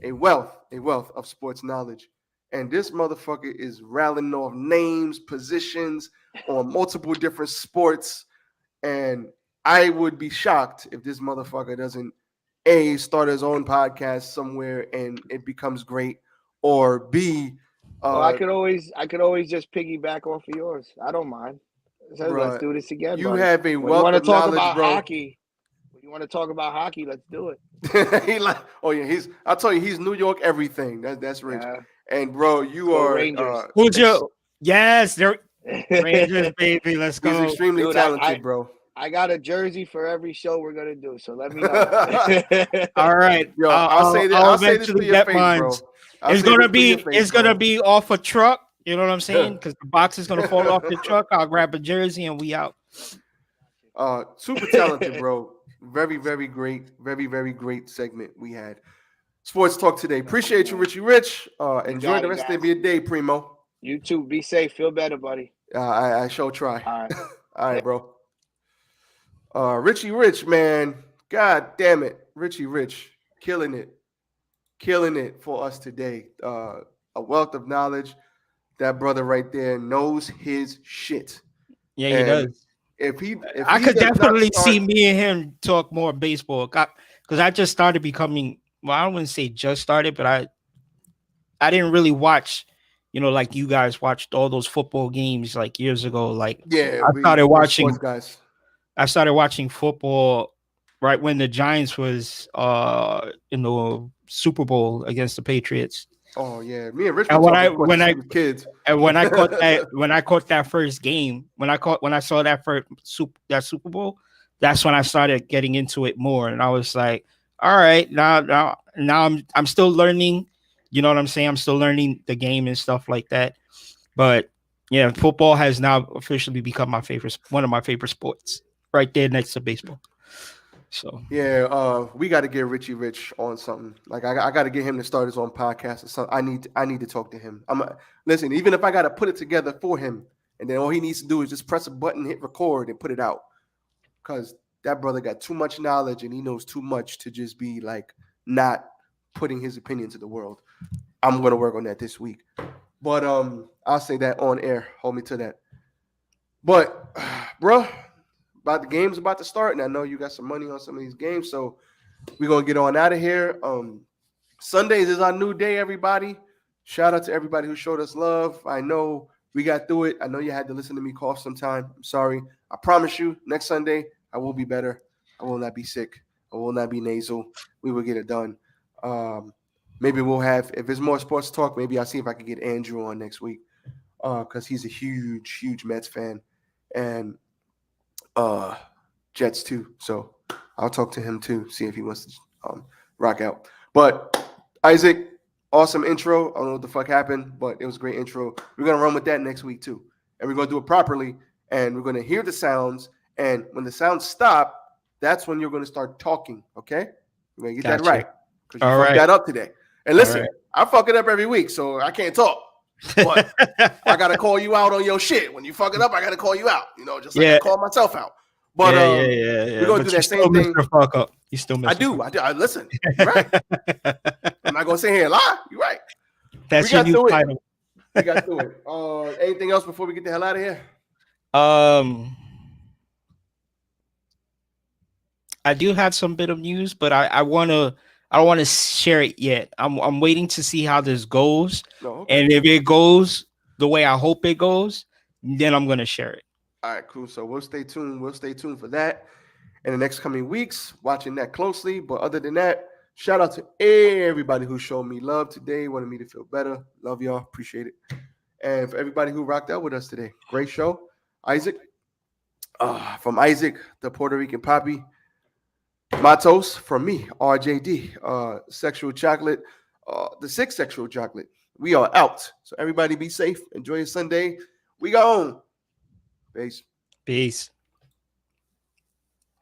of sports knowledge. And this motherfucker is rattling off names, positions on multiple different sports. And I would be shocked if this motherfucker doesn't A, start his own podcast somewhere and it becomes great, or B, I could always just piggyback off of yours. I don't mind. So let's do this again. You buddy. have a When wealth you of knowledge, about bro. hockey. When you want to talk about hockey, let's do it. He like, oh yeah, I'll tell you, he's New York everything. That's Rich. Yeah. And bro, you Go are Rangers. Who's your? Yes, they're Rangers, baby. Let's he's go. extremely Dude, talented, bro. I got a jersey for every show we're gonna do, so let me know. All right, Yo, I'll say this. I'll say this to eventually your get face, mine. bro. It's gonna be off a truck. You know what I'm saying? Because the box is gonna fall off the truck. I'll grab a jersey and we out. Super talented, bro. Very, very great. Very, very great segment we had. Sports Talk today. Appreciate you, Richie Rich. Enjoy the rest of your day, Primo. You too. Be safe. Feel better, buddy. I sure try. All right. All right, bro. Richie Rich, man. God damn it. Richie Rich. Killing it for us today. A wealth of knowledge. That brother right there knows his shit. Yeah, he does. I could definitely see me and him talk more baseball because I just started becoming. Well, I wouldn't say just started, but I didn't really watch. You know, like you guys watched all those football games like years ago. Like, yeah, I started watching. Guys. I started watching football right when the Giants was in the Super Bowl against the Patriots. Oh yeah, me and Rich. And when I kids and when I caught that first game, when I saw that Super Bowl, that's when I started getting into it more, and I was like, all right, now I'm still learning. You know what I'm saying? I'm still learning the game and stuff like that. But yeah, football has now officially become one of my favorite sports, right there next to baseball. So yeah, we got to get Richie Rich on something. Like I got to get him to start his own podcast or something. I need to talk to him. Listen, even if I got to put it together for him, and then all he needs to do is just press a button, hit record, and put it out. Because that brother got too much knowledge and he knows too much to just be like not putting his opinion to the world. I'm gonna work on that this week. But I'll say that on air. Hold me to that. But bro. The game's about to start, and I know you got some money on some of these games, so we're gonna get on out of here. Sundays is our new day, everybody. Shout out to everybody who showed us love. I know We got through it. I know you had to listen to me cough sometime. I'm sorry. I promise you, next Sunday, I will be better. I will not be sick. I will not be nasal. We will get it done. Maybe we'll have, if there's more sports talk, maybe I'll see if I can get Andrew on next week. Because he's a huge, huge Mets fan. And Jets too. So I'll talk to him too, see if he wants to rock out. But Isaac, awesome intro. I don't know what the fuck happened, but it was a great intro. We're going to run with that next week too. And we're going to do it properly. And we're going to hear the sounds. And when the sounds stop, that's when you're going to start talking. Okay? We're going to get that right. Because you fucked that up today. And listen, I fuck it up every week, so I can't talk. But I got to call you out on your shit. When you fuck it up, I got to call you out. You know, just like I call myself out. But we're going to do that same thing. Fuck up. You still miss I do. I listen. You're right. I'm not going to sit here and lie. You're right. That's your new title. We got through it. Anything else before we get the hell out of here? I do have some bit of news, but I don't want to share it yet. I'm waiting to see how this goes. And if it goes the way I hope it goes, then I'm going to share it. All right, cool. So we'll stay tuned. We'll stay tuned for that in the next coming weeks, watching that closely. But other than that, shout out to everybody who showed me love today, wanted me to feel better. Love y'all. Appreciate it. And for everybody who rocked out with us today, great show. Isaac, from Isaac, the Puerto Rican Poppy. Matos from me, RJD, Sexual Chocolate, the Sixth Sexual Chocolate. We are out. So everybody be safe. Enjoy your Sunday. We go home. Peace. Peace.